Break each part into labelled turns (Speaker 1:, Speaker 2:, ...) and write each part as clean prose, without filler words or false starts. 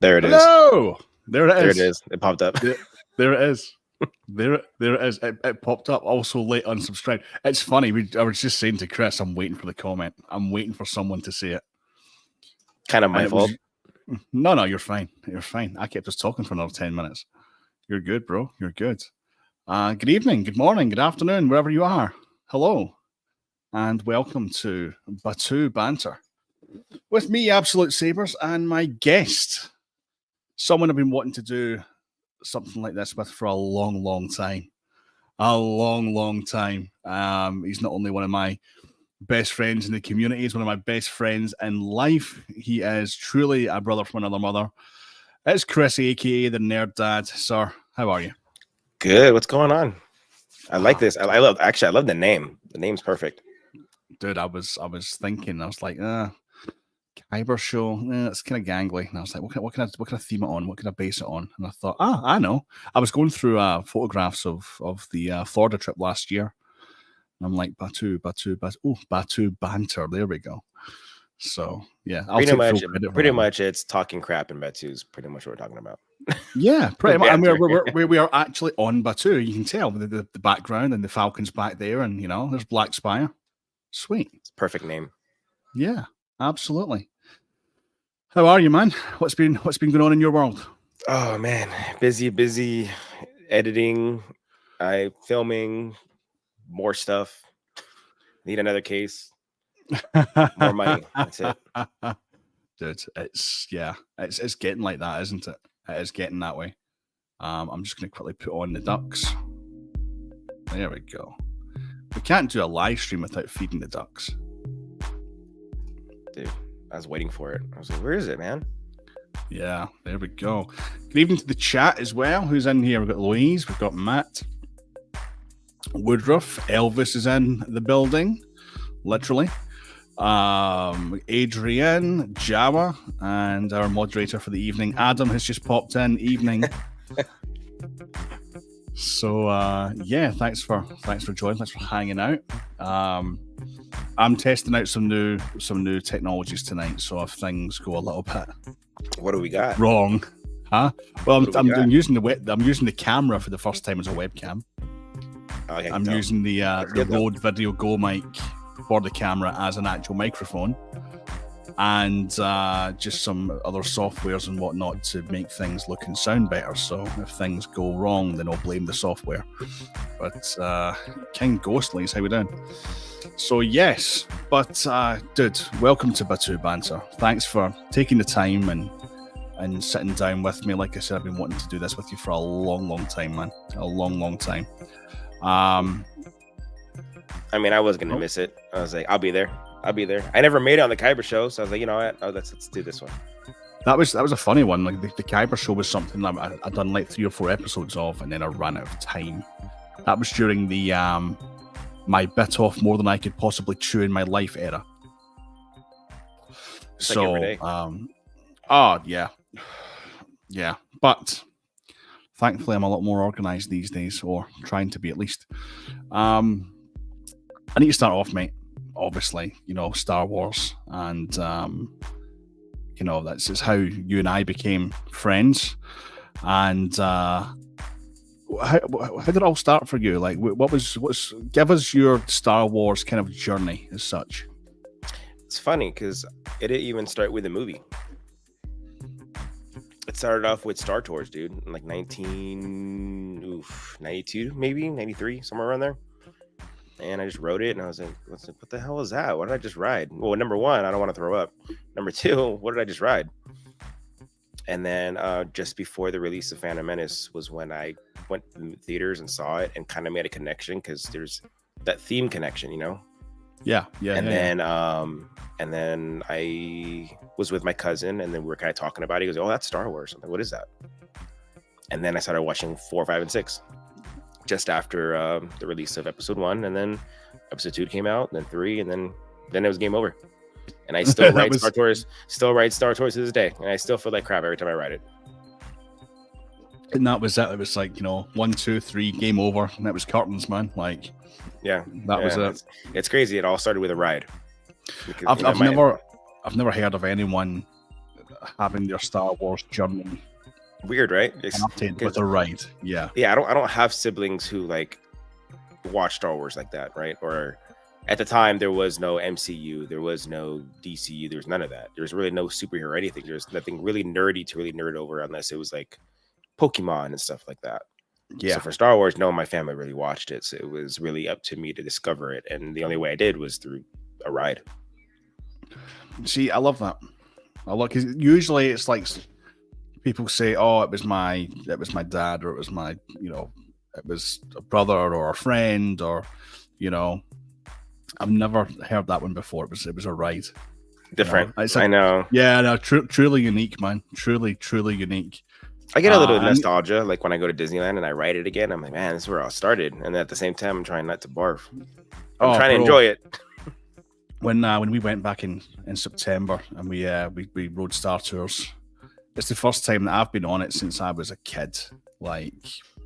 Speaker 1: There it is.
Speaker 2: Hello! There it is.
Speaker 1: There it is. It popped up.
Speaker 2: There it is. There it is. It popped up. Also late unsubscribed. It's funny. I was just saying to Chris, I'm waiting for the comment. I'm waiting for someone to say it.
Speaker 1: Kind of my fault.
Speaker 2: No, you're fine. You're fine. I kept us talking for another 10 minutes. You're good, bro. You're good. Good evening, good morning, good afternoon, wherever you are. Hello, and welcome to Batuu Banter with me, Absolute Sabers, and my guest. Someone I've been wanting to do something like this with for a long time. A long time. He's not only one of my best friends in the community, he's one of my best friends in life. He is truly a brother from another mother. It's Chris, aka the Nerd Dad. Sir, how are you?
Speaker 1: Good. What's going on? I like this. I love the name. The name's perfect.
Speaker 2: Dude, I was thinking, I was like, Kyber show, it's kind of gangly. And I was like, what can I theme it on? What can I base it on? And I thought, I know. I was going through photographs of the Florida trip last year. And I'm like, Batuu Banter. There we go. So yeah,
Speaker 1: pretty much it's talking crap in Batuu's pretty much what we're talking about.
Speaker 2: Yeah, pretty much. And we are actually on Batuu. You can tell the background and the falcons back there, and there's Black Spire. Sweet,
Speaker 1: it's a perfect name.
Speaker 2: Yeah, absolutely. How are you, man? What's been going on in your world?
Speaker 1: Oh man, busy editing, filming, more stuff. Need another case. More money. That's it.
Speaker 2: Dude, it's getting like that, isn't it? It is getting that way. I'm just going to quickly put on the ducks. There we go. We can't do a live stream without feeding the ducks.
Speaker 1: Dude, I was waiting for it. I was like, where is it, man?
Speaker 2: Yeah, there we go. Good evening to the chat as well. Who's in here? We've got Louise, we've got Matt, Woodruff, Elvis is in the building, literally. Adrian, Jawa, and our moderator for the evening, Adam, has just popped in. Evening. So yeah, thanks for joining. Thanks for hanging out. I'm testing out some new technologies tonight. So if things go a little bit,
Speaker 1: what do we got
Speaker 2: wrong? Huh? Well, I'm using the camera for the first time as a webcam. I'm using the Rode Video Go mic for the camera as an actual microphone, and just some other softwares and whatnot to make things look and sound better. So if things go wrong, then I'll blame the software. But King Ghostly's, how we doing? So yes, but dude, welcome to Batuu Banter. Thanks for taking the time and sitting down with me. Like I said, I've been wanting to do this with you for a long time, man. A long time.
Speaker 1: I mean, I was gonna miss it. I was like, I'll be there. I never made it on the Kyber show, so I was like, you know what? Let's do this one. That was
Speaker 2: a funny one. Like the Kyber show was something I'd done like 3 or 4 episodes of, and then I ran out of time. That was during the my bit off more than I could possibly chew in my life era.
Speaker 1: It's so like
Speaker 2: yeah. But thankfully, I'm a lot more organized these days, or trying to be at least. I need to start off, mate. Obviously, Star Wars, and that's how you and I became friends. And how did it all start for you? Like, give us your Star Wars kind of journey as such.
Speaker 1: It's funny because it didn't even start with a movie. It started off with Star Tours, dude, in like 1992, maybe 93, somewhere around there. And I just wrote it, and I was like, what the hell is that? What did I just ride? Well, number one, I don't want to throw up. Number two, what did I just ride? And then just before the release of Phantom Menace was when I went to the theaters and saw it and kind of made a connection, because there's that theme connection,
Speaker 2: Yeah.
Speaker 1: And then I was with my cousin, and then we were kind of talking about it. He goes, "Oh, that's Star Wars." I'm like, "What is that?" And then I started watching 4, 5, and 6 just after the release of episode 1, and then episode 2 came out, and then 3, and then it was game over. And I still ride Star Tours to this day, and I still feel like crap every time I ride it.
Speaker 2: And that was it. It was like 1, 2, 3, game over, and that was curtains, man. Like,
Speaker 1: yeah,
Speaker 2: that was it.
Speaker 1: It's crazy. It all started with a ride.
Speaker 2: I've never heard of anyone having your Star Wars journey
Speaker 1: weird, right?
Speaker 2: With a ride. Yeah.
Speaker 1: I don't have siblings who like watch Star Wars like that, right? Or at the time there was no MCU, there was no DCU, there's none of that. There's really no superhero or anything. There's nothing really nerdy to really nerd over unless it was like Pokemon and stuff like that.
Speaker 2: Yeah.
Speaker 1: So for Star Wars, no, my family really watched it. So it was really up to me to discover it. And the only way I did was through a ride.
Speaker 2: See, I love that. Because usually it's like people say, "Oh, it was my dad, or it was my, it was a brother or a friend, or, I've never heard that one before. It was a ride.
Speaker 1: Different. I know.
Speaker 2: Yeah, no, truly unique, man. Truly unique.
Speaker 1: I get a little nostalgia, like when I go to Disneyland and I ride it again. I'm like, man, this is where I started. And at the same time, I'm trying not to barf. I'm trying to enjoy it.
Speaker 2: When we went back in September and we rode Star Tours, it's the first time that I've been on it since I was a kid, like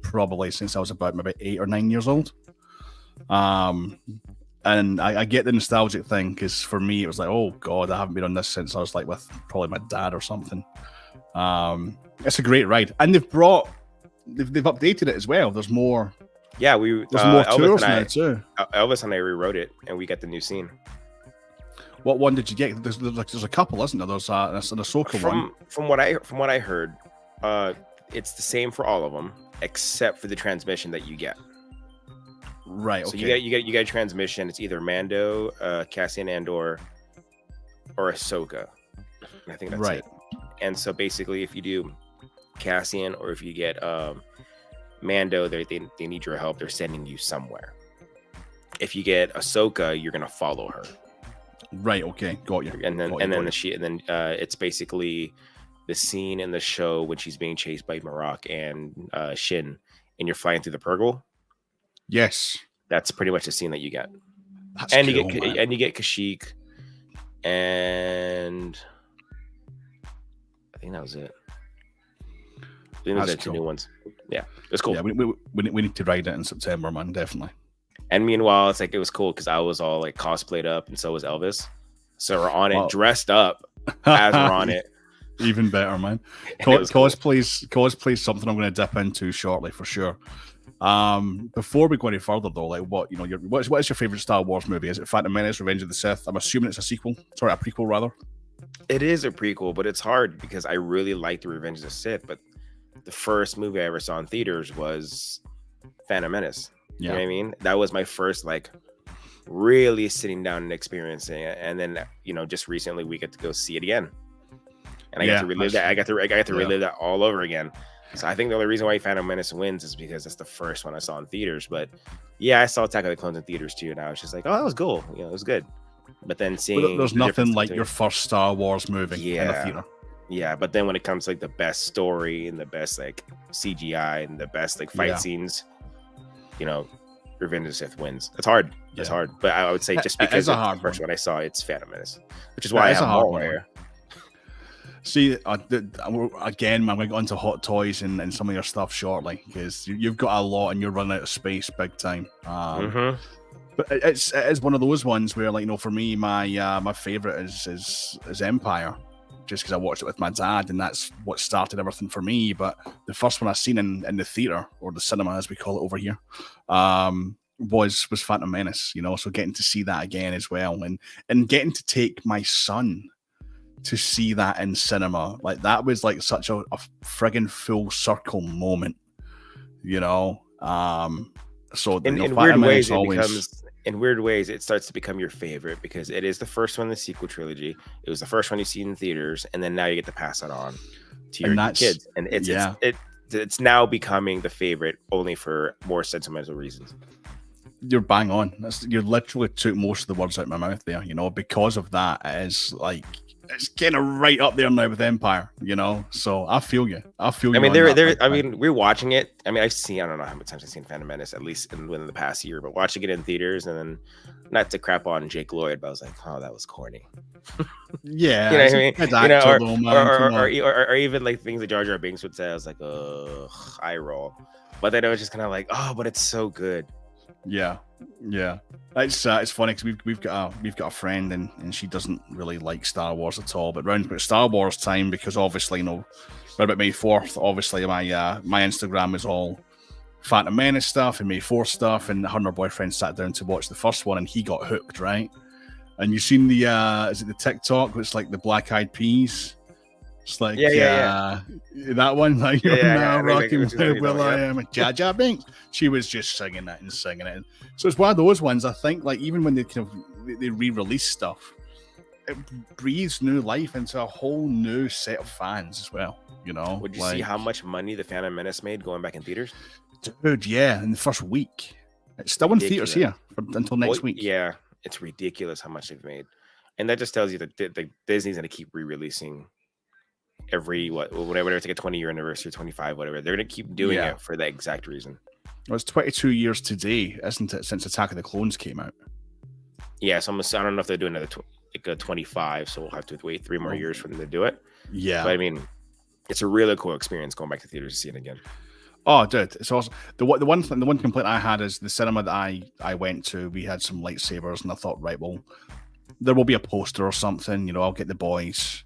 Speaker 2: probably since I was about maybe 8 or 9 years old. And I get the nostalgic thing because for me it was like, oh god, I haven't been on this since I was like with probably my dad or something. It's a great ride, and they've updated it as well. There's more.
Speaker 1: Yeah,
Speaker 2: there's more tours now too.
Speaker 1: Elvis and I rewrote it, and we got the new scene.
Speaker 2: What one did you get? There's a couple, isn't there? There's an Ahsoka one.
Speaker 1: From what I heard, it's the same for all of them except for the transmission that you get.
Speaker 2: Right.
Speaker 1: So
Speaker 2: okay.
Speaker 1: you get a transmission. It's either Mando, Cassian Andor, or Ahsoka. I think that's
Speaker 2: right.
Speaker 1: it. And so basically, if you do Cassian or if you get Mando, they need your help. They're sending you somewhere. If you get Ahsoka, you're gonna follow her.
Speaker 2: Right. Okay. Got you.
Speaker 1: And then it's basically the scene in the show when she's being chased by Marok and Shin, and you're flying through the Purgle.
Speaker 2: Yes.
Speaker 1: That's pretty much the scene that you get.
Speaker 2: That's
Speaker 1: and
Speaker 2: cool,
Speaker 1: you get Kashyyyk, and I think that was it. I think those are two new ones. Yeah, it's cool.
Speaker 2: Yeah, we need to ride it in September, man. Definitely.
Speaker 1: And meanwhile, it's like it was cool because I was all like cosplayed up, and so was Elvis. So we're on it, dressed up as we're on it.
Speaker 2: Even better, man. Cosplay's something I'm going to dip into shortly for sure. Before we go any further though, like what is your favorite Star Wars movie? Is it Phantom Menace, Revenge of the Sith? I'm assuming it's a prequel rather.
Speaker 1: It is a prequel, but it's hard because I really like the Revenge of the Sith, but the first movie I ever saw in theaters was Phantom Menace.
Speaker 2: Yeah.
Speaker 1: You know what I mean? That was my first like really sitting down and experiencing it. And then just recently we get to go see it again. And I got to relive that. I got to relive that all over again. So I think the only reason why Phantom Menace wins is because it's the first one I saw in theaters. But yeah, I saw Attack of the Clones in theaters too, and I was just like, oh, that was cool. It was good. But then there's
Speaker 2: nothing like your first Star Wars movie in the theater.
Speaker 1: Yeah, but then when it comes to like the best story and the best like CGI and the best like fight scenes, Revenge of the Sith wins. It's hard. Yeah. It's hard. But I would say just because it's the first one I saw, it's Phantom Menace, which is why I have more here.
Speaker 2: See, again, I'm going to go into Hot Toys and some of your stuff shortly because you've got a lot and you're running out of space big time. But it is one of those ones where, like, for me, my favorite is Empire, just because I watched it with my dad and that's what started everything for me. But the first one I seen in the theater, or the cinema as we call it over here, was Phantom Menace. So getting to see that again as well, and getting to take my son to see that in cinema, like that was like such a friggin' full circle moment, So
Speaker 1: in weird ways, in weird ways, it starts to become your favorite because it is the first one in the sequel trilogy. It was the first one you see in theaters, and then now you get to pass it on to your kids, and it's now becoming the favorite only for more sentimental reasons.
Speaker 2: You're bang on. You literally took most of the words out of my mouth there. Because of that, it is like. It's kind of right up there now with Empire, So I feel you. I mean,
Speaker 1: we're watching it. I mean, I don't know how many times I've seen Phantom Menace, at least within the past year, but watching it in theaters, and then not to crap on Jake Lloyd, but I was like, oh, that was corny.
Speaker 2: Yeah,
Speaker 1: what I mean? Or even like things that Jar Jar Binks would say, I was like, ugh, eye roll. But then it was just kind of like, oh, but it's so good.
Speaker 2: Yeah. It's funny because we've got a friend and she doesn't really like Star Wars at all. But round about Star Wars time, because obviously, right about May 4th, obviously my Instagram is all Phantom Menace stuff and May 4th stuff, and her and her boyfriend sat down to watch the first one, and he got hooked, right? And you've seen the is it the TikTok? It's like the Black Eyed Peas. It's like that one, like you're now rocking Will I Am, Jar Jar Binks. She was just singing it. So it's one of those ones. I think, like, even when they they re-release stuff, it breathes new life into a whole new set of fans as well.
Speaker 1: Would you see how much money the Phantom Menace made going back in theaters?
Speaker 2: Dude, yeah, in the first week. It's still in theaters here until next week.
Speaker 1: Yeah, it's ridiculous how much they've made, and that just tells you that Disney's going to keep re-releasing every whatever it's like a 20-year anniversary, 25, whatever. They're going to keep doing it for that exact reason.
Speaker 2: Well, it's 22 years today, isn't it, since Attack of the Clones came out?
Speaker 1: Yeah, so I don't know if they're doing another a 25, so we'll have to wait 3 more years for them to do it.
Speaker 2: Yeah,
Speaker 1: but I mean, it's a really cool experience going back to theaters to see it again.
Speaker 2: Oh, dude, it's awesome. The one complaint I had is the cinema that I went to, we had some lightsabers, and I thought, right, well, there will be a poster or something. I'll get the boys,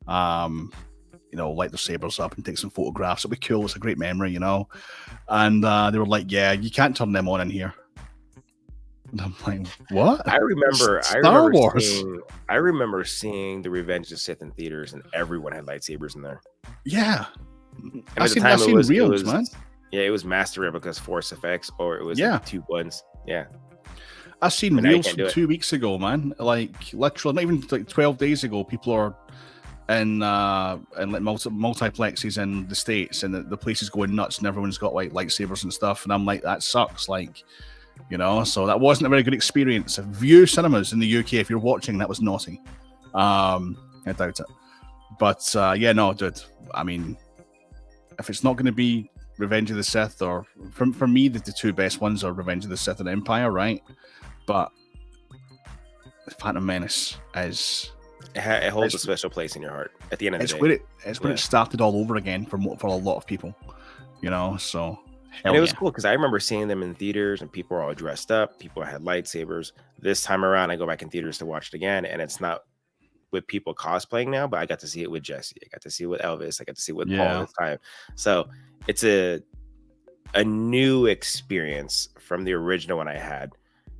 Speaker 2: light their sabers up and take some photographs. It'll be cool. It's a great memory, And they were like, "Yeah, you can't turn them on in here." And I'm like, "What?"
Speaker 1: I remember seeing the Revenge of the Sith in theaters, and everyone had lightsabers in there.
Speaker 2: Yeah,
Speaker 1: I've seen reels, man. Yeah, it was Master Replicas Force Effects, or it was like 2 ones. Yeah.
Speaker 2: I've seen reels from 2 weeks ago, man. Like, literally, not even like 12 days ago, people are in like multiplexes in the States, and the place is going nuts, and everyone's got like lightsabers and stuff. And I'm like, that sucks. Like, so that wasn't a very good experience. View cinemas in the UK, if you're watching, that was naughty. I doubt it. But yeah, no, dude. I mean, if it's not going to be Revenge of the Sith, or for me, the 2 best ones are Revenge of the Sith and Empire, right? But Phantom Menace is...
Speaker 1: It holds a special place in your heart at the end of the day.
Speaker 2: It's when it started all over again for a lot of people, so...
Speaker 1: And it was cool because I remember seeing them in theaters, and people were all dressed up. People had lightsabers. This time around, I go back in theaters to watch it again, and it's not with people cosplaying now, but I got to see it with Jesse. I got to see it with Elvis. I got to see it with Paul this time. So it's a new experience from the original one I had.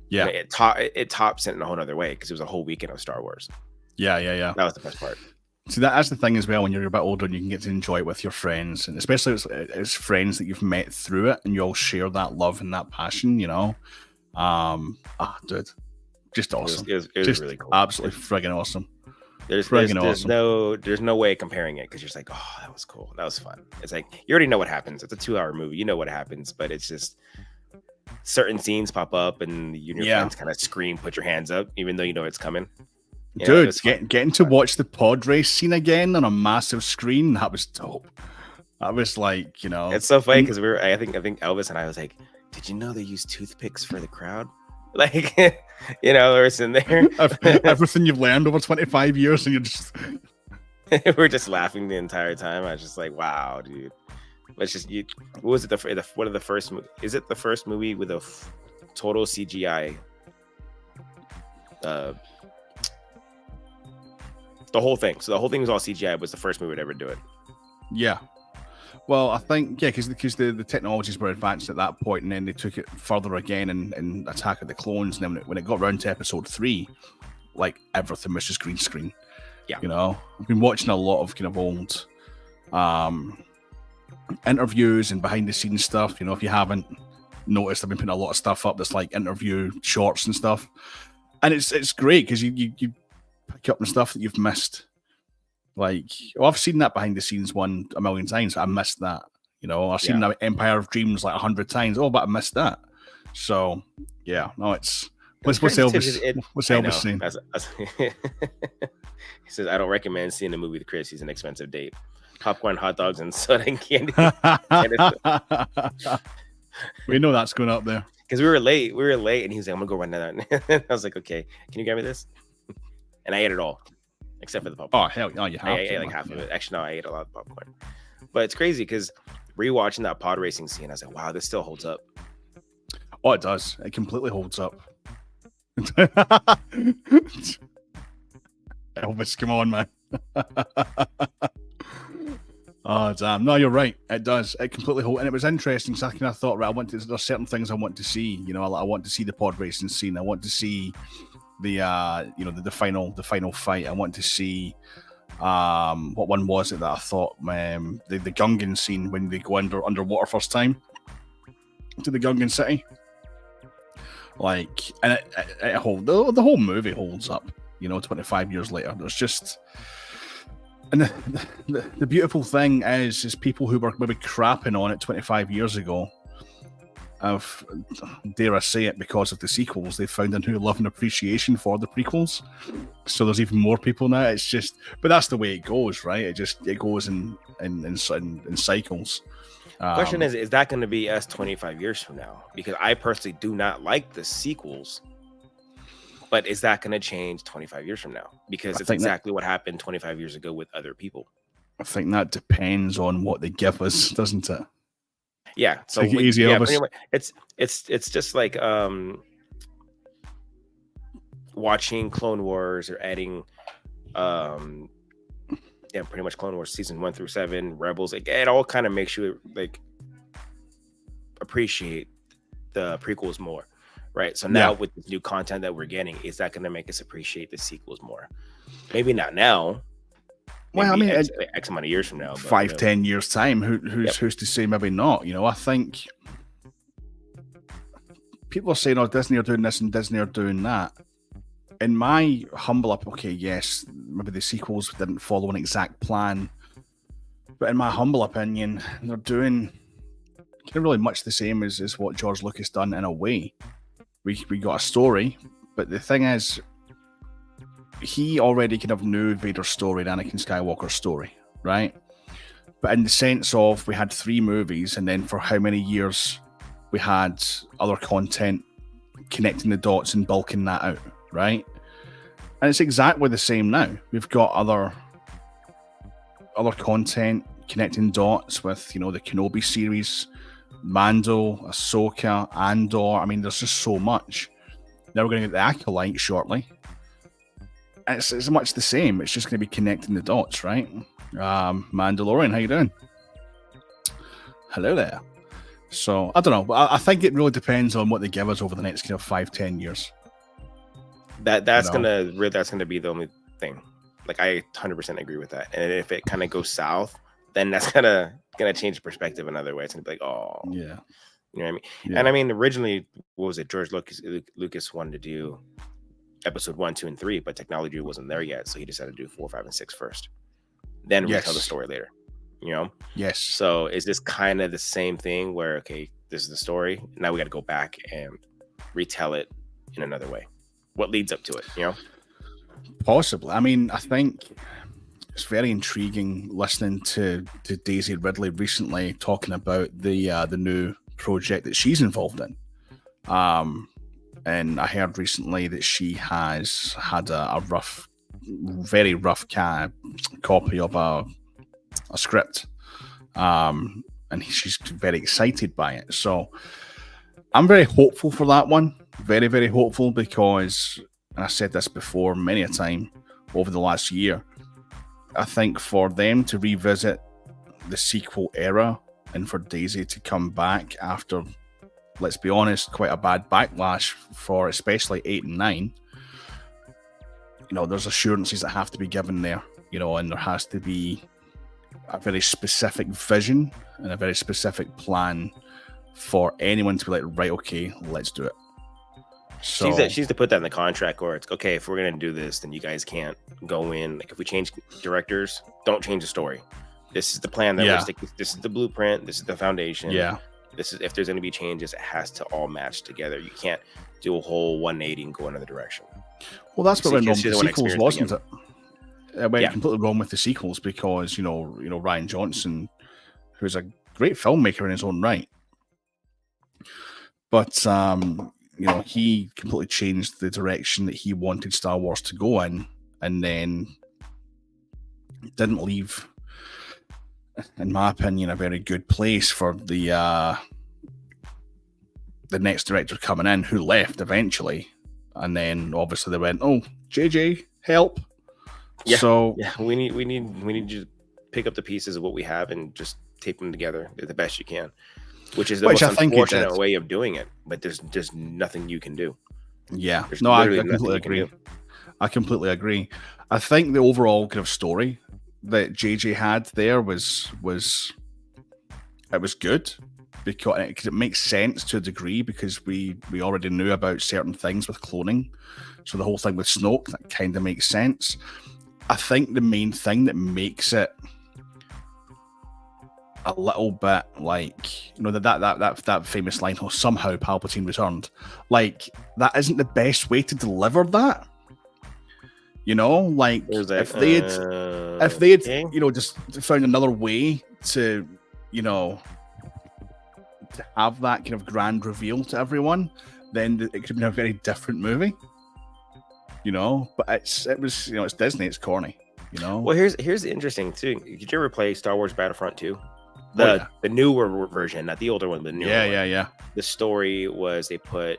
Speaker 2: Yeah,
Speaker 1: it tops it in a whole other way because it was a whole weekend of Star Wars.
Speaker 2: Yeah.
Speaker 1: That was the best part.
Speaker 2: See, that's the thing as well. When you're a bit older, and you can get to enjoy it with your friends, and especially it's friends that you've met through it, and you all share that love and that passion. Dude, just awesome.
Speaker 1: It was just really cool.
Speaker 2: Absolutely friggin' awesome.
Speaker 1: There's no way comparing it, because you're just like, oh, that was cool, that was fun. It's like you already know what happens. It's a 2-hour movie, you know what happens, but it's just certain scenes pop up, and you and your friends kind of scream, put your hands up, even though you know it's coming.
Speaker 2: Dude, getting to watch the pod race scene again on a massive screen, that was dope. That was like,
Speaker 1: it's so funny because I think Elvis and I was like, did you know they use toothpicks for the crowd? Like, we're sitting there.
Speaker 2: Everything you've learned over 25 years, and you're just...
Speaker 1: we're just laughing the entire time. I was just like, wow, dude. Let's just... What was it? One of the first... Is it the first movie with a total CGI? The whole thing. So the whole thing was all CGI. Was the first movie to ever do it.
Speaker 2: Yeah. Well, I think, because the technologies were advanced at that point, and then they took it further again in Attack of the Clones. And then when it got round to episode 3, like, everything was just green screen.
Speaker 1: Yeah.
Speaker 2: I've been watching a lot of kind of old interviews and behind the scenes stuff. If you haven't noticed, I've been putting a lot of stuff up that's like interview shorts and stuff. And it's great because you pick up the stuff that you've missed. Like, I've seen that behind the scenes one a million times. I missed that. I've seen that Empire of Dreams like 100 times. Oh, but I missed that. So yeah, no, what's Elvis saying?
Speaker 1: He says, I don't recommend seeing the movie with Chris. He's an expensive date. Popcorn, hot dogs, and soda and candy.
Speaker 2: We know that's going up there.
Speaker 1: Because we were late, and he was like, I'm gonna go run that. I was like, okay, can you grab me this? And I ate it all, except for the popcorn.
Speaker 2: Oh, hell, you have
Speaker 1: I ate like half of it. Actually, no, I ate a lot of popcorn. But it's crazy because rewatching that pod racing scene, I was like, wow, this still holds up.
Speaker 2: Oh, it does. It completely holds up. Elvis, come on, man. Oh, damn. No, you're right. It does. It completely holds. And it was interesting. So I kind of thought, right, there's certain things I want to see. You know, I want to see the pod racing scene. I want to see the the final fight. I want to see what one was it that I thought the Gungan scene when they go underwater first time to the Gungan city. Like, and it holds, the whole movie holds up, 25 years later. There's just, and the beautiful thing is people who were maybe crapping on it 25 years ago have, dare I say it, because of the sequels, they found a new love and appreciation for the prequels. So there's even more people now. It's just, but that's the way it goes, right? It goes in cycles.
Speaker 1: Question is that going to be us 25 years from now? Because I personally do not like the sequels, but is that going to change 25 years from now? Because it's exactly what happened 25 years ago with other people.
Speaker 2: I think that depends on what they give us, doesn't it?
Speaker 1: Yeah. So
Speaker 2: easy,
Speaker 1: pretty much, it's just like watching Clone Wars or adding pretty much Clone Wars season 1 through 7, Rebels. It all kind of makes you like appreciate the prequels more, right? So now with this new content that we're getting, is that going to make us appreciate the sequels more? Maybe not now.
Speaker 2: Well, I mean,
Speaker 1: X amount of years from now,
Speaker 2: 5-10 years time, who's to say maybe not? I think people are saying, "Oh, Disney are doing this and Disney are doing that." In my humble yes, maybe the sequels didn't follow an exact plan, but in my humble opinion, they're doing kind of really much the same as what George Lucas done in a way. We got a story, but the thing is, he already kind of knew Vader's story and Anakin Skywalker's story, right? But in the sense of we had 3 movies, and then for how many years we had other content connecting the dots and bulking that out, right? And it's exactly the same now. We've got other content connecting dots with, the Kenobi series, Mando, Ahsoka, Andor. I mean, there's just so much. Now we're going to get the Acolyte shortly. And it's much the same. It's just going to be connecting the dots, right? Mandalorian, how you doing? Hello there. So, I don't know. But I think it really depends on what they give us over the next 5-10 years.
Speaker 1: That's gonna be the only thing. Like, I 100% agree with that. And if it kind of goes south, then that's gonna change the perspective another way. It's gonna be like, oh,
Speaker 2: yeah,
Speaker 1: you know what I mean?
Speaker 2: Yeah.
Speaker 1: And I mean, originally, what was it? George Lucas wanted to do episode 1, 2, and 3, but technology wasn't there yet, so he decided to do 4, 5, and 6 first. Then retell the story later.
Speaker 2: Yes.
Speaker 1: So is this kind of the same thing where, okay, this is the story, now we got to go back and retell it in another way? What leads up to it,
Speaker 2: Possibly. I mean, I think it's very intriguing listening to Daisy Ridley recently talking about the new project that she's involved in. And I heard recently that she has had a very rough copy of a script. And she's very excited by it. So I'm very hopeful for that one. Very, very hopeful, because, and I said this before many a time over the last year, I think for them to revisit the sequel era and for Daisy to come back after, let's be honest, quite a bad backlash for especially 8 and 9, there's assurances that have to be given there, and there has to be a very specific vision and a very specific plan for anyone to be like, right, okay, let's do it. So
Speaker 1: she's to put that in the contract, or it's okay, if we're gonna do this, then you guys can't go in. Like, if we change directors, don't change the story. This is the plan that we're sticking. This is the blueprint. This is the foundation.
Speaker 2: Yeah.
Speaker 1: This is, if there's gonna be changes, it has to all match together. You can't do a whole 180 and go another direction.
Speaker 2: Well, that's what went wrong with the sequels, wasn't it? It went completely wrong with the sequels because Rian Johnson, who's a great filmmaker in his own right, but he completely changed the direction that he wanted Star Wars to go in, and then didn't leave, in my opinion, a very good place for the the next director coming in, who left eventually, and then obviously they went, "Oh, JJ, help!"
Speaker 1: Yeah,
Speaker 2: so
Speaker 1: we need to pick up the pieces of what we have and just tape them together the best you can, which is the most unfortunate way of doing it. But there's just nothing you can do.
Speaker 2: Yeah, no, I completely agree. I completely agree. I think the overall kind of story that JJ had there was good because it makes sense to a degree, because we already knew about certain things with cloning. So the whole thing with Snoke, that kind of makes sense. I think the main thing that makes it a little bit like, you know, that famous line, "Oh, somehow Palpatine returned." Like, that isn't the best way to deliver that. You know, like if they had, you know, just found another way to, you know, to have that kind of grand reveal to everyone, then it could have been a very different movie. You know, but it was, you know, it's Disney, it's corny. You know.
Speaker 1: Well, here's the interesting thing. Did you ever play Star Wars Battlefront 2? The newer version, not the older one, the newer one. Yeah. The story was they put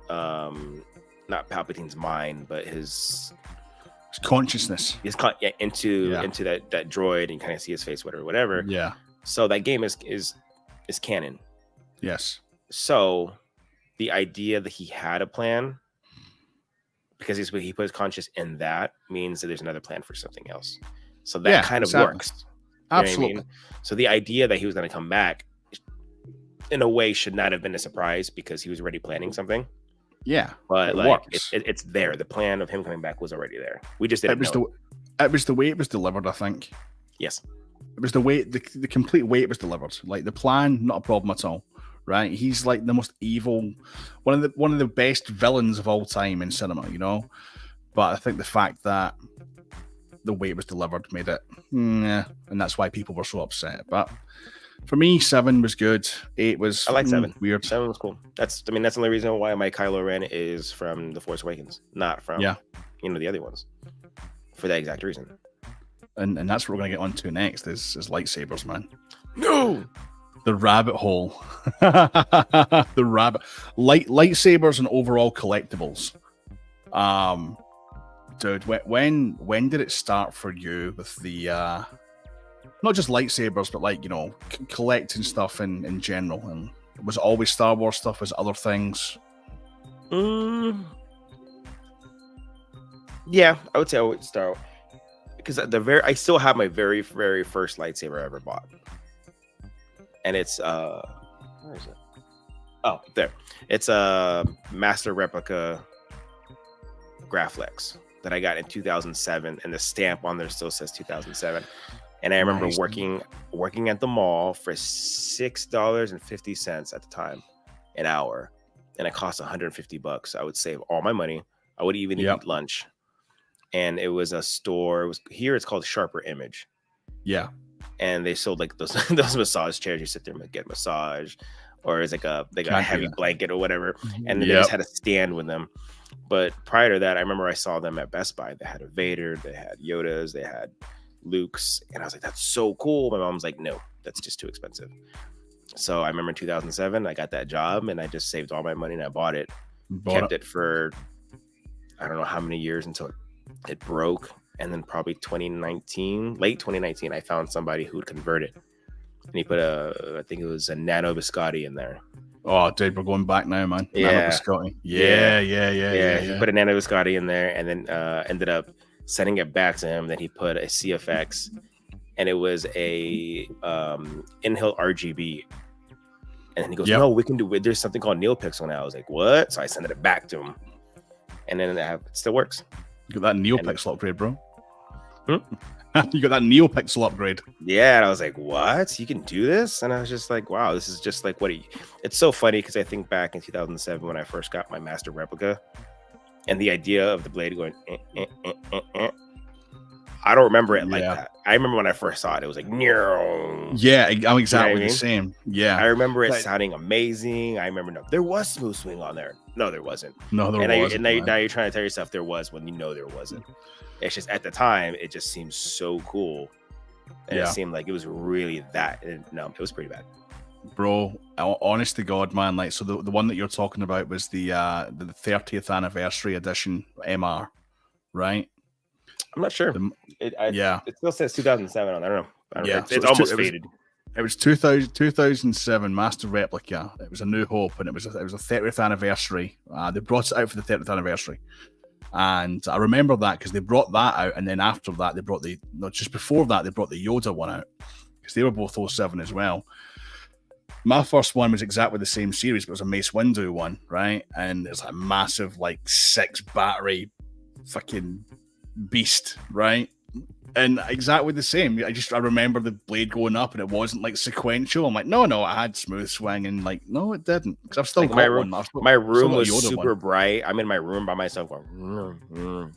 Speaker 1: not Palpatine's mind, but his
Speaker 2: consciousness
Speaker 1: into that droid, and kind of see his face, whatever.
Speaker 2: Yeah.
Speaker 1: So that game is canon.
Speaker 2: Yes.
Speaker 1: So the idea that he had a plan, because he put his conscious in, that means that there's another plan for something else. So that kind of works.
Speaker 2: Absolutely. You know what I mean?
Speaker 1: So the idea that he was going to come back, in a way, should not have been a surprise, because he was already planning something.
Speaker 2: Yeah,
Speaker 1: but like it's there. The plan of him coming back was already there. We just didn't know.
Speaker 2: It was the way it was delivered, I think.
Speaker 1: Yes.
Speaker 2: It was the way, the complete way it was delivered. Like, the plan, not a problem at all. Right? He's like the most evil, one of the best villains of all time in cinema, you know? But I think the fact that the way it was delivered made it, and that's why people were so upset. But for me, 7 was good. 8 was,
Speaker 1: I like 7.
Speaker 2: Weird.
Speaker 1: 7 was cool. That's the only reason why my Kylo Ren is from The Force Awakens, not from the other ones, for that exact reason.
Speaker 2: And that's what we're gonna get onto next is lightsabers, man.
Speaker 1: No.
Speaker 2: The rabbit hole. The rabbit lightsabers and overall collectibles. Dude, when did it start for you with the not just lightsabers, but like, you know, collecting stuff in general? And was it always Star Wars stuff? Was it other things?
Speaker 1: Yeah, I would say I would start, because I still have my very, very first lightsaber I ever bought. And it's where is it? Oh, there. It's a master replica Graflex that I got in 2007, and the stamp on there still says 2007. And I remember working at the mall for $6.50 at the time, an hour, and it cost $150. I would save all my money. I would even eat lunch. And it was a store. It's called Sharper Image.
Speaker 2: Yeah.
Speaker 1: And they sold like those massage chairs. You sit there and get a massage, or it's like a heavy blanket or whatever. And then they just had a stand with them. But prior to that, I remember I saw them at Best Buy. They had a Vader, they had Yodas, they had Luke's, and I was like, "That's so cool." My mom's like, "No, that's just too expensive." So I remember in 2007, I got that job, and I just saved all my money and I bought it. Kept it for I don't know how many years until it broke. And then probably late 2019, I found somebody who would convert it. And he put I think it was a nano biscotti in there.
Speaker 2: Oh, dude, we're going back now, man.
Speaker 1: Yeah.
Speaker 2: Nano biscotti. Yeah.
Speaker 1: He put a nano biscotti in there, and then ended up sending it back to him. Then he put a CFX, and it was a in-hill RGB. And then he goes, "No, we can do it. There's something called NeoPixel now." I was like, "What?" So I sent it back to him. And then it still works.
Speaker 2: You got that NeoPixel upgrade, bro. You got that NeoPixel upgrade.
Speaker 1: Yeah, and I was like, "What? You can do this?" And I was just like, "Wow, this is just like what he." It's so funny because I think back in 2007 when I first got my master replica, and the idea of the blade going, I don't remember it like that. I remember when I first saw it, it was like, "No."
Speaker 2: Yeah, I'm exactly the same. Yeah,
Speaker 1: I remember it sounding amazing. I remember there was smooth swing on there. No, there wasn't.
Speaker 2: No, there wasn't.
Speaker 1: And now you're trying to tell yourself there was when you know there wasn't. It's just at the time, it just seemed so cool. And it seemed like it was really that. And no, it was pretty bad.
Speaker 2: Bro, honest to God, man, like, so the one that you're talking about was the 30th anniversary edition MR, right?
Speaker 1: I'm not sure. It still says 2007 on. I don't know.
Speaker 2: Yeah,
Speaker 1: it's almost faded.
Speaker 2: It was 2007 Master Replica. It was a New Hope, and it was a 30th anniversary. They brought it out for the 30th anniversary, and I remember that because they brought that out, and then after that they brought just before that they brought the Yoda one out because they were both 07 as well. My first one was exactly the same series, but it was a Mace Windu one, right? And it's a massive, like, 6 battery fucking beast, right? And exactly the same. I remember the blade going up, and it wasn't like sequential. I'm like, no, I had smooth swing, and like, no, it didn't. Because I've still
Speaker 1: like
Speaker 2: got one.
Speaker 1: My room was super bright. I'm in my room by myself, going,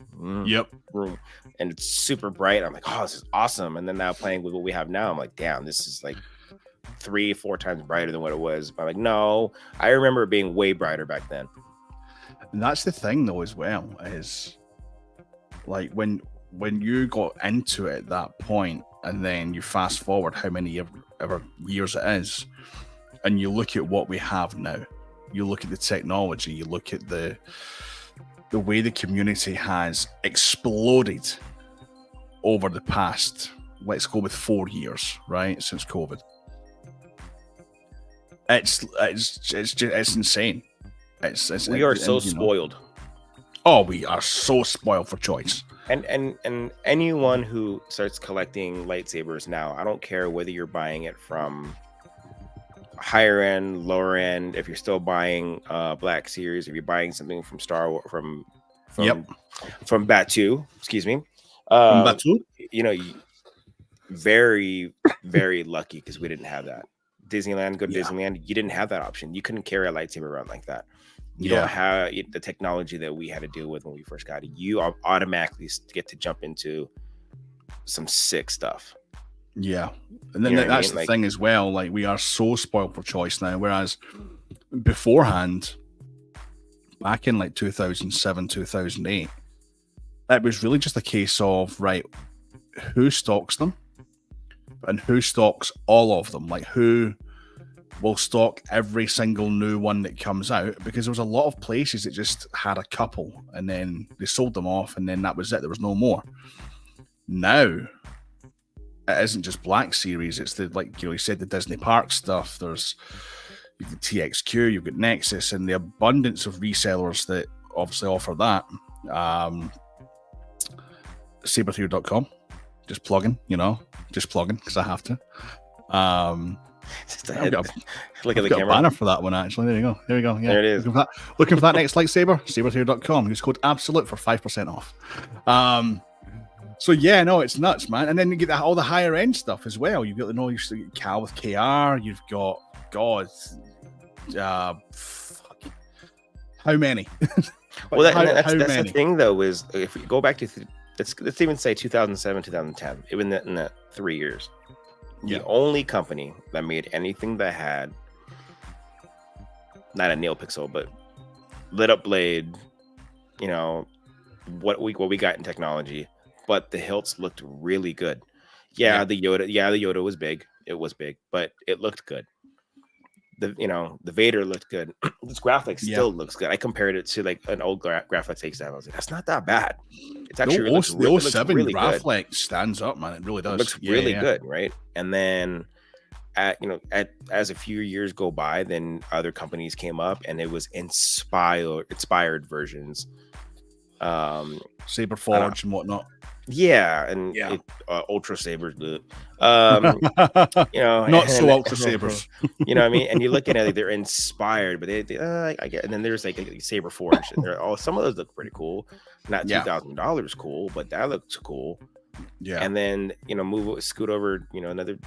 Speaker 2: yep,
Speaker 1: room, and it's super bright. I'm like, oh, this is awesome. And then now playing with what we have now, I'm like, damn, this is like 3-4 times brighter than what it was. But I'm like, no, I remember it being way brighter back then.
Speaker 2: And that's the thing, though, as well, is like when you got into it at that point, and then you fast forward how many ever years it is, and you look at what we have now, you look at the technology, you look at the way the community has exploded over the past, let's go with 4 years, right, since COVID. It's insane.
Speaker 1: We are so spoiled.
Speaker 2: Oh, we are so spoiled for choice.
Speaker 1: And anyone who starts collecting lightsabers now, I don't care whether you're buying it from higher end, lower end, if you're still buying Black Series, if you're buying something from Star Wars, from Batuu, excuse me.
Speaker 2: From Batuu?
Speaker 1: You know, very, very lucky because we didn't have that. Disneyland, Disneyland, you didn't have that option. You couldn't carry a lightsaber around like that. You don't have the technology that we had to deal with when we first got it. You automatically get to jump into some sick stuff.
Speaker 2: Yeah. And then that's the thing as well. Like, we are so spoiled for choice now. Whereas beforehand, back in like 2007, 2008, it was really just a case of, right, who stocks them and who stocks all of them? Like, who will stock every single new one that comes out, because there was a lot of places that just had a couple and then they sold them off and then that was it. There was no more. Now it isn't just Black Series, it's the, like, you know, you said, the Disney Park stuff. There's you've got TXQ, you've got Nexus, and the abundance of resellers that obviously offer that. SaberTheory.com, just plugging because I have to.
Speaker 1: Look at the camera.
Speaker 2: Banner for that one, actually. There you go. Yeah.
Speaker 1: There it is.
Speaker 2: Looking for that next lightsaber? SaberTheory.com. Use code ABSOLUTE for 5% off. So yeah, no, it's nuts, man. And then you get all the higher end stuff as well. You've got Cal with KR. You've got how many?
Speaker 1: Well, that's the thing, though, is if we go back to let's even say 2007, 2010, even in that 3 years. The only company that made anything that had not a nail pixel, but lit up blade, you know, what we got in technology, but the hilts looked really good. The Yoda was big. It was big, but it looked good. The Vader looked good. This graphics still looks good. I compared it to like an old graphics I used to have. I was like, that's not that bad. It's actually
Speaker 2: the 07 really graphics stands up, man. It really does.
Speaker 1: It looks really good, right? And then as a few years go by, then other companies came up and it was inspired versions.
Speaker 2: Saber Forge and whatnot.
Speaker 1: Ultra Sabers,
Speaker 2: not so Ultra Sabers.
Speaker 1: You know what I mean? And you're looking at it, they're inspired, but they I get. And then there's like a Saber Forge, and some of those look pretty cool. Not $2,000 cool, but that looks cool. Yeah. And then scoot over, another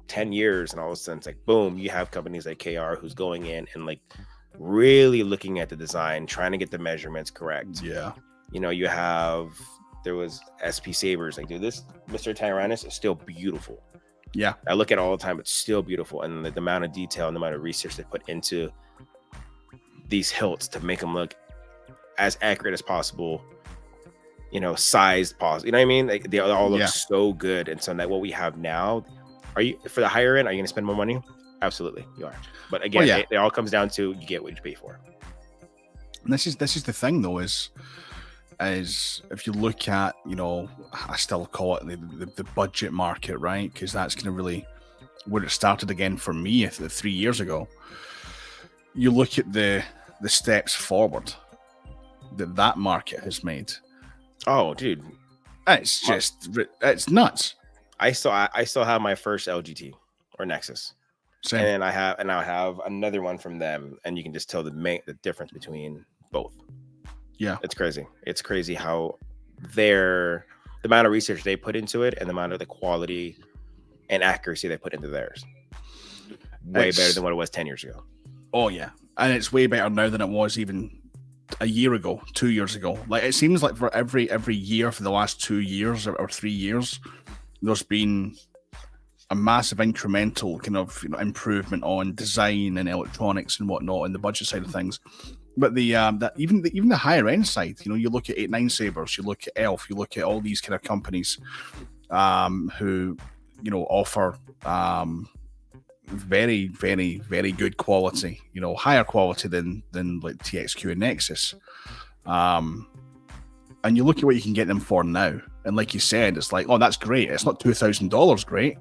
Speaker 1: 10 years, and all of a sudden it's like boom, you have companies like KR who's going in and like really looking at the design, trying to get the measurements correct.
Speaker 2: Yeah.
Speaker 1: There was SP Sabers. Like, dude, this Mr. Tyrannus is still beautiful.
Speaker 2: Yeah.
Speaker 1: I look at it all the time. It's still beautiful. And the amount of detail and the amount of research they put into these hilts to make them look as accurate as possible, sized possible. You know what I mean? Like, they all look so good. And so that what we have now, for the higher end, are you going to spend more money? Absolutely, you are. But again, it all comes down to you get what you pay for.
Speaker 2: And this is the thing though, is if you look at, I still call it the budget market, right? Because that's kind of really where it started again for me 3 years ago. You look at the steps forward that market has made.
Speaker 1: Oh, dude,
Speaker 2: it's nuts.
Speaker 1: I still have my first LGT or Nexus. Same. And I have another one from them, and you can just tell the difference between both.
Speaker 2: Yeah,
Speaker 1: it's crazy. It's crazy how the amount of research they put into it and the amount of the quality and accuracy they put into theirs. Way better than what it was 10 years ago.
Speaker 2: Oh yeah, and it's way better now than it was even a year ago, 2 years ago. Like, it seems like for every year for the last 2 years or 3 years, there's been a massive incremental kind of improvement on design and electronics and whatnot in the budget side of things. But even the higher end side, you look at lightsabers, you look at Elf, you look at all these kind of companies who offer very, very, very good quality, higher quality than like TXQ and Nexus. And you look at what you can get them for now, and like you said, it's like, oh, that's great. It's not $2,000 great,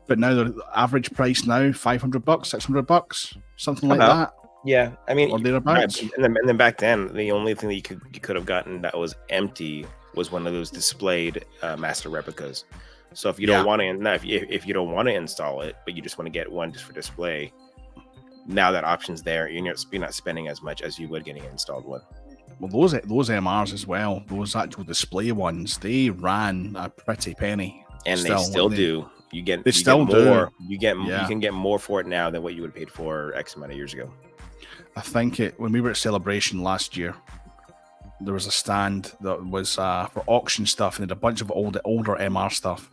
Speaker 2: but now the average price now $500, $600, something like that.
Speaker 1: Yeah, I mean,
Speaker 2: or thereabouts.
Speaker 1: And then back then, the only thing that you could have gotten that was empty was one of those displayed master replicas. So if you don't want to, if you don't want to install it, but you just want to get one just for display, now that option's there. You're not spending as much as you would getting an installed one.
Speaker 2: Well, those MRs as well, those actual display ones, they ran a pretty penny,
Speaker 1: and they still do. You can get more for it now than what you would have paid for X amount of years ago.
Speaker 2: I think when we were at Celebration last year, there was a stand that was for auction stuff, and they had a bunch of older MR stuff,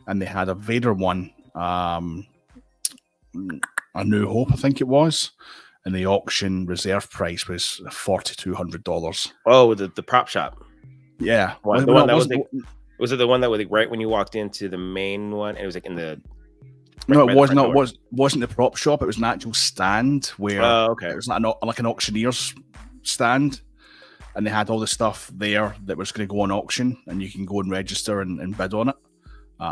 Speaker 2: and they had a Vader one, A New Hope, I think it was, and the auction reserve price was $4,200.
Speaker 1: Oh, the prop shop.
Speaker 2: Yeah,
Speaker 1: was it the one that was right when you walked into the main one? And it was like in the
Speaker 2: no, it wasn't. It wasn't the prop shop. It was an actual stand where
Speaker 1: it
Speaker 2: was like an auctioneer's stand, and they had all the stuff there that was going to go on auction, and you can go and register and bid on it.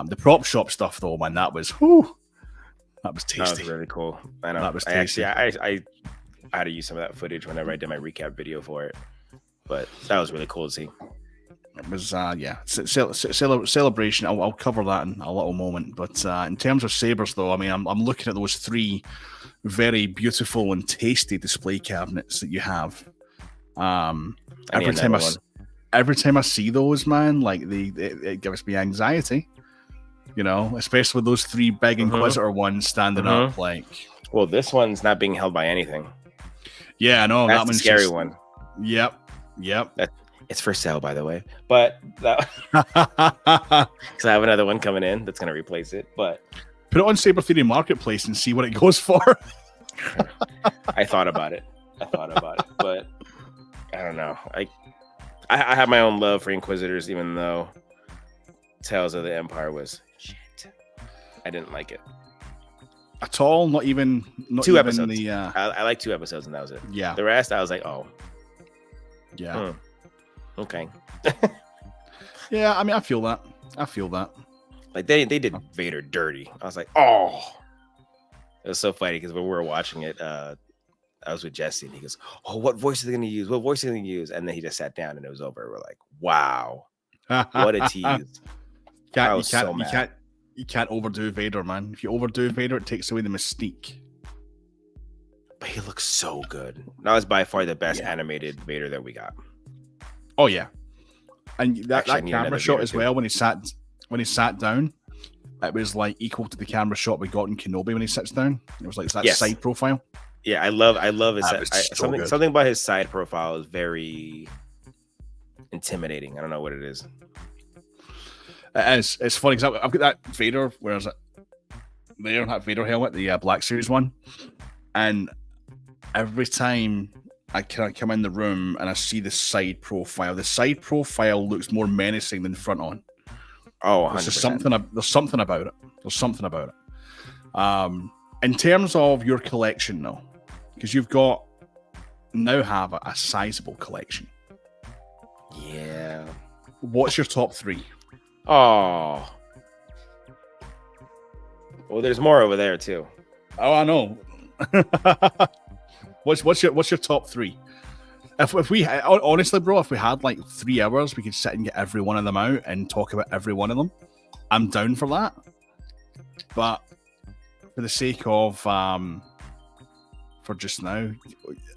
Speaker 2: The prop shop stuff, though, man, that was tasty.
Speaker 1: That was really cool. I know.
Speaker 2: That was tasty.
Speaker 1: I had to use some of that footage whenever I did my recap video for it, but that was really cool to see.
Speaker 2: It was Celebration. I'll cover that in a little moment. But in terms of sabers, though, I mean, I'm looking at those 3 very beautiful and tasty display cabinets that you have. Every time I see those, man, like it gives me anxiety. Especially with those 3 big Inquisitor ones standing up. Like,
Speaker 1: well, this one's not being held by anything.
Speaker 2: Yeah, I know.
Speaker 1: That's
Speaker 2: that one's
Speaker 1: the scary one.
Speaker 2: Yep.
Speaker 1: It's for sale, by the way, but because I have another one coming in that's going to replace it. But
Speaker 2: put it on SaberTheory Marketplace and see what it goes for.
Speaker 1: I thought about it, but I don't know. I have my own love for Inquisitors, even though Tales of the Empire was shit. I didn't like it
Speaker 2: at all. Not even
Speaker 1: 2 episodes. I like 2 episodes, and that was it.
Speaker 2: Yeah.
Speaker 1: The rest, I was like, oh,
Speaker 2: yeah.
Speaker 1: Okay.
Speaker 2: Yeah, I mean, I feel that.
Speaker 1: Like they did Vader dirty. I was like, oh. It was so funny because when we were watching it, I was with Jesse, and he goes, "Oh, what voice are they going to use? What voice are they going to use?" And then he just sat down, and it was over. We're like, "Wow, what a tease!"
Speaker 2: You can't overdo Vader, man. If you overdo Vader, it takes away the mystique.
Speaker 1: But he looks so good. That was by far the best animated Vader that we got.
Speaker 2: Oh yeah, and that camera shot as well when he sat down, it was like equal to the camera shot we got in Kenobi when he sits down. It was like that side profile.
Speaker 1: Yeah, I love his something about his side profile is very intimidating. I don't know what it is.
Speaker 2: It is. It's funny because I've got that Vader. Where is it? There, that Vader helmet, the Black Series one, and every time I come in the room and I see the side profile looks more menacing than front on.
Speaker 1: Oh, 100%.
Speaker 2: There's something about it. In terms of your collection, though, because you've now have a sizable collection.
Speaker 1: Yeah.
Speaker 2: What's your top 3?
Speaker 1: Oh. Well, there's more over there too.
Speaker 2: Oh, I know. What's your top 3? If we honestly, bro, if we had like 3 hours, we could sit and get every one of them out and talk about every one of them. I'm down for that. But for the sake of for just now,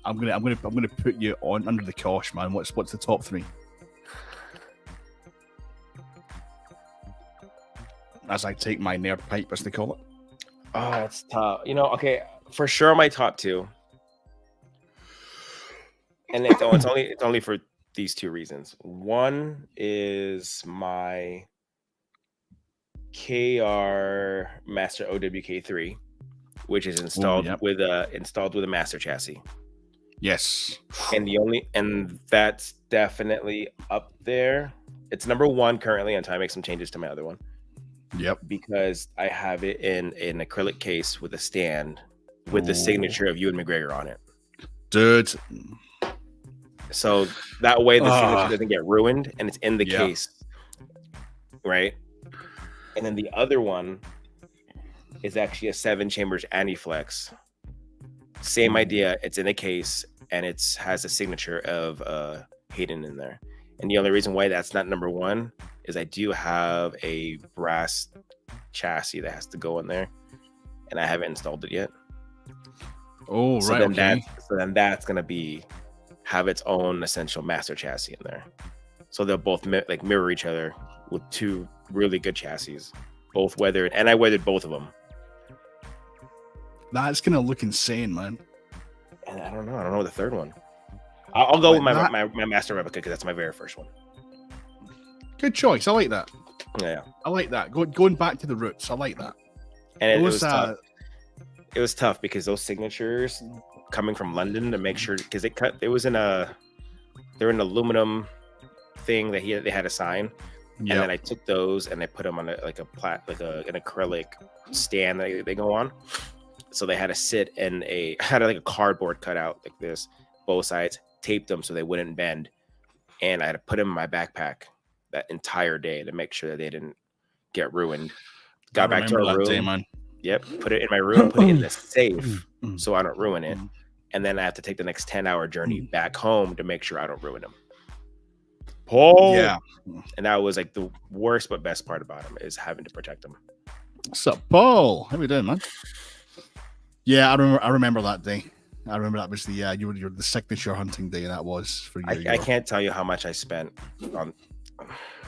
Speaker 2: I'm gonna put you on under the cosh, man. What's the top 3? As I take my nerd pipe, as they call it.
Speaker 1: Oh, it's tough. Okay, for sure my top 2. And it's only for these 2 reasons. One is my KR Master OWK3, which is installed with a master chassis.
Speaker 2: Yes.
Speaker 1: And that's definitely up there. It's number 1 currently. I'm trying to make some changes to my other one.
Speaker 2: Yep.
Speaker 1: Because I have it in an acrylic case with a stand with the signature of Ewan McGregor on it.
Speaker 2: Dude.
Speaker 1: So that way the signature doesn't get ruined and it's in the case. Right? And then the other one is actually a 7 chambers anti-flex. Same idea. It's in a case and it has a signature of Hayden in there. And the only reason why that's not number 1 is I do have a brass chassis that has to go in there, and I haven't installed it yet.
Speaker 2: Oh,
Speaker 1: so
Speaker 2: right.
Speaker 1: Then that's gonna have its own essential master chassis in there. So they'll both mirror each other with 2 really good chassis, both weathered, and I weathered both of them.
Speaker 2: That's gonna look insane, man.
Speaker 1: And I don't know the third one. I'll go with my master replica because that's my very first one.
Speaker 2: Good choice. I like that.
Speaker 1: Yeah,
Speaker 2: I like that. Going back to the roots. I like that.
Speaker 1: And it was tough. It was tough because those signatures coming from London to make sure, because they're an aluminum thing that they had to sign. And then I took those and I put them on an acrylic stand that they go on. So they had to sit in a cardboard cutout like this, both sides, taped them so they wouldn't bend. And I had to put them in my backpack that entire day to make sure that they didn't get ruined. Got back to our room. Day, man. Yep. Put it in my room, put it in the safe so I don't ruin it. And then I have to take the next 10-hour journey back home to make sure I don't ruin them. Paul. Yeah. And that was like the worst but best part about them is having to protect them.
Speaker 2: What's up, Paul? How we doing, man? Yeah, I remember that day. I remember that was the you're the signature hunting day that was for you.
Speaker 1: I can't tell you how much I spent on.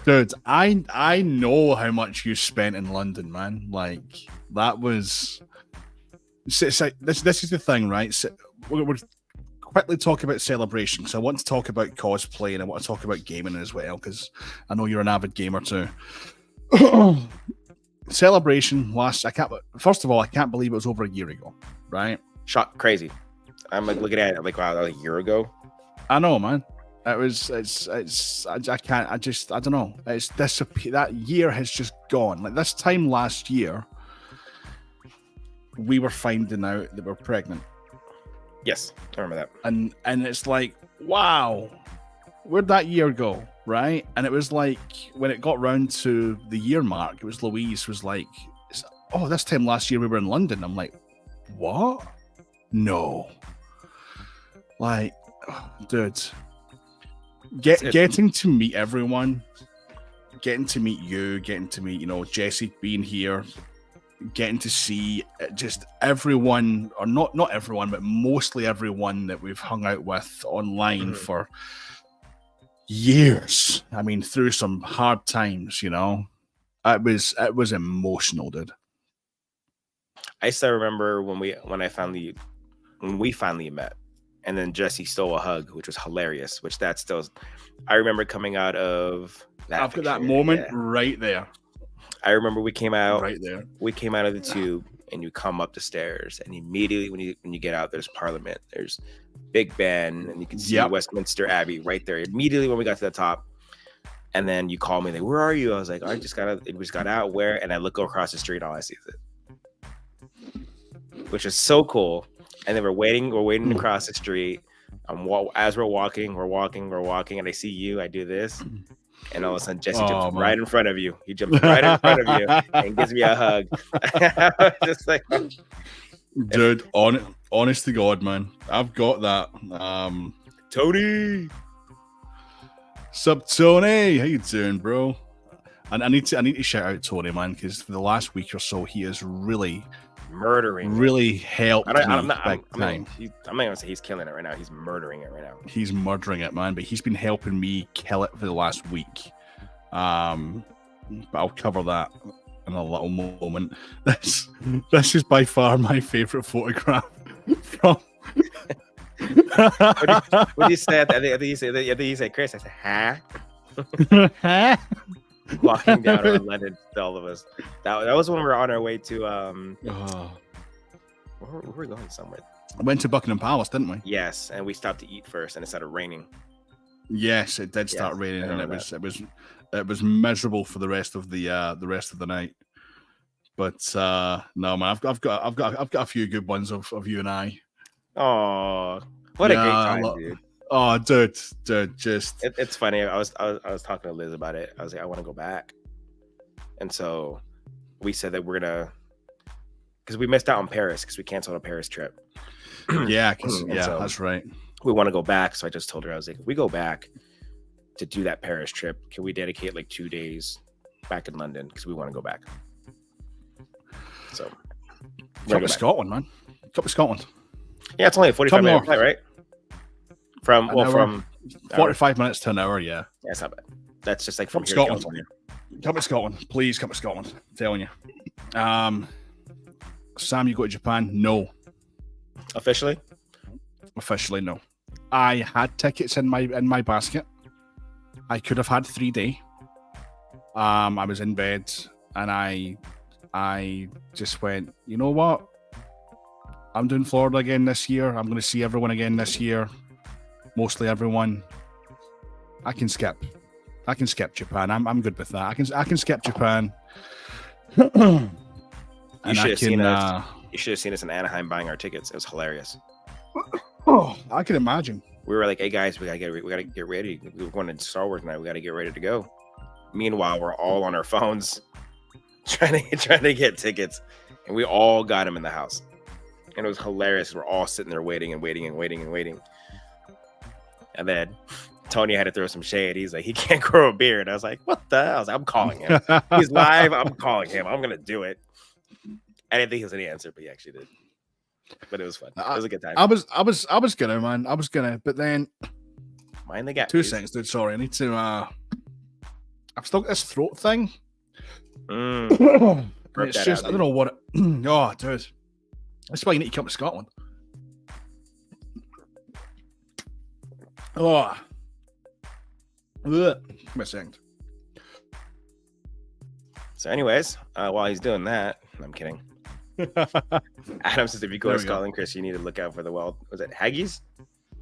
Speaker 2: Dude, I know how much you spent in London, man. Like that was. This is the thing, right? So, we're quickly talk about celebration because I want to talk about cosplay and I want to talk about gaming as well because I know you're an avid gamer too. Celebration first of all, I can't believe it was over a year ago, right?
Speaker 1: Crazy. I'm like looking at it, I'm like, wow, that was a year ago.
Speaker 2: I know, man. I don't know. It's disappeared. That year has just gone. Like this time last year, we were finding out that we're pregnant.
Speaker 1: Yes, I remember that.
Speaker 2: And it's like, wow, where'd that year go? Right? And it was like when it got round to the year mark, it was Louise was like, oh, this time last year we were in London. I'm like, what? No. Like, dude, getting to meet everyone, getting to meet you, getting to meet, Jesse being here, getting to see just everyone, or not everyone, but mostly everyone that we've hung out with online for years. I mean, through some hard times, it was emotional, dude.
Speaker 1: I still remember when we finally met, and then Jesse stole a hug, which was hilarious. I remember coming out of that.
Speaker 2: After that moment, right there.
Speaker 1: I remember we came out
Speaker 2: right there.
Speaker 1: We came out of the tube, and you come up the stairs, and immediately when you get out, there's Parliament, there's Big Ben, and you can see Westminster Abbey right there. Immediately when we got to the top, and then you call me, like, "Where are you?" I was like, "I just got out. Where?" And I look across the street, and all I see is it. which is so cool. And then we're waiting to cross the street. As we're walking, and I see you. I do this, and all of a sudden Jesse jumps right in front of you. He jumps right in front of you and gives me a hug. Just like,
Speaker 2: dude, honest to God, man, I've got that.
Speaker 1: Tony,
Speaker 2: sup, Tony? How you doing, bro? And I need to shout out Tony, man, because for the last week or so, he is really helped me big time.
Speaker 1: I'm not gonna say he's killing it right now. He's murdering it right now.
Speaker 2: He's murdering it, man. But he's been helping me kill it for the last week. But I'll cover that in a little moment. This is by far my favorite photograph from.
Speaker 1: What do you say? I think you say, Chris. I said, huh? Walking down on London to all of us. That was when we were on our way to we were going somewhere.
Speaker 2: I went to Buckingham Palace, didn't we?
Speaker 1: Yes, and we stopped to eat first, and it started raining.
Speaker 2: Yes, it did start raining, and it was miserable for the rest of the night. But no, man, I've got a few good ones of you and I.
Speaker 1: Oh, what a great time, dude.
Speaker 2: Oh, dude, just
Speaker 1: it's funny. I was talking to Liz about it. I was like, I want to go back, and so we said that we're gonna, because we missed out on Paris because we canceled a Paris trip.
Speaker 2: Yeah, so that's right.
Speaker 1: We want to go back, so I just told her, I was like, if we go back to do that Paris trip, can we dedicate like 2 days back in London because we want to go back. So,
Speaker 2: come to Scotland, man. Come to Scotland.
Speaker 1: Yeah, it's only a 45-minute flight, right? From
Speaker 2: 45 minutes to an hour, yeah.
Speaker 1: That's not bad. That's just like from here
Speaker 2: Scotland.
Speaker 1: To California.
Speaker 2: Come to Scotland. Please come to Scotland. I'm telling you. Sam, you go to Japan? No.
Speaker 1: Officially?
Speaker 2: Officially, no. I had tickets in my basket. I could have had 3 day. I was in bed and I just went, you know what? I'm doing Florida again this year. I'm going to see everyone again this year. Mostly everyone. I can skip Japan. I'm good with that. I can skip Japan.
Speaker 1: You should have seen us in Anaheim buying our tickets. It was hilarious.
Speaker 2: Oh, I can imagine.
Speaker 1: We were like, "Hey guys, we gotta get ready. We're going to Star Wars tonight. We gotta get ready to go." Meanwhile, we're all on our phones trying to get tickets, and we all got them in the house, and it was hilarious. We're all sitting there waiting. And then Tony had to throw some shade. He's like, he can't grow a beard. I was like, what the hell? I was like, I'm calling him. He's live. I'm calling him. I'm going to do it. I didn't think he was any answer, but he actually did. But it was fun. It was a good time.
Speaker 2: I was gonna, man. I was gonna, but then
Speaker 1: mind the gap.
Speaker 2: 2 seconds, dude. Sorry. I need to I've still got this throat thing. It's just, I don't know what oh, dude. That's why you need to come to Scotland. Oh, give me a second.
Speaker 1: So, anyways, while he's doing that, I'm kidding. Adam says if you go to Scotland, Chris, you need to look out for the wild. Was it haggis?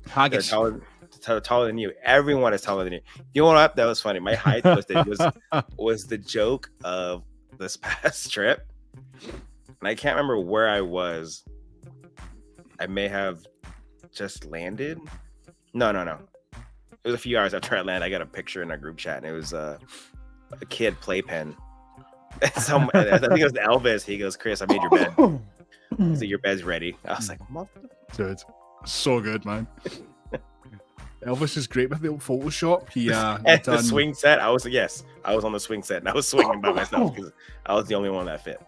Speaker 2: Haggis.
Speaker 1: They're taller than you. Everyone is taller than you. You know what? That was funny. My height was the joke of this past trip, and I can't remember where I was. I may have just landed. No. It was a few hours after I landed. I got a picture in our group chat, and it was a kid playpen. I think it was Elvis. He goes, Chris, I made your bed. So your bed's ready. I was like,
Speaker 2: dude, so good, man. Elvis is great with the old Photoshop. He
Speaker 1: the swing set. I was on the swing set, and I was swinging by myself because I was the only one that fit.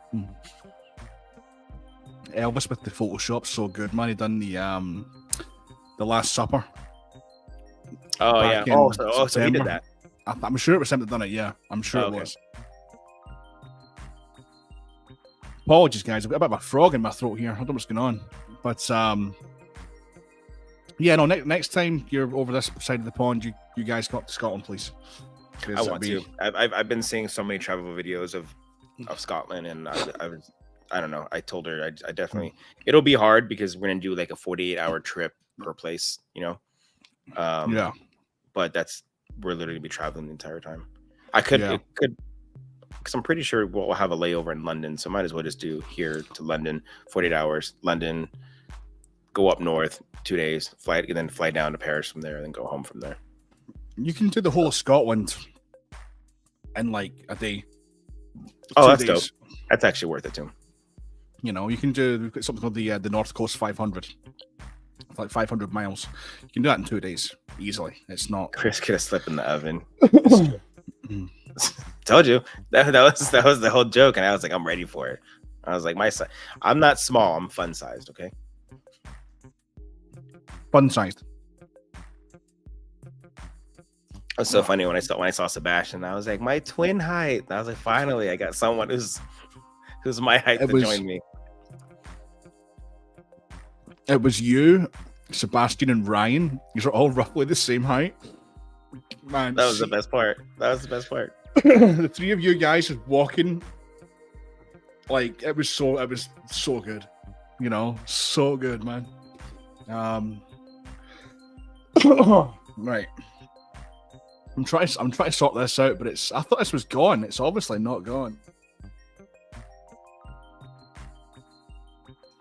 Speaker 2: Elvis with the Photoshop, so good, man. He done the Last Supper.
Speaker 1: Oh yeah. So he did that.
Speaker 2: I'm sure it was him that done it. Yeah, I'm sure it was. Apologies, guys. I've got a bit of a frog in my throat here. I don't know what's going on, but yeah, no. Next time you're over this side of the pond, you guys got to Scotland, please.
Speaker 1: I want to. I've been seeing so many travel videos of Scotland, and I don't know. I told her I definitely. It'll be hard because we're gonna do like a 48-hour trip per place, you know. Yeah. But we're literally be traveling the entire time. because I'm pretty sure we'll have a layover in London, so might as well just do here to London, 48 hours, London, go up north 2 days, flight, and then fly down to Paris from there, and then go home from there.
Speaker 2: You can do the whole of Scotland in like a day.
Speaker 1: Oh, that's dope. That's actually worth it too.
Speaker 2: You know, you can do something called the North Coast 500, like 500 miles. You can do that in 2 days easily. It's not.
Speaker 1: Chris could have slipped in the oven. Told you that was the whole joke, and I was like, I'm ready for it. I was like, I'm not small. I'm fun sized. Okay.
Speaker 2: Fun sized.
Speaker 1: It was so funny when I saw Sebastian. I was like, my twin height. I was like, finally, I got someone who's my height to join me.
Speaker 2: It was you, Sebastian, and Ryan. You're all roughly the same height. Man,
Speaker 1: that was the best part.
Speaker 2: The three of you guys just walking, like it was so good. You know, so good, man. Right. I'm trying to sort this out, but I thought this was gone. It's obviously not gone.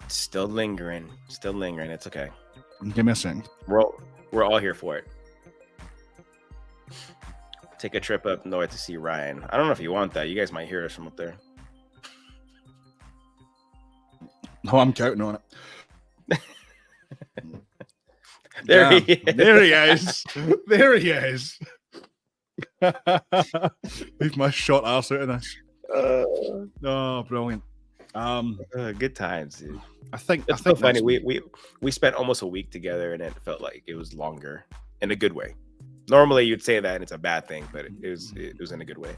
Speaker 1: Still lingering. It's okay.
Speaker 2: Give me a second.
Speaker 1: We're all here for it. Take a trip up north to see Ryan. I don't know if you want that. You guys might hear us from up there.
Speaker 2: No, I'm counting on it.
Speaker 1: There he
Speaker 2: is. Leave my short ass out of this. Oh, brilliant.
Speaker 1: Good times, dude.
Speaker 2: I think
Speaker 1: so funny. We spent almost a week together, and it felt like it was longer in a good way. Normally, you'd say that and it's a bad thing, but it was in a good way.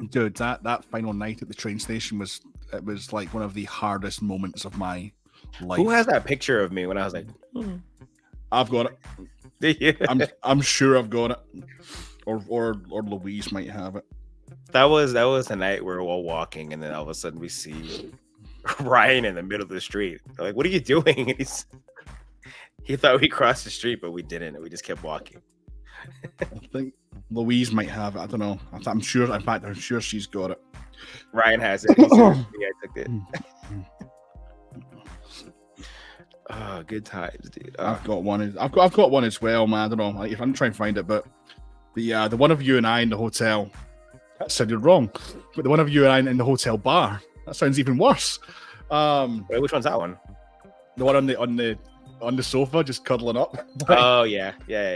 Speaker 2: Dude, that final night at the train station was like one of the hardest moments of my life.
Speaker 1: Who has that picture of me when I was like,
Speaker 2: I've got it. I'm sure I've got it. Or Louise might have it.
Speaker 1: That was the night we were all walking, and then all of a sudden we see Ryan in the middle of the street. They're like, what are you doing? And he thought we crossed the street, but we didn't, and we just kept walking.
Speaker 2: I think Louise might have it. I don't know. I'm sure. In fact, I'm sure she's got it.
Speaker 1: Ryan has it. He said, yeah, I took it. Oh, good times, dude.
Speaker 2: I've got one. I've got one as well, man. I don't know if I'm trying to find it, but the one of you and I in the hotel. That sounded wrong, but the one of you and I in the hotel bar. That sounds even worse.
Speaker 1: Wait, which one's that one?
Speaker 2: The one on the sofa, just cuddling up.
Speaker 1: Oh yeah.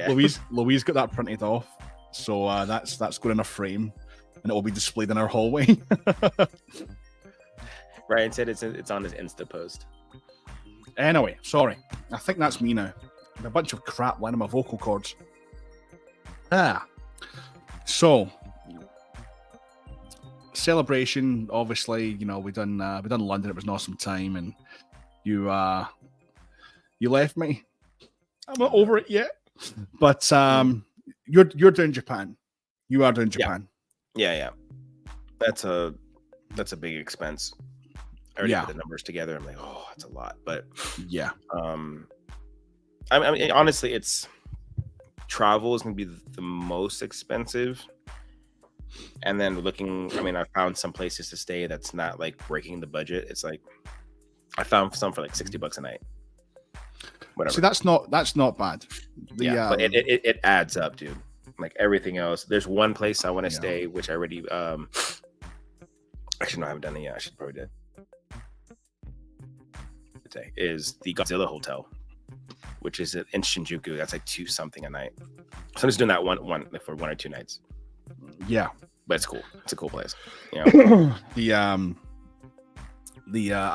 Speaker 2: Louise got that printed off, so that's going in a frame, and it will be displayed in our hallway.
Speaker 1: Ryan said it's on his Insta post.
Speaker 2: Anyway, sorry. I think that's me now. A bunch of crap lining my vocal cords. So celebration. Obviously, you know we done London. It was an awesome time, and you left me. I'm not over it yet. But you're doing Japan. You are doing Japan.
Speaker 1: Yeah. That's a big expense. I already put the numbers together. I'm like, oh, that's a lot. But
Speaker 2: yeah.
Speaker 1: I mean, honestly, travel is going to be the most expensive. And then I found some places to stay that's not like breaking the budget. It's like I found some for like $60 a night. Whatever.
Speaker 2: See, that's not bad.
Speaker 1: But it adds up, dude. Like everything else. There's one place I want to stay, which I already actually no, I haven't done it yet. I should probably do. Is the Godzilla Hotel, which is in Shinjuku. That's like $2 a night. So I'm just doing that one like for 1 or 2 nights.
Speaker 2: Yeah,
Speaker 1: but it's cool. It's a cool place. Yeah.
Speaker 2: I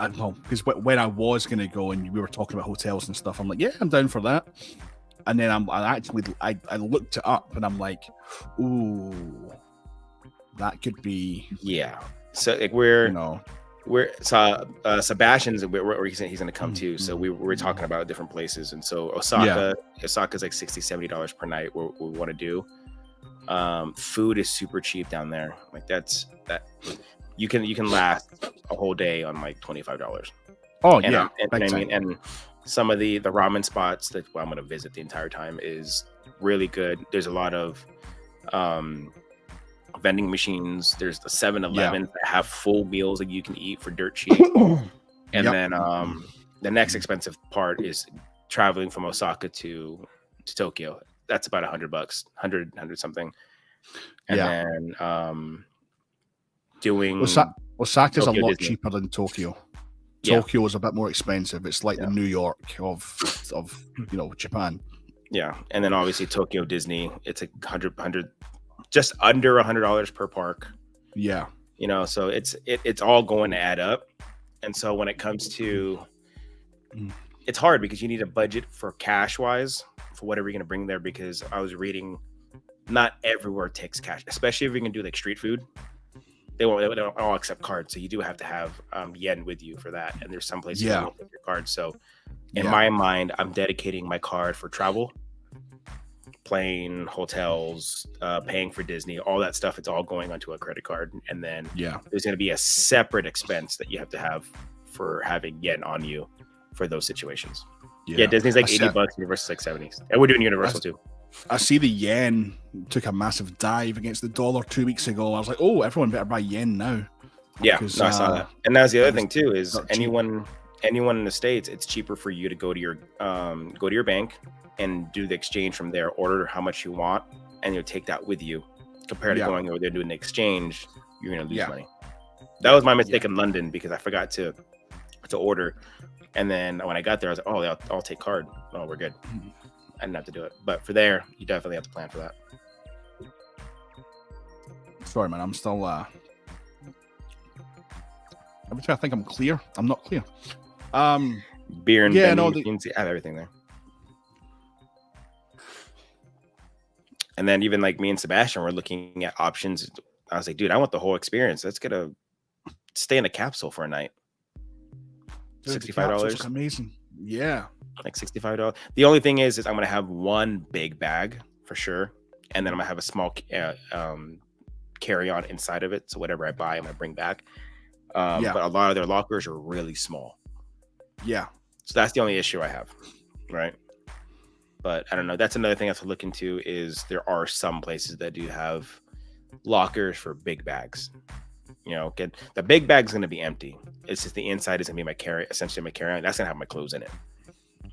Speaker 2: don't know, because when I was gonna go and we were talking about hotels and stuff, I'm like, yeah, I'm down for that. And then I looked it up and I'm like, ooh, that could be
Speaker 1: So like Sebastian's where he's going to come to. So we're talking about different places, and so Osaka's like $60-$70 per night. What we want to do. Food is super cheap down there. Like that you can last a whole day on like $25.
Speaker 2: Oh,
Speaker 1: and,
Speaker 2: yeah.
Speaker 1: And I mean, and some of the ramen spots that I'm going to visit the entire time is really good. There's a lot of vending machines. There's the 7-Elevens that have full meals that you can eat for dirt cheap. And then the next expensive part is traveling from Osaka to Tokyo. That's about $100, 100 something. And then doing
Speaker 2: Osaka's a lot
Speaker 1: Disney.
Speaker 2: cheaper than Tokyo. Tokyo is a bit more expensive. It's like the New York of Japan. Yeah,
Speaker 1: and then obviously Tokyo Disney, it's a 100 just under $100 per park.
Speaker 2: Yeah,
Speaker 1: so it's all going to add up. And so when it comes to, it's hard because you need a budget for cash wise for whatever you're going to bring there. Because I was reading, not everywhere takes cash, especially if you're going to do like street food. They don't all accept cards, so you do have to have yen with you for that. And there's some places that won't take your card. So in my mind, I'm dedicating my card for travel, plane, hotels, paying for Disney, all that stuff. It's all going onto a credit card, and then there's going to be a separate expense that you have to have for having yen on you for those situations. Yeah, Disney's like $80, Universal's like $70, and we're doing Universal too.
Speaker 2: I see the yen took a massive dive against the dollar 2 weeks ago. I was like, oh, everyone better buy yen now.
Speaker 1: Yeah, I saw that. And that's the other thing too, is anyone in the States, it's cheaper for you to go to your bank and do the exchange from there, order how much you want, and you'll take that with you. Compared to going over there doing the exchange, you're gonna lose money. That was my mistake in London, because I forgot to order. And then when I got there, I was like, oh, I'll take card. Oh, we're good. I didn't have to do it. But for there, you definitely have to plan for that.
Speaker 2: Sorry, man. I'm still... every time I think I'm clear, I'm not clear.
Speaker 1: Beer and vending, I have everything there. And then even like me and Sebastian were looking at options. I was like, dude, I want the whole experience. Let's get stay in a capsule for a night. $65.
Speaker 2: Amazing. Yeah.
Speaker 1: Like $65. The only thing is I'm going to have one big bag for sure. And then I'm going to have a small carry-on inside of it. So whatever I buy, I'm going to bring back. But a lot of their lockers are really small.
Speaker 2: Yeah.
Speaker 1: So that's the only issue I have. Right. But I don't know. That's another thing I have to look into, is there are some places that do have lockers for big bags. The big bag's going to be empty. It's just the inside is going to be essentially my carry-on. That's going to have my clothes in it.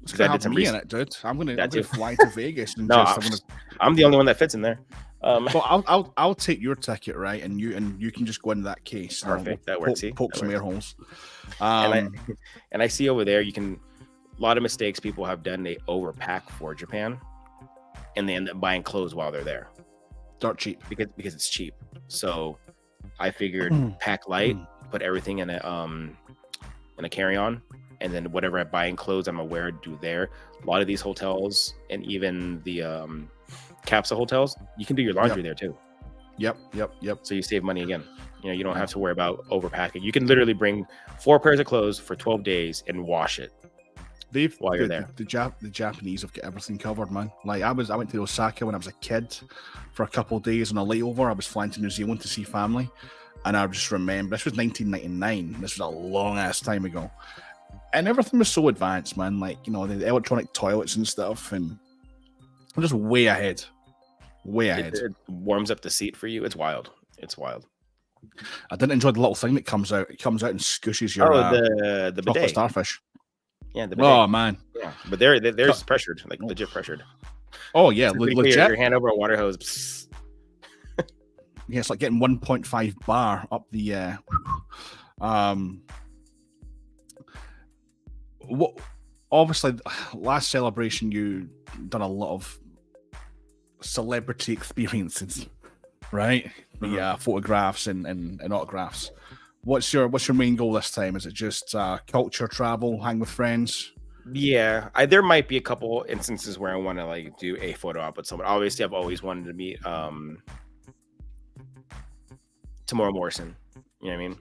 Speaker 2: Because I did some research in it, dude. I'm gonna fly to Vegas. And
Speaker 1: I'm the only one that fits in there.
Speaker 2: Well, I'll take your ticket, right? And you can just go into that case.
Speaker 1: Perfect. That works.
Speaker 2: Poke some air holes.
Speaker 1: And I see over there, a lot of mistakes people have done. They overpack for Japan, and they end up buying clothes while they're there.
Speaker 2: Dirt cheap
Speaker 1: because it's cheap. So I figured pack light, put everything in a carry-on. And then whatever I buy in clothes, I'm aware to do there. A lot of these hotels, and even the capsule hotels, you can do your laundry there too.
Speaker 2: Yep.
Speaker 1: So you save money again. You don't have to worry about overpacking. You can literally bring 4 pairs of clothes for 12 days and wash it. While you're there.
Speaker 2: The Japanese have got everything covered, man. Like I went to Osaka when I was a kid for a couple of days on a layover. I was flying to New Zealand to see family, and I just remember this was 1999. This was a long ass time ago. And everything was so advanced, man. Like, the electronic toilets and stuff. And I'm just way ahead. It
Speaker 1: warms up the seat for you. It's wild.
Speaker 2: I didn't enjoy the little thing that comes out. It comes out and scooshes your
Speaker 1: the bidet.
Speaker 2: Starfish.
Speaker 1: Yeah, the bidet.
Speaker 2: Oh, man.
Speaker 1: Yeah, but they're pressured. Like, legit pressured.
Speaker 2: Oh, yeah.
Speaker 1: So legit. Your hand over a water hose. Psst.
Speaker 2: Yeah, it's like getting 1.5 bar up the... What obviously last celebration you done a lot of celebrity experiences, right? The photographs and autographs. What's your main goal this time? Is it just culture, travel, hang with friends?
Speaker 1: Yeah, there might be a couple instances where I want to like do a photo op with someone. Obviously, I've always wanted to meet Tamora Morrison. You know what I mean?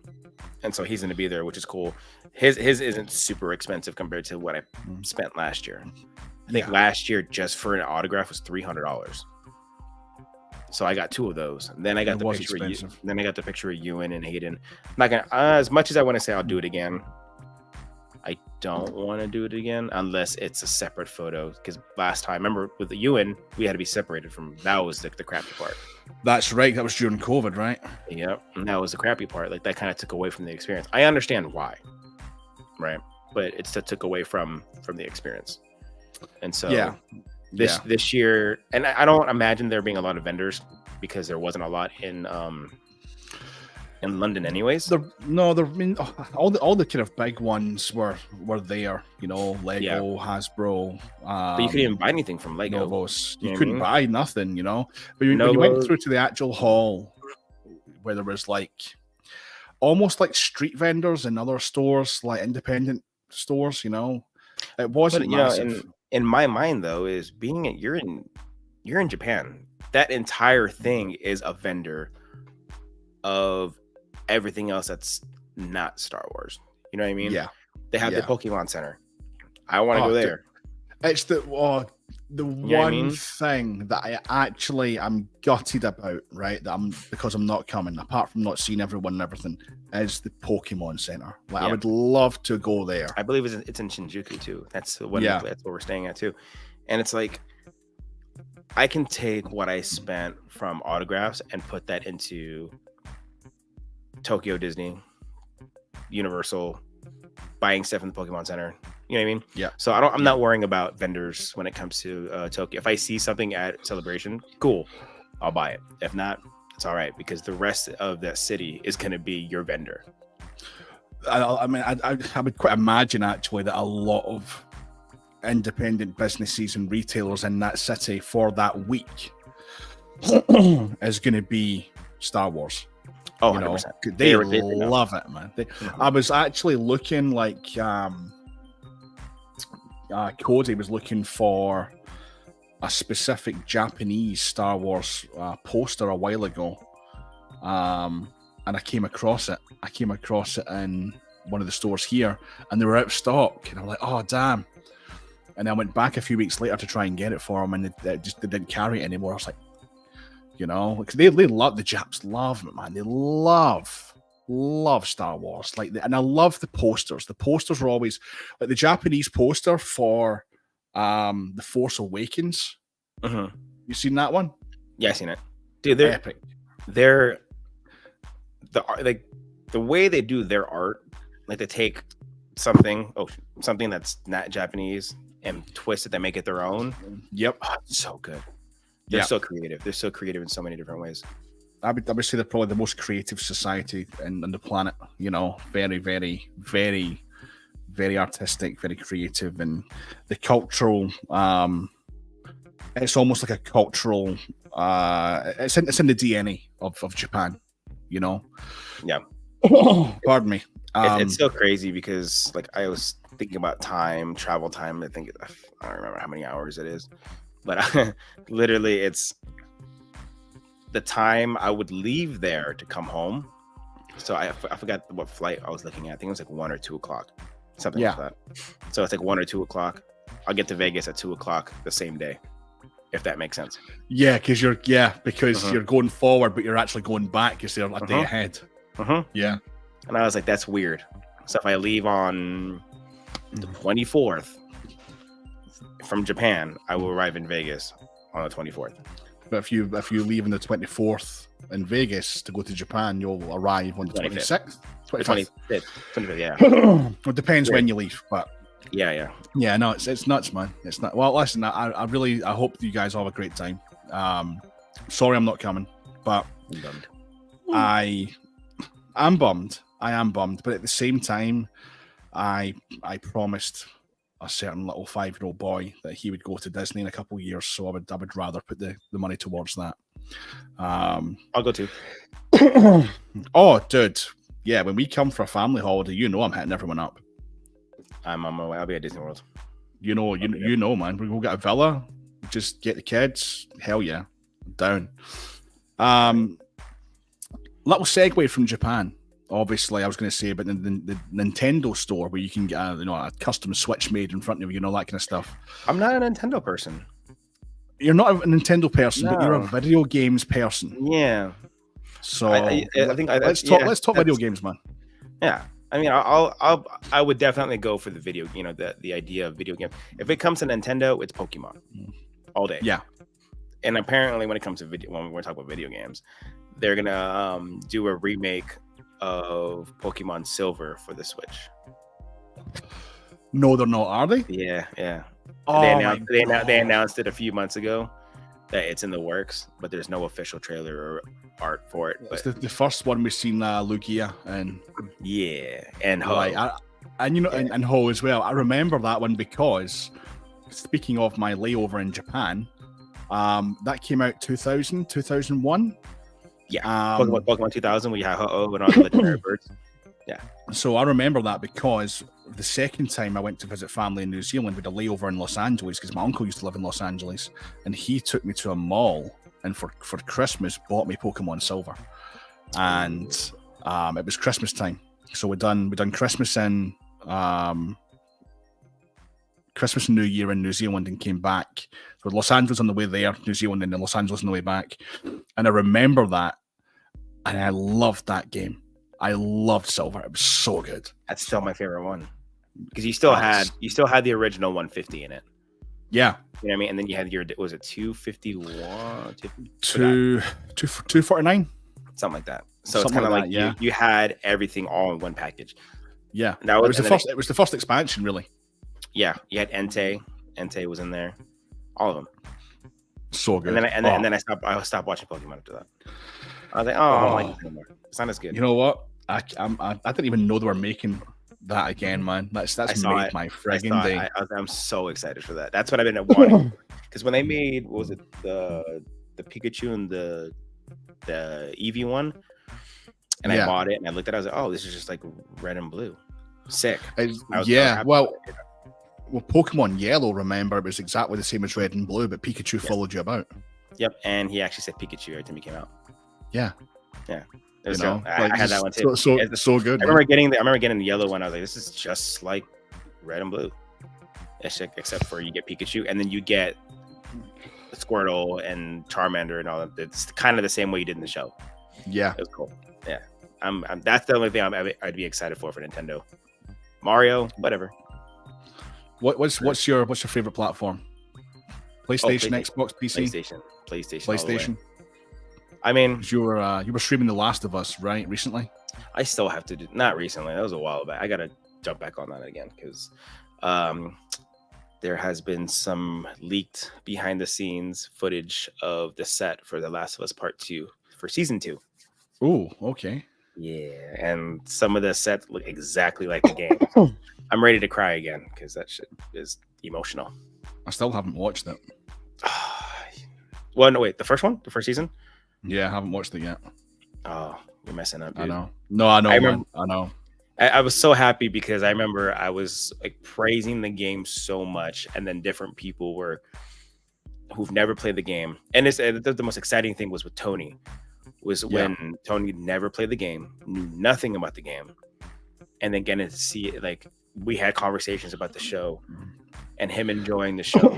Speaker 1: And so he's going to be there, which is cool. His isn't super expensive compared to what I spent last year. I think last year just for an autograph was $300. So I got 2 of those. And then I got the picture of Ewan and Hayden. I'm not gonna as much as I want to say I'll do it again. I don't want to do it again unless it's a separate photo. Because last time, remember with the Ewan, we had to be separated from. That was the crappy part.
Speaker 2: That's right. That was during COVID, right?
Speaker 1: Yep. And that was the crappy part. Like that kind of took away from the experience. I understand why, right? But it still took away from the experience. And so this year, and I don't imagine there being a lot of vendors because there wasn't a lot in London anyways.
Speaker 2: All the kind of big ones were there, you know, Lego, Hasbro.
Speaker 1: But you couldn't even buy anything from Lego.
Speaker 2: Novos. You couldn't buy nothing, you know. But when you went through to the actual hall where there was like almost like street vendors and other stores, like independent stores, you know, it wasn't massive.
Speaker 1: In my mind though, is you're in Japan. That entire thing is a vendor of everything else that's not Star Wars. You know what I mean?
Speaker 2: Yeah.
Speaker 1: They have the Pokemon Center. I want to go there.
Speaker 2: It's the one thing that I'm gutted about, right? Because I'm not coming, apart from not seeing everyone and everything, is the Pokemon Center. Like I would love to go there.
Speaker 1: I believe it's in Shinjuku too. That's what we're staying at too. And it's like I can take what I spent from autographs and put that into Tokyo Disney, Universal, buying stuff in the Pokemon Center. You know what I mean?
Speaker 2: Yeah.
Speaker 1: So I'm not worrying about vendors when it comes to Tokyo. If I see something at Celebration, cool, I'll buy it. If not, it's all right because the rest of that city is going to be your vendor.
Speaker 2: I mean, I would quite imagine actually that a lot of independent businesses and retailers in that city for that week is going to be Star Wars.
Speaker 1: Oh, 100%.
Speaker 2: They love it, man. I was actually looking like Cody was looking for a specific Japanese Star Wars poster a while ago, and I came across it. In one of the stores here, and they were out of stock. And I'm like, oh damn! And I went back a few weeks later to try and get it for them, and they didn't carry it anymore. I was like, you know, because they love, the Japs love it, man. They love Star Wars. And I love the posters. The posters are always like the Japanese poster for The Force Awakens.
Speaker 1: Mm-hmm.
Speaker 2: You seen that one? Yeah,
Speaker 1: I seen it. Dude, they're epic. They're the way they do their art, like they take something that's not Japanese and twist it, they make it their own.
Speaker 2: Yep.
Speaker 1: Oh, it's so good. They're so creative. They're so creative in so many different ways.
Speaker 2: I would say they're probably the most creative society on the planet. You know, very, very, very, very artistic, very creative, and the cultural. It's almost like a cultural. It's in the DNA of Japan. You know.
Speaker 1: Yeah.
Speaker 2: Pardon me.
Speaker 1: It's so crazy because, like, I was thinking about travel time. I don't remember how many hours it is. But literally, it's the time I would leave there to come home. So I forgot what flight I was looking at. I think it was like 1 or 2 o'clock, something like that. So it's like 1 or 2 o'clock. I'll get to Vegas at 2 o'clock the same day, if that makes sense.
Speaker 2: Yeah, because you're going forward, but you're actually going back because they're a day ahead. Yeah.
Speaker 1: And I was like, that's weird. So if I leave on the 24th. From Japan, I will arrive in Vegas on the 24th.
Speaker 2: But if you leave on the 24th in Vegas to go to Japan, you'll arrive on the 26th.
Speaker 1: 25th, yeah.
Speaker 2: It depends when you leave, but
Speaker 1: yeah.
Speaker 2: No, it's nuts, man. It's not. Well, listen, I hope you guys all have a great time. Sorry, I'm not coming, but I'm bummed. I am bummed, but at the same time, I promised a certain little 5-year-old boy that he would go to Disney in a couple of years, so I would rather put the money towards that.
Speaker 1: I'll go too.
Speaker 2: Oh, dude, yeah. When we come for a family holiday, you know I'm hitting everyone up.
Speaker 1: I'm on my way. I'll be at Disney World.
Speaker 2: You know, man. We'll go get a villa, just get the kids. Hell yeah, down. Little segue from Japan. Obviously, I was going to say about the Nintendo store where you can get a custom Switch made in front of you, that kind of stuff.
Speaker 1: I'm not a Nintendo person.
Speaker 2: You're not a Nintendo person, but you're a video games person.
Speaker 1: Yeah.
Speaker 2: So I think let's talk video games, man.
Speaker 1: Yeah, I mean, I would definitely go for the video, the idea of video game. If it comes to Nintendo, it's Pokemon all day.
Speaker 2: Yeah.
Speaker 1: And apparently when it comes to video, when we're talking about video games, they're going to do a remake of Pokemon Silver for the Switch.
Speaker 2: No, they're not, are they?
Speaker 1: Yeah.
Speaker 2: Oh,
Speaker 1: they announced it a few months ago that it's in the works, but there's no official trailer or art for it.
Speaker 2: It's the first one we've seen Lugia and
Speaker 1: Ho.
Speaker 2: And Ho as well. I remember that one because, speaking of my layover in Japan, that came out 2001.
Speaker 1: Yeah, Pokemon 2000, we had Ho-Oh and all the legendary birds. Yeah.
Speaker 2: So I remember that because the second time I went to visit family in New Zealand with a layover in Los Angeles, because my uncle used to live in Los Angeles, and he took me to a mall and for Christmas bought me Pokemon Silver, and it was Christmas time. So we done Christmas in New Year in New Zealand and came back. So Los Angeles on the way there, New Zealand, and then Los Angeles on the way back. And I remember that, and I loved that game. I loved Silver. It was so good.
Speaker 1: That's still my favorite one because you still had the original 150 in it.
Speaker 2: Yeah,
Speaker 1: you know what I mean. And then you had was it 251,
Speaker 2: 249,
Speaker 1: something like that. So it's kind of like you had everything all in one package.
Speaker 2: Yeah, it was the first expansion, really.
Speaker 1: Yeah, you had Entei. Entei was in there. All of them.
Speaker 2: So good.
Speaker 1: And then I stopped watching Pokemon after that. I was like, I don't like this anymore. It's not as good.
Speaker 2: You know what? I didn't even know they were making that again, man. That's made my friggin' day.
Speaker 1: I'm so excited for that. That's what I've been wanting. Because when they made, what was it, the Pikachu and the Eevee one, and I bought it and I looked at it, I was like, oh, this is just like red and blue. Sick.
Speaker 2: Well, Pokemon Yellow, remember, it was exactly the same as Red and Blue, but Pikachu followed you about.
Speaker 1: Yep, and he actually said Pikachu every time he came out.
Speaker 2: Yeah.
Speaker 1: I had that one too.
Speaker 2: So good.
Speaker 1: I remember getting the yellow one. I was like, this is just like Red and Blue, except for you get Pikachu, and then you get Squirtle and Charmander and all that. It's kind of the same way you did in the show.
Speaker 2: Yeah,
Speaker 1: it was cool. Yeah, that's the only thing I'd be excited for Nintendo. Mario, whatever.
Speaker 2: What's your favorite platform? PlayStation, Xbox, PC.
Speaker 1: PlayStation. I mean,
Speaker 2: you were streaming The Last of Us, right? Recently.
Speaker 1: I still have to not recently. That was a while back. I gotta jump back on that again because there has been some leaked behind the scenes footage of the set for The Last of Us Part 2 for season 2.
Speaker 2: Oh, okay.
Speaker 1: Yeah, and some of the sets look exactly like the game. I'm ready to cry again because that shit is emotional.
Speaker 2: I still haven't watched it.
Speaker 1: Well, no, wait, the first season?
Speaker 2: Yeah, I haven't watched it yet.
Speaker 1: Oh, you're messing up, dude.
Speaker 2: I know. No, I know. I know.
Speaker 1: I was so happy because I remember I was like praising the game so much, and then different people who've never played the game. And the most exciting thing was with Tony, when Tony never played the game, knew nothing about the game, and then getting to see it. Like, we had conversations about the show, and him enjoying the show,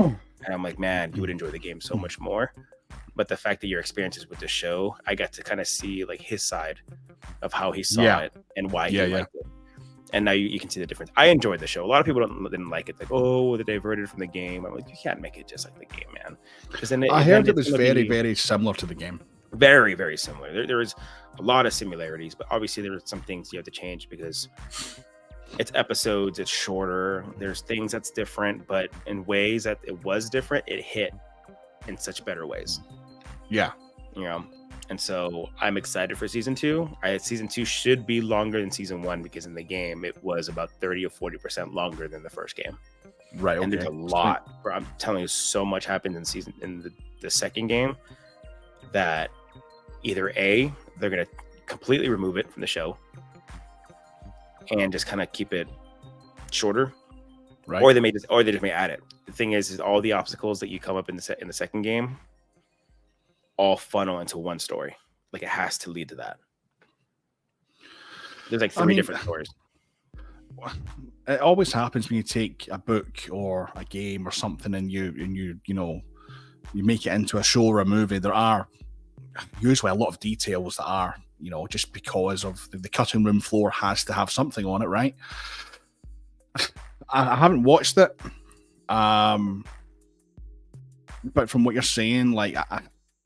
Speaker 1: and I'm like, man, you would enjoy the game so much more. But the fact that your experiences with the show, I got to kind of see like his side of how he saw it and why he liked it. And now you can see the difference. I enjoyed the show. A lot of people didn't like it. Like, oh, they diverted from the game. I'm like, you can't make it just like the game, man. Because
Speaker 2: I heard it was very, very similar to the game.
Speaker 1: Very, very similar. There was a lot of similarities, but obviously there are some things you have to change because it's episodes, it's shorter. There's things that's different, but in ways that it was different, it hit in such better ways.
Speaker 2: Yeah.
Speaker 1: And so I'm excited for season 2. Season 2 should be longer than season 1 because in the game it was about 30 or 40% longer than the first game.
Speaker 2: Right.
Speaker 1: And there's a lot. I'm telling you, so much happened in the second game that either A, they're gonna completely remove it from the show and just kind of keep it shorter, right? Or they just may add it. The thing is all the obstacles that you come up in the second game all funnel into one story. Like, it has to lead to that. There's like three different stories.
Speaker 2: It always happens when you take a book or a game or something and you make it into a show or a movie. There are usually a lot of details that are just because of the cutting room floor has to have something on it, right? I haven't watched it, but from what you're saying, like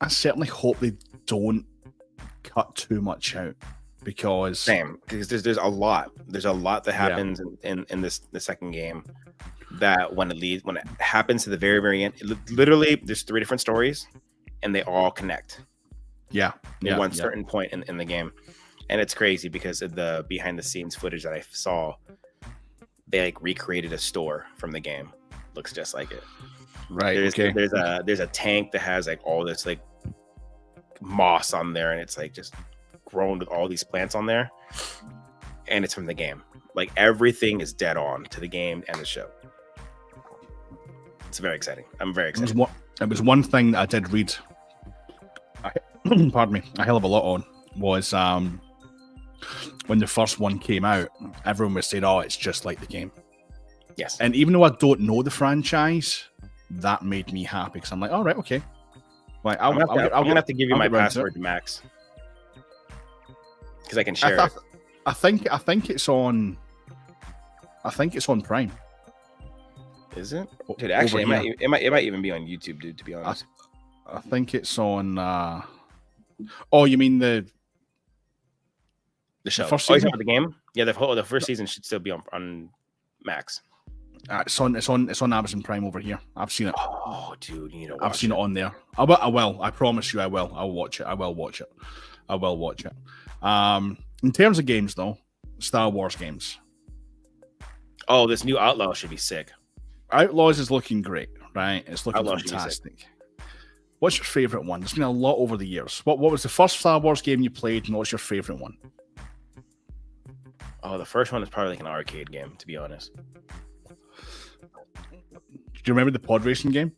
Speaker 2: I certainly hope they don't cut too much out, because
Speaker 1: same, because there's a lot that happens in the second game, that when it happens to the very, very end, literally there's 3 different stories and they all connect at one certain point in the game. And it's crazy because of the behind the scenes footage that I saw. They like recreated a store from the game. Looks just like it.
Speaker 2: Right.
Speaker 1: There's a tank that has like all this like moss on there, and it's like just grown with all these plants on there, and it's from the game. Like everything is dead on to the game and the show. It's very exciting. I'm very excited.
Speaker 2: It was one thing that I did read. Pardon me. A hell of a lot on was when the first one came out, everyone was saying, "Oh, it's just like the game."
Speaker 1: Yes.
Speaker 2: And even though I don't know the franchise, that made me happy, because I'm like, "All right, okay." Like, I'm gonna have
Speaker 1: to give you my password to Max, because I can share it.
Speaker 2: I think it's on. I think it's on Prime.
Speaker 1: Is it? Dude, actually, it might even be on YouTube, dude. To be honest,
Speaker 2: I think it's on. Oh, you mean the
Speaker 1: show?
Speaker 2: First
Speaker 1: oh,
Speaker 2: season?
Speaker 1: the game? Yeah, the first season should still be on Max.
Speaker 2: It's on Amazon Prime over here. I've seen it.
Speaker 1: Oh, dude, you know,
Speaker 2: I've seen it on there. I will. I promise you, I will. I'll watch it. I will watch it. In terms of games, though, Star Wars games.
Speaker 1: Oh, this new Outlaw should be sick.
Speaker 2: Outlaws is looking great, right? It's looking fantastic. What's your favorite one? There's been a lot over the years. What was the first Star Wars game you played, and what's your favorite one?
Speaker 1: Oh, the first one is probably like an arcade game, to be honest.
Speaker 2: Do you remember the pod racing game?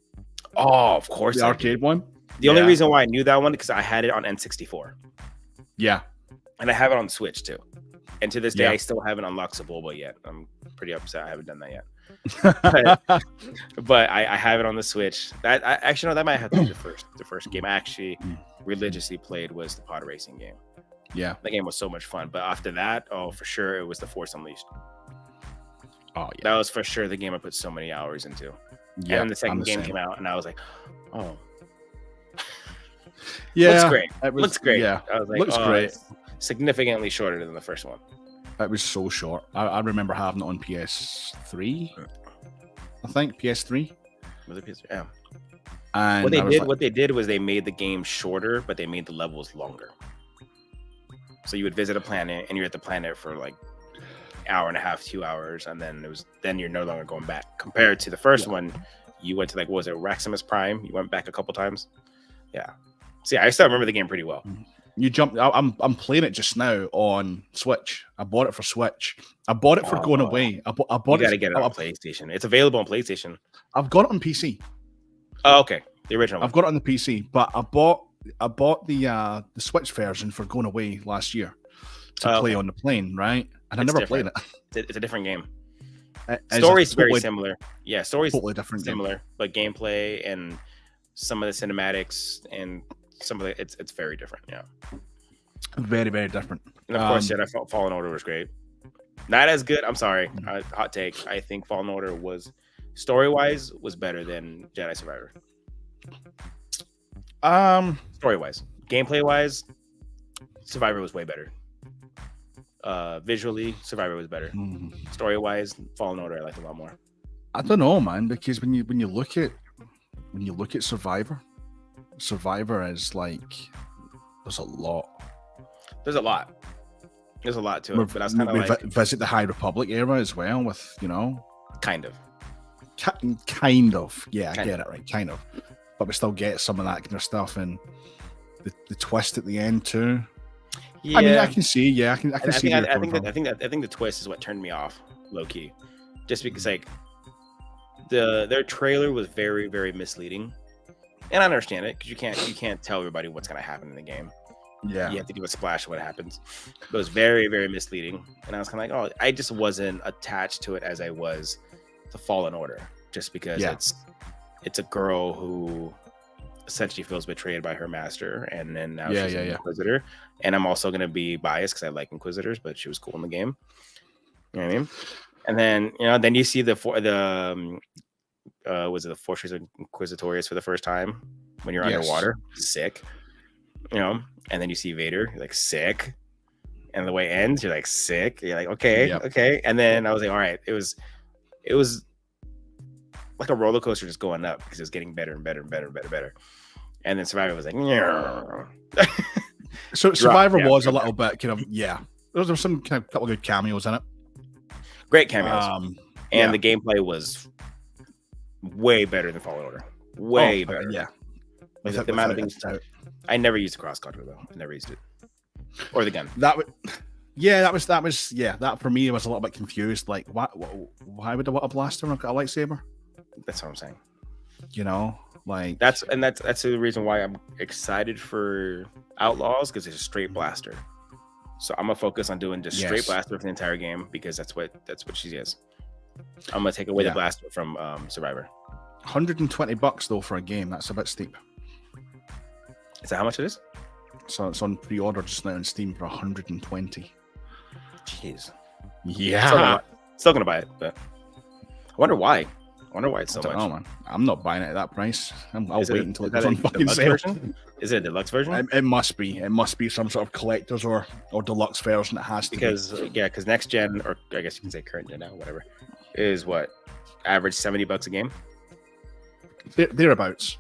Speaker 1: Oh, of course.
Speaker 2: The arcade one?
Speaker 1: The only reason why I knew that one because I had it on N64.
Speaker 2: Yeah.
Speaker 1: And I have it on Switch too. And to this day, I still haven't unlocked Sebulba yet. I'm pretty upset I haven't done that yet. but I have it on the Switch. That might have to be the first game I actually religiously played was the pod racing game.
Speaker 2: Yeah.
Speaker 1: That game was so much fun. But after that, for sure, it was the Force Unleashed.
Speaker 2: Oh, yeah.
Speaker 1: That was for sure the game I put so many hours into. Yeah. And then the second game came out, and I was like, oh.
Speaker 2: Yeah.
Speaker 1: Looks great. Looks great.
Speaker 2: Yeah.
Speaker 1: I was like,
Speaker 2: looks great.
Speaker 1: It's significantly shorter than the first one.
Speaker 2: It was so short. I remember having it on PS3. I think PS3.
Speaker 1: Was it PS3? Yeah.
Speaker 2: And
Speaker 1: what they did was they made the game shorter, but they made the levels longer. So you would visit a planet, and you're at the planet for like hour and a half, 2 hours, and then you're no longer going back. Compared to the first one, you went to like, what was it, Raximus Prime? You went back a couple times. Yeah. See, I still remember the game pretty well.
Speaker 2: You jumped. I'm playing it just now on Switch. I bought it for Switch. I bought it for going away. I bought it. You
Speaker 1: gotta get it on PlayStation. It's available on PlayStation.
Speaker 2: I've got it on PC.
Speaker 1: Oh, okay. The original one.
Speaker 2: I've got it on the PC, but I bought the Switch version for going away last year to play on the plane, right? And I never played it.
Speaker 1: It's a different game. Story's very similar. Yeah, story's
Speaker 2: totally different.
Speaker 1: Similar, but gameplay and some of the cinematics and some of it's very different. Yeah,
Speaker 2: very, very different.
Speaker 1: And of course, Jedi Fallen Order was great. Not as good. I'm sorry. Hot take. I think Fallen Order was story-wise was better than Jedi Survivor. Story-wise, gameplay-wise, Survivor was way better. Visually, Survivor was better. Story-wise, Fallen Order I liked a lot more.
Speaker 2: I don't know, man, because when you look at Survivor is like there's a lot to it, but I was kind of like
Speaker 1: visit
Speaker 2: the High Republic era as well with
Speaker 1: kind of
Speaker 2: I get it, right, kind of, but we still get some of that kind of stuff and the twist at the end too.
Speaker 1: Yeah,
Speaker 2: I mean, I can see. I think
Speaker 1: the twist is what turned me off, low key, just because like their trailer was very, very misleading, and I understand it because you can't tell everybody what's gonna happen in the game.
Speaker 2: Yeah,
Speaker 1: you have to do a splash of what happens. It was very, very misleading, and I was kind of like, oh, I just wasn't attached to it as I was to Fallen Order, just because it's a girl who essentially feels betrayed by her master, and then now she's an Inquisitor. And I'm also going to be biased because I like Inquisitors, but she was cool in the game. You know what I mean? And then then you see the was it the Fortress Inquisitorius for the first time when you're underwater? Sick. And then you see Vader, like sick. And the way it ends, you're like sick. You're like, okay. And then I was like, all right, it was like a roller coaster just going up because it was getting better and better and better and better and better. And then Survivor was like,
Speaker 2: so Survivor was a little bit kind of, there was some kind of couple of good cameos in it.
Speaker 1: Great cameos. And the gameplay was way better than Fallen Order. Way better.
Speaker 2: Yeah.
Speaker 1: Like the amount of things. I never used the cross cutter though. I never used it. Or the gun.
Speaker 2: That for me was a little bit confused. Like, why would I want a blaster when I've got a lightsaber?
Speaker 1: That's what I'm saying.
Speaker 2: Like
Speaker 1: that's the reason why I'm excited for Outlaws, because it's a straight blaster. So I'm gonna focus on doing just straight blaster for the entire game because that's what she is. I'm gonna take away the blaster from Survivor.
Speaker 2: $120 though for a game. That's a bit steep.
Speaker 1: Is that how much it is?
Speaker 2: So it's on pre-order just now on Steam for 120.
Speaker 1: Jeez.
Speaker 2: Yeah.
Speaker 1: Still gonna buy it, but I wonder why. It's so much.
Speaker 2: Oh man, I'm not buying it at that price. I'll wait until it's on fucking sale.
Speaker 1: Version? Is it a deluxe version?
Speaker 2: It must be. It must be some sort of collector's or deluxe version. It has to
Speaker 1: because next gen, or I guess you can say current gen now, whatever, is what average $70 a game.
Speaker 2: Thereabouts.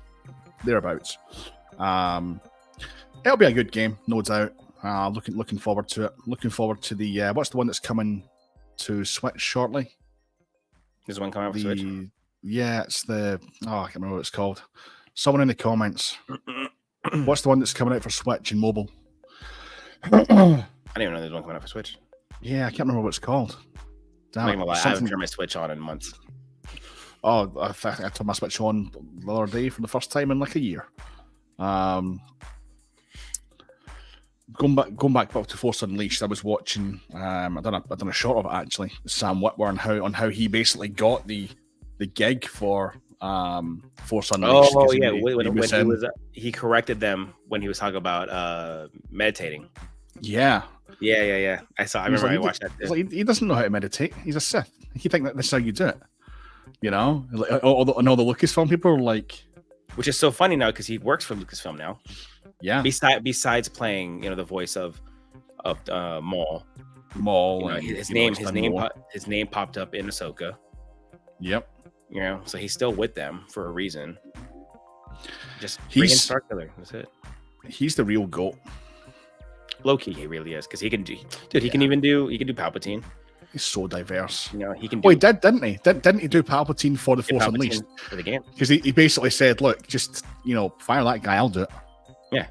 Speaker 2: It'll be a good game, no doubt. Looking forward to it. Looking forward to the what's the one that's coming to Switch shortly?
Speaker 1: There's one coming out for Switch.
Speaker 2: Yeah, it's I can't remember what it's called. Someone in the comments. What's the one that's coming out for Switch and mobile?
Speaker 1: I didn't even know there's one coming out for Switch.
Speaker 2: Yeah, I can't remember what it's called.
Speaker 1: Damn, I haven't turned my Switch on in months.
Speaker 2: Oh, I turned my Switch on the other day for the first time in like a year. Going back to Force Unleashed, I was watching. I've done a short of it actually. Sam Witwer on how he basically got the gig for Force Unleashed.
Speaker 1: Oh yeah, he corrected them when he was talking about meditating.
Speaker 2: Yeah.
Speaker 1: I remember I watched that.
Speaker 2: He doesn't know how to meditate. He's a Sith. He think that that's how you do it. All the Lucasfilm people are like,
Speaker 1: which is so funny now because he works for Lucasfilm now.
Speaker 2: Yeah.
Speaker 1: Besides playing, the voice of Maul. His name popped up in Ahsoka.
Speaker 2: Yep.
Speaker 1: So he's still with them for a reason. Just bring in Starkiller. That's it.
Speaker 2: He's the real GOAT.
Speaker 1: Low key, he really is because he can do. Dude, he can do Palpatine.
Speaker 2: He's so diverse.
Speaker 1: He can.
Speaker 2: He did, didn't he? Didn't he do Palpatine for the Force Unleashed
Speaker 1: for the game?
Speaker 2: Because he basically said, "Look, just fire that guy. I'll do it."
Speaker 1: Yeah.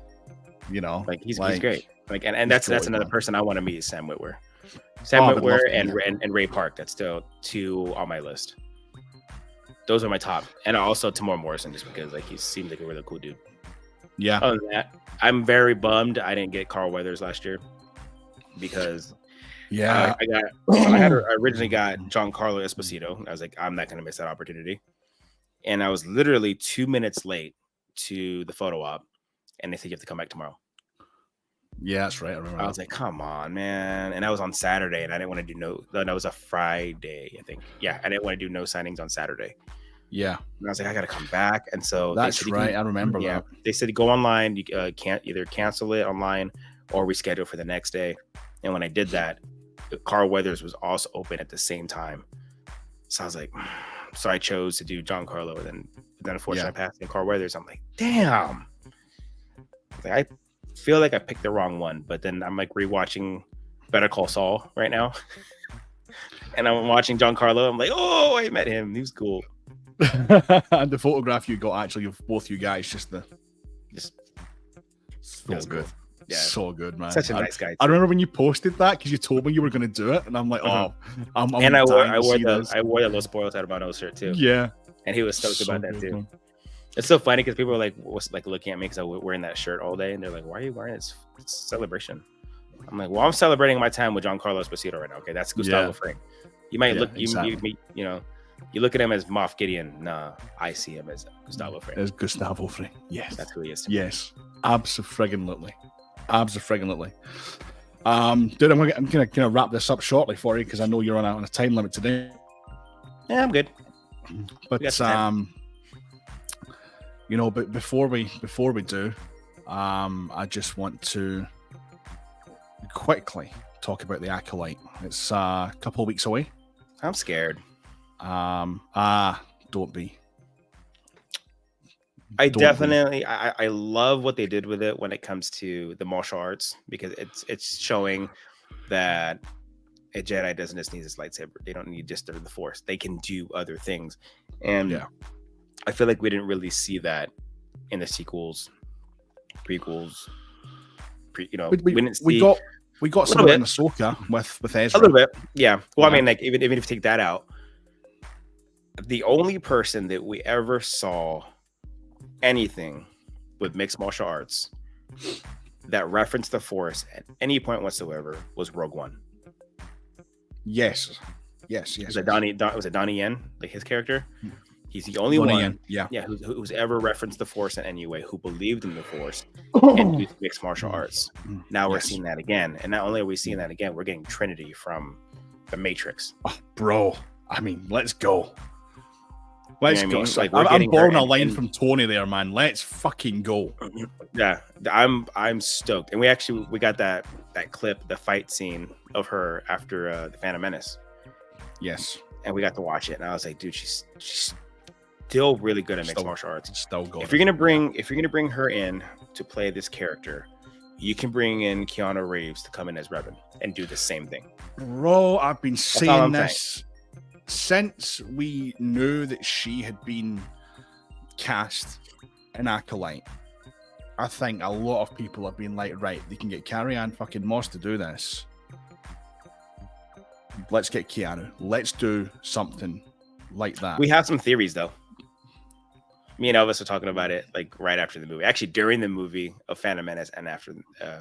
Speaker 1: He's great. And that's another person I want to meet is Sam Witwer. Sam Witwer and Ray Park. That's still two on my list. Those are my top, and also Tamora Morrison, just because he seems like a really cool dude.
Speaker 2: Yeah.
Speaker 1: Other than that, I'm very bummed I didn't get Carl Weathers last year because I originally got Giancarlo Esposito. I was like, I'm not going to miss that opportunity, and I was literally 2 minutes late to the photo op, and they said you have to come back tomorrow.
Speaker 2: Yeah, that's right. I remember.
Speaker 1: I was like, come on, man. And I was on Saturday, and I didn't want to do no, it was a Friday, I think. Yeah, I didn't want to do no signings on Saturday.
Speaker 2: Yeah.
Speaker 1: And I was like, I got to come back. And so
Speaker 2: that's right. I remember that.
Speaker 1: They said go online. You can't either cancel it online or reschedule for the next day. And when I did that, Carl Weathers was also open at the same time. So I was like, so I chose to do Giancarlo, and then unfortunately I passed in Carl Weathers. I'm like, damn. I feel like I picked the wrong one, but then I'm rewatching Better Call Saul right now. And I'm watching Giancarlo. I'm like, oh, I met him. He was cool.
Speaker 2: And the photograph you got actually of both you guys, just so good. Yeah, so good, man.
Speaker 1: Such a nice guy.
Speaker 2: I remember when you posted that because you told me you were going to do it, and I'm like, I
Speaker 1: wore the Los Spoilos out of my nose shirt too.
Speaker 2: Yeah,
Speaker 1: and he was stoked about that too. Man. It's so funny because people are looking at me because I'm wearing that shirt all day, and they're like, "Why are you wearing it? It's celebration." I'm like, "Well, I'm celebrating my time with Giancarlo Esposito right now. Okay, that's Gustavo Fring. You might You look at him as Moff Gideon. Nah, I see him as Gustavo Fring.
Speaker 2: As Gustavo Fring. Yes.
Speaker 1: That's who he is.
Speaker 2: Yes. Abso-friggin-lutely. Abso-friggin-lutely. Dude, I'm gonna wrap this up shortly for you because I know you're on a time limit today.
Speaker 1: Yeah, I'm good.
Speaker 2: But you know, but before we do, I just want to quickly talk about the Acolyte. It's a couple of weeks away.
Speaker 1: I'm scared.
Speaker 2: Don't be.
Speaker 1: I love what they did with it when it comes to the martial arts, because it's showing that a Jedi doesn't just need his lightsaber. They don't need just the Force. They can do other things. And I feel like we didn't really see that in the sequels, prequels. We didn't see.
Speaker 2: We got some of it in Ahsoka with Ezra.
Speaker 1: A little bit, yeah. Well, I mean, like even if you take that out, the only person that we ever saw anything with mixed martial arts that referenced the Force at any point whatsoever was Rogue One.
Speaker 2: Yes.
Speaker 1: Was it Donnie Yen, like his character? He's the only one, who's ever referenced the Force in any way, who believed in the Force and used mixed martial arts. Now we're seeing that again, and not only are we seeing that again, we're getting Trinity from the Matrix.
Speaker 2: Oh, bro, I mean, let's go. Let's go.
Speaker 1: Like,
Speaker 2: I'm borrowing a line from Tony there, man. Let's fucking go.
Speaker 1: Yeah, I'm stoked, and we got that clip, the fight scene of her after the Phantom Menace.
Speaker 2: Yes,
Speaker 1: and we got to watch it, and I was like, dude, she's still really good at mixed martial arts.
Speaker 2: Still good.
Speaker 1: If you're gonna bring her in to play this character, you can bring in Keanu Reeves to come in as Revan and do the same thing.
Speaker 2: Bro, I've been saying this since we knew that she had been cast in Acolyte. I think a lot of people have been like, right, they can get Carrie-Anne fucking Moss to do this. Let's get Keanu. Let's do something like that.
Speaker 1: We have some theories, though. Me and Elvis are talking about it like right after the movie. Actually, during the movie of Phantom Menace and after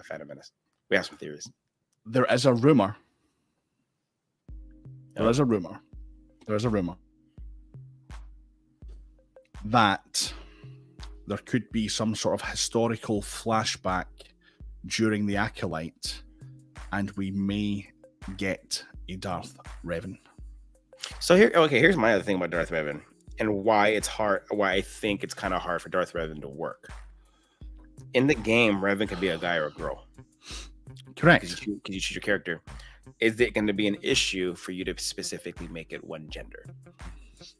Speaker 1: Phantom Menace. We have some theories.
Speaker 2: There is a rumor. There is a rumor that there could be some sort of historical flashback during the Acolyte, and we may get a Darth Revan.
Speaker 1: So here's my other thing about Darth Revan and why I think it's kind of hard for Darth Revan to work. In the game, Revan could be a guy or a girl.
Speaker 2: Correct.
Speaker 1: Because you choose your character. Is it going to be an issue for you to specifically make it one gender?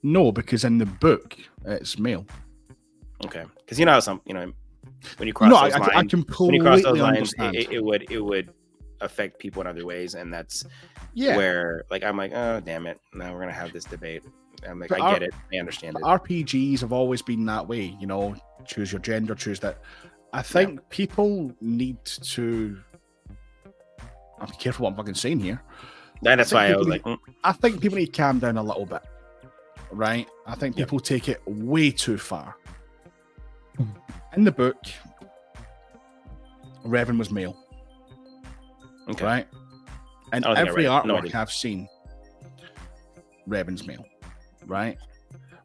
Speaker 2: No, because in the book, it's male.
Speaker 1: Okay. Because you know how when you cross those lines,
Speaker 2: I completely understand.
Speaker 1: It would affect people in other ways, and that's where, like, I'm like, oh damn it, now we're gonna have this debate. I'm like, I get it, I understand it.
Speaker 2: RPGs have always been that way, choose your gender, choose that. I think people need to. I'll be careful what I'm fucking saying here.
Speaker 1: That's why I was like,
Speaker 2: I think people need to calm down a little bit, right? I think people take it way too far. In the book, Revan was male.
Speaker 1: Okay.
Speaker 2: Right? And every artwork I've seen, Revan's male. Right?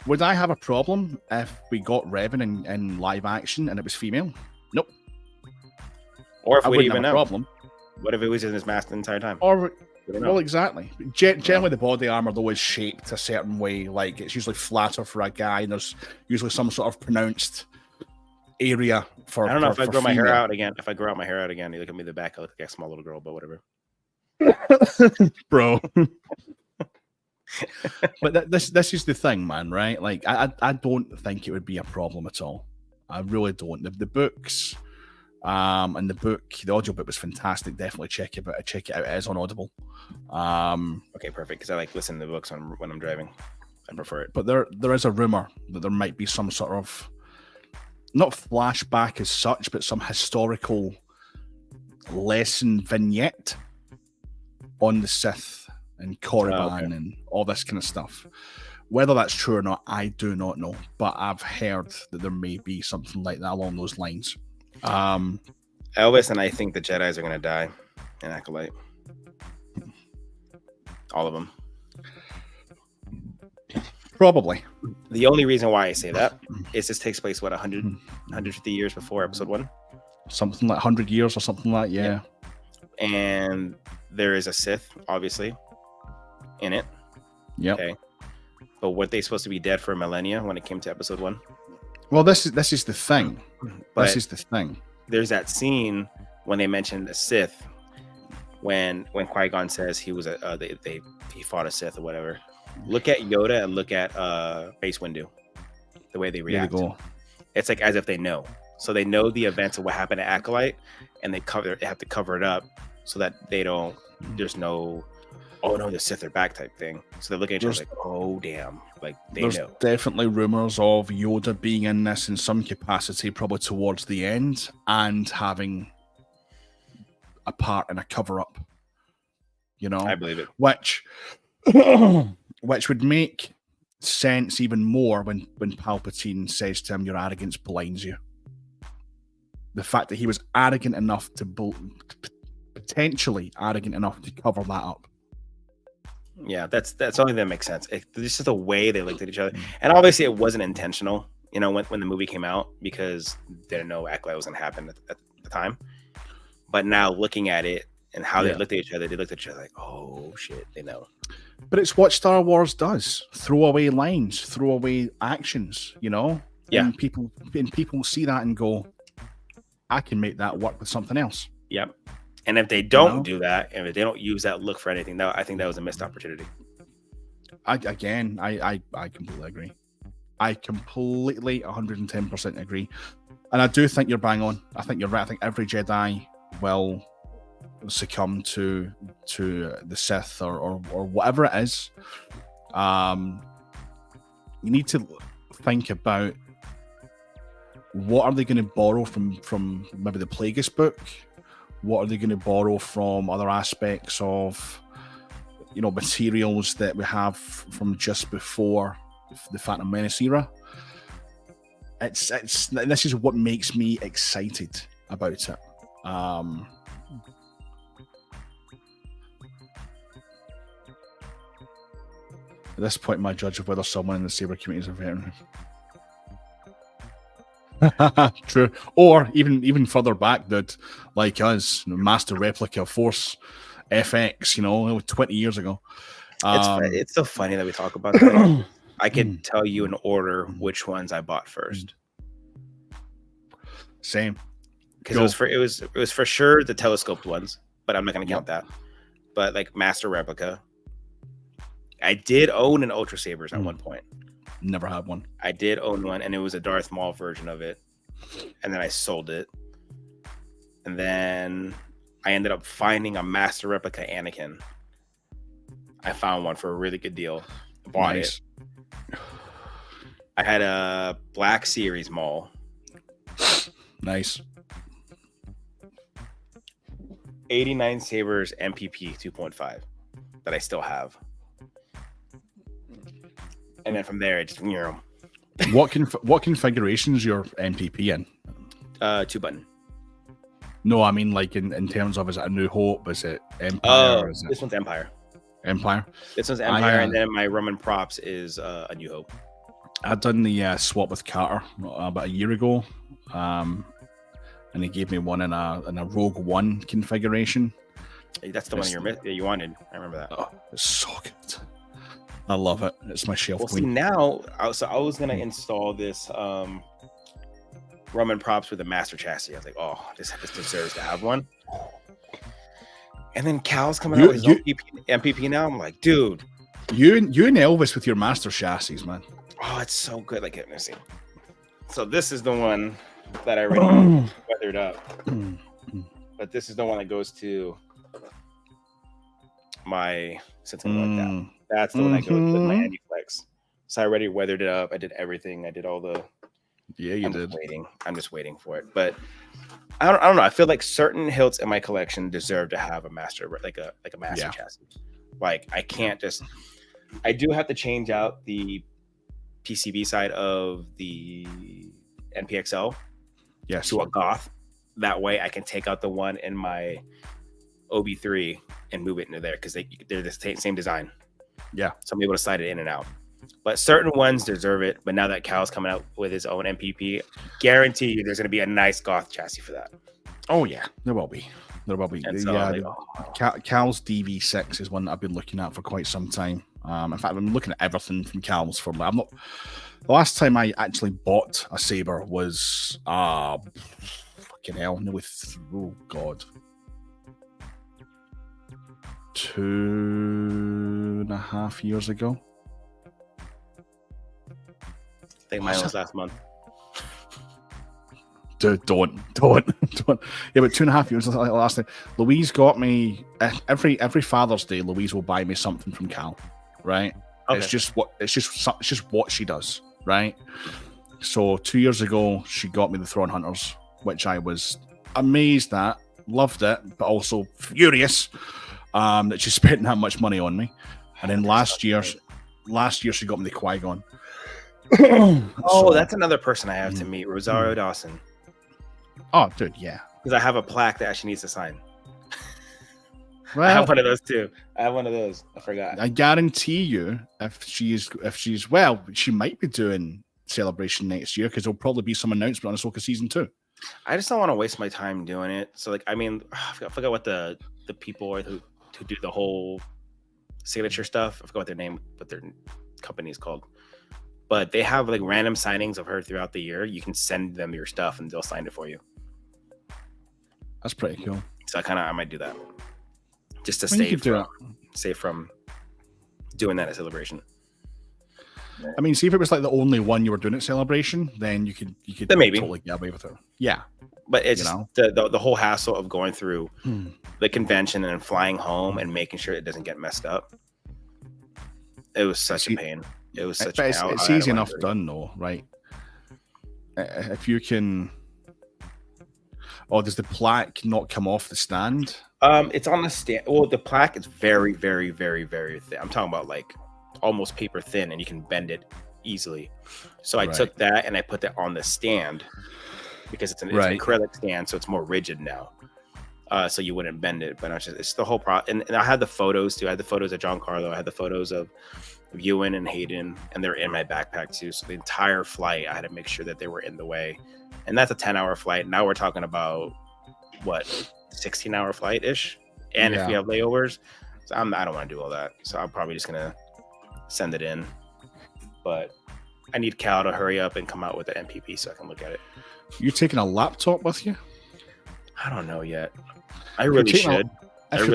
Speaker 2: Would I have a problem if we got Revan in live action and it was female? Nope.
Speaker 1: Or if
Speaker 2: I
Speaker 1: we
Speaker 2: wouldn't
Speaker 1: even
Speaker 2: have
Speaker 1: know.
Speaker 2: a problem.
Speaker 1: What if it was in his mask the entire time?
Speaker 2: Well, exactly. Generally, the body armor, though, is shaped a certain way. Like, it's usually flatter for a guy, and there's usually some sort of pronounced area for.
Speaker 1: I don't know if I grow my hair out again. If I grow out my hair out again, you look at me in the back, I look like a small little girl, but whatever.
Speaker 2: Bro. But this is the thing, man, right? Like, I don't think it would be a problem at all. I really don't. The books, and the audiobook was fantastic. Definitely check it out. It is on Audible.
Speaker 1: Okay, perfect. Because I like listening to the books when I'm driving. I prefer it.
Speaker 2: But there is a rumor that there might be some sort of, not flashback as such, but some historical lesson vignette on the Sith and Korriban and all this kind of stuff. Whether that's true or not, I do not know. But I've heard that there may be something like that along those lines.
Speaker 1: Elvis and I think the Jedis are going to die in Acolyte. All of them.
Speaker 2: Probably.
Speaker 1: The only reason why I say that is this takes place, 150 years before episode 1?
Speaker 2: Something like 100 years or something like that, yeah.
Speaker 1: And there is a Sith, obviously, in it.
Speaker 2: Yeah.
Speaker 1: Okay. But were they supposed to be dead for millennia when it came to episode 1?
Speaker 2: Well, this is the thing. There's
Speaker 1: that scene when they mentioned the Sith, when Qui-Gon says he was he fought a Sith or whatever. Look at Yoda and look at Mace Windu, the way they react. It's like as if they know. So they know the events of what happened to Acolyte, and they have to cover it up so that they don't. There's no, oh no, the Sith are back type thing. So they look at each other like, oh damn, like they know.
Speaker 2: There's definitely rumors of Yoda being in this in some capacity, probably towards the end, and having a part in a cover up. You know,
Speaker 1: I believe it.
Speaker 2: Which would make sense even more when Palpatine says to him, "Your arrogance blinds you." The fact that he was arrogant enough potentially arrogant enough to cover that up.
Speaker 1: Yeah, that's only that makes sense. This is the way they looked at each other, and obviously it wasn't intentional. You know, when the movie came out, because they didn't know Acolyte was going to happen at the time. But now looking at it and how they looked at each other, like, oh shit, they know.
Speaker 2: But it's what Star Wars does: throw away lines, throw away actions. You know, and people see that and go, I can make that work with something else.
Speaker 1: Yep. And if they don't do that, and if they don't use that look for anything, I think that was a missed opportunity.
Speaker 2: I completely agree. I completely 110% agree. And I do think you're bang on. I think you're right. I think every Jedi will succumb to the Sith or whatever it is. You need to think about, what are they going to borrow from maybe the Plagueis book? What are they going to borrow from other aspects of, materials that we have from just before the Phantom Menace era? This is what makes me excited about it. At this point, my judge of whether someone in the Saber community is a veteran. True. Or even further back, that like us, Master Replica Force FX, 20 years ago.
Speaker 1: It's so funny that we talk about that. I can tell you in order which ones I bought first.
Speaker 2: Same.
Speaker 1: Because it was for sure the telescoped ones, but I'm not going to count that. But like Master Replica, I did own an Ultra Sabers at one point.
Speaker 2: Never had one.
Speaker 1: I did own one, and it was a Darth Maul version of it. And then I sold it. And then I ended up finding a Master Replica Anakin. I found one for a really good deal. Bought it. I had a Black Series Maul.
Speaker 2: Nice.
Speaker 1: 89 Sabers MPP 2.5 that I still have. And then from there, I just
Speaker 2: What configuration is your MPP in?
Speaker 1: 2-button.
Speaker 2: No, I mean like in terms of, is it a New Hope? Is it Empire?
Speaker 1: This one's Empire.
Speaker 2: Empire.
Speaker 1: This one's Empire, and then my Roman props is a New Hope.
Speaker 2: I'd done the swap with Carter about a year ago, and he gave me one in a Rogue One configuration.
Speaker 1: That's the one you wanted. I remember that.
Speaker 2: Oh, it's so good. I love it. It's my shelf queen.
Speaker 1: See, now, I was going to install this Roman props with a Master chassis. I was like, oh, this deserves to have one. And then Cal's coming out with his own MPP now. I'm like, dude.
Speaker 2: You and Elvis with your Master chassis, man.
Speaker 1: Oh, it's so good. Like, let me see. So this is the one that I already weathered up. But this is the one that goes to my something like that. That's the one that goes with my Anti-Flex. So I already weathered it up. I did everything. I did all the.
Speaker 2: Yeah, you did.
Speaker 1: I'm just waiting for it. But I don't know. I feel like certain hilts in my collection deserve to have a master, like a master chassis. Like I can't just. I do have to change out the PCB side of the NPXL.
Speaker 2: Yes.
Speaker 1: To a Goth. That way, I can take out the one in my OB3 and move it into there because they're the same design.
Speaker 2: Yeah.
Speaker 1: So I'm able to slide it in and out. But certain ones deserve it. But now that Cal's coming out with his own MPP, guarantee you there's going to be a nice goth chassis for that.
Speaker 2: Oh yeah, there will be. There will be.
Speaker 1: So,
Speaker 2: yeah, Cal's DV6 is one that I've been looking at for quite some time. In fact, I've been looking at everything from Cal's for. I'm not. The last time I actually bought a Saber was fucking hell, no, oh god, 2.5 years ago.
Speaker 1: I think mine was last month.
Speaker 2: Dude, don't. Yeah, but 2.5 years last time. Louise got me every Father's Day. Louise will buy me something from Cal, right? Okay. It's just what she does, right? So 2 years ago, she got me the Thrawn Hunters, which I was amazed at, loved it, but also furious that she spent that much money on me. And then last year she got me the Qui-Gon.
Speaker 1: So, that's another person I have to meet, Rosario Dawson.
Speaker 2: Oh, dude, yeah.
Speaker 1: Because I have a plaque that she needs to sign.
Speaker 2: Well,
Speaker 1: I have one of those too. I forgot.
Speaker 2: I guarantee you, if she's well, she might be doing Celebration next year because there'll probably be some announcement on Ahsoka season 2.
Speaker 1: I just don't want to waste my time doing it. So, like, I mean, I forgot what the people are who do the whole signature stuff. I forgot what their company is called. But they have like random signings of her throughout the year. You can send them your stuff and they'll sign it for you.
Speaker 2: That's pretty cool.
Speaker 1: So I might do that just to save from doing that at Celebration.
Speaker 2: I mean, see if it was like the only one you were doing at Celebration, then you could
Speaker 1: then maybe
Speaker 2: totally get away with it. Yeah,
Speaker 1: but it's the whole hassle of going through the convention and then flying home and making sure it doesn't get messed up. It was such a pain. It was such.
Speaker 2: It's easy enough done though, right? If you can. Oh, does the plaque not come off the stand?
Speaker 1: It's on the stand. Well, the plaque is very, very, very, very thin. I'm talking about like almost paper thin, and you can bend it easily. So I took that and I put that on the stand because it's an acrylic stand, so it's more rigid now. So you wouldn't bend it, but it's the whole and I had the photos too. I had the photos of Giancarlo. I had the photos of Ewan and Hayden, and they're in my backpack too. So the entire flight, I had to make sure that they were in the way. And that's a 10-hour flight. Now we're talking about what, 16-hour flight ish. And if we have layovers, so I don't want to do all that. So I'm probably just gonna send it in. But I need Cal to hurry up and come out with the MPP so I can look at it.
Speaker 2: You taking a laptop with you?
Speaker 1: I don't know yet. I really should.
Speaker 2: If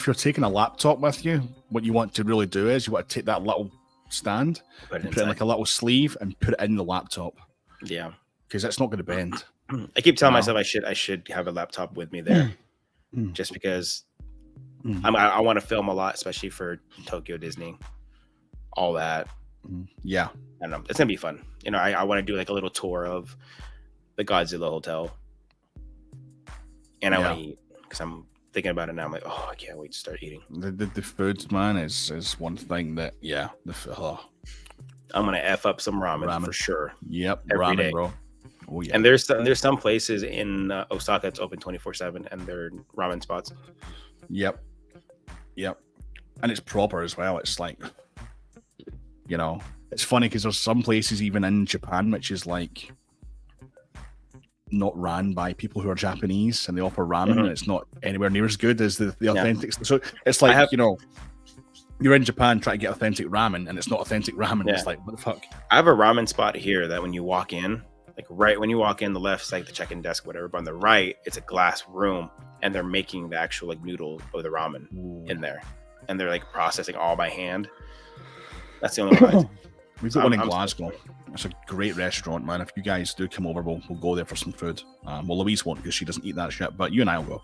Speaker 2: you're taking a laptop with you, what you want to really do is you want to take that little stand, put it in like a little sleeve, and put it in the laptop.
Speaker 1: Yeah,
Speaker 2: because it's not going to bend.
Speaker 1: I keep telling myself I should have a laptop with me there, just because I want to film a lot, especially for Tokyo Disney, all that.
Speaker 2: Yeah,
Speaker 1: I don't know. It's gonna be fun. You know, I want to do like a little tour of the Godzilla Hotel, and I want to eat because I'm thinking about it now. I'm like, oh, I can't wait to start eating.
Speaker 2: The food, man, is one thing that
Speaker 1: I'm gonna F up some ramen for sure.
Speaker 2: Yep,
Speaker 1: every
Speaker 2: ramen,
Speaker 1: day.
Speaker 2: bro. Oh yeah.
Speaker 1: And there's some places in Osaka that's open 24/7, and they're ramen spots.
Speaker 2: Yep, and it's proper as well. It's like, you know, it's funny because there's some places even in Japan which is like not ran by people who are Japanese, and they offer ramen, and it's not anywhere near as good as the authentic. So it's like, you know, you're in Japan trying to get authentic ramen, and it's not authentic ramen. It's like, what the fuck?
Speaker 1: I have a ramen spot here that when you walk in, like right when you walk in, the left's like the check-in desk, whatever, but on the right, it's a glass room, and they're making the actual like noodle of the ramen in there, and they're like processing all by hand. That's the only one.
Speaker 2: We've got one in Glasgow. It's a great restaurant, man. If you guys do come over, we'll go there for some food. Well, Louise won't because she doesn't eat that shit, but you and I will go.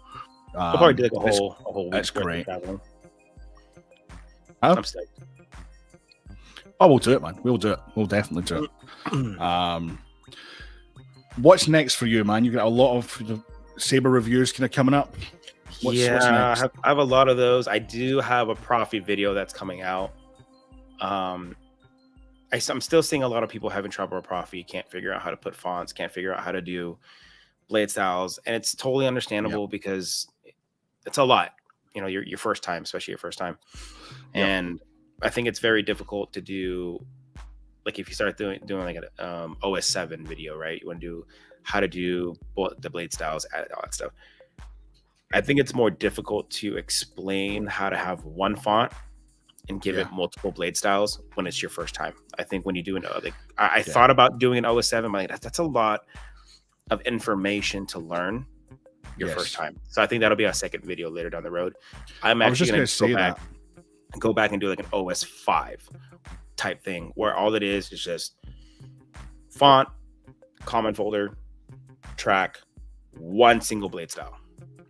Speaker 1: We'll probably do like a whole week.
Speaker 2: That's great.
Speaker 1: I'm stoked.
Speaker 2: Oh, we'll do it, man. We'll do it. We'll definitely do it. What's next for you, man? You've got a lot of Saber reviews kind of coming up. What's next?
Speaker 1: I have a lot of those. I do have a Profi video that's coming out. I'm still seeing a lot of people having trouble with Profi, can't figure out how to put fonts, can't figure out how to do blade styles, and it's totally understandable because it's a lot. You know, your first time, especially your first time, and I think it's very difficult to do. Like if you start doing like an OS 7 video, right? You want to do how to do the blade styles, all that stuff. I think it's more difficult to explain how to have one font and give it multiple blade styles when it's your first time. I think when you do I thought about doing an OS 7, but like, that's a lot of information to learn your first time. So I think that'll be our second video later down the road. I'm actually going to go back and do like an OS 5 type thing where all it is just font, common folder, track, one single blade style.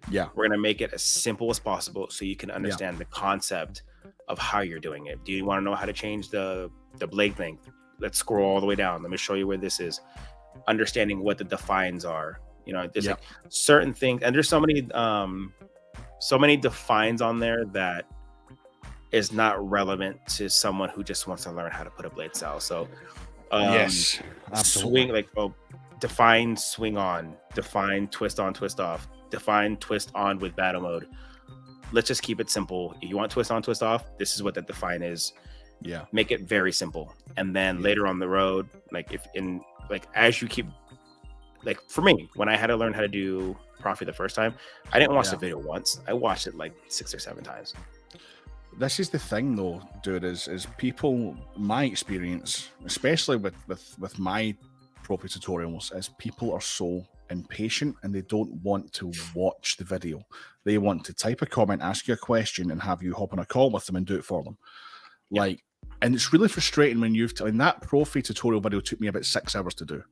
Speaker 2: Yeah.
Speaker 1: We're going to make it as simple as possible so you can understand the concept of how you're doing it. Do you want to know how to change the blade length? Let's scroll all the way down. Let me show you where this is. Understanding what the defines are. You know, there's like certain things, and there's so many defines on there that is not relevant to someone who just wants to learn how to put a blade style. So
Speaker 2: yes, absolutely.
Speaker 1: Swing, define swing on, define twist on, twist off, define twist on with battle mode. Let's just keep it simple. If you want twist on, twist off, this is what that define is.
Speaker 2: Yeah.
Speaker 1: Make it very simple. And then later on the road, as you keep, like for me, when I had to learn how to do Profi the first time, I didn't watch the video once. I watched it like 6 or 7 times.
Speaker 2: This is the thing though, dude, is people, my experience, especially with my Profi tutorials, is people are so impatient and they don't want to watch the video. They want to type a comment, ask you a question, and have you hop on a call with them and do it for them. Like, and it's really frustrating when that Profi tutorial video took me about 6 hours to do,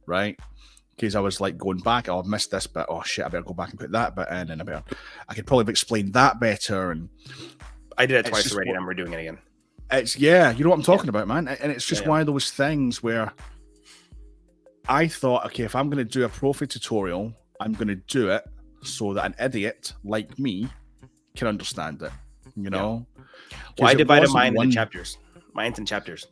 Speaker 2: right? Because I was like going back, I've missed this bit. Oh shit, I better go back and put that bit in, and I could probably have explained that better. And
Speaker 1: I did it twice already, and I'm redoing it again.
Speaker 2: It's you know what I'm talking about, man. And it's just one of those things where I thought, okay, if I'm going to do a Profi tutorial, I'm going to do it so that an idiot like me can understand it. You know.
Speaker 1: Well, I divided mine into chapters. Mine's in chapters.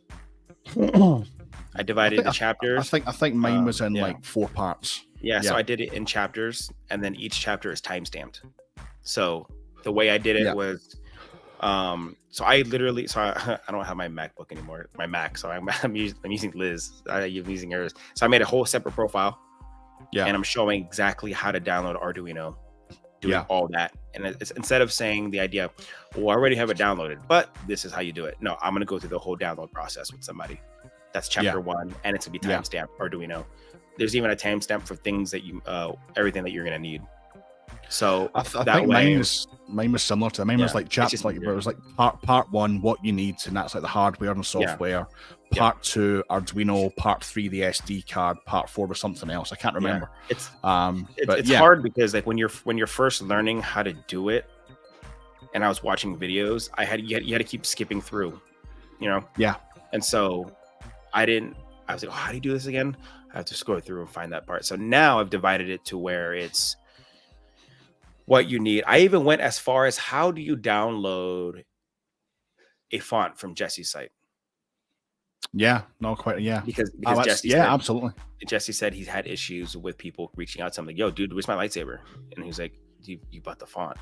Speaker 1: I divided the chapters.
Speaker 2: I think mine was in like 4 parts.
Speaker 1: Yeah, so I did it in chapters, and then each chapter is time stamped. So the way I did it was, so I literally, I don't have my MacBook anymore, my Mac. So I'm using Liz. I'm using hers. So I made a whole separate profile. Yeah, and I'm showing exactly how to download Arduino, doing all that. And it's, instead of saying the idea, well, I already have it downloaded, but this is how you do it. No, I'm gonna go through the whole download process with somebody. That's chapter 1, and it's gonna be timestamped Arduino. There's even a timestamp for things that you, everything that you're gonna need. So
Speaker 2: I think mine was similar to mine. Was like chapters, like where it was like part 1, what you need, and that's like the hardware and the software. Part 2, Arduino. Part 3, the SD card. Part 4 was something else. I can't remember.
Speaker 1: It's hard because like when you're first learning how to do it, and I was watching videos, you had to keep skipping through, you know. Yeah. And so I was like, oh, how do you do this again? I have to scroll through and find that part. So now I've divided it to where it's what you need. I even went as far as, how do you download a font from Jesse's site?
Speaker 2: Yeah, no, quite. Yeah,
Speaker 1: because Jesse said,
Speaker 2: absolutely.
Speaker 1: Jesse said he's had issues with people reaching out to him like, yo, dude, where's my lightsaber? And he's like, you bought the font.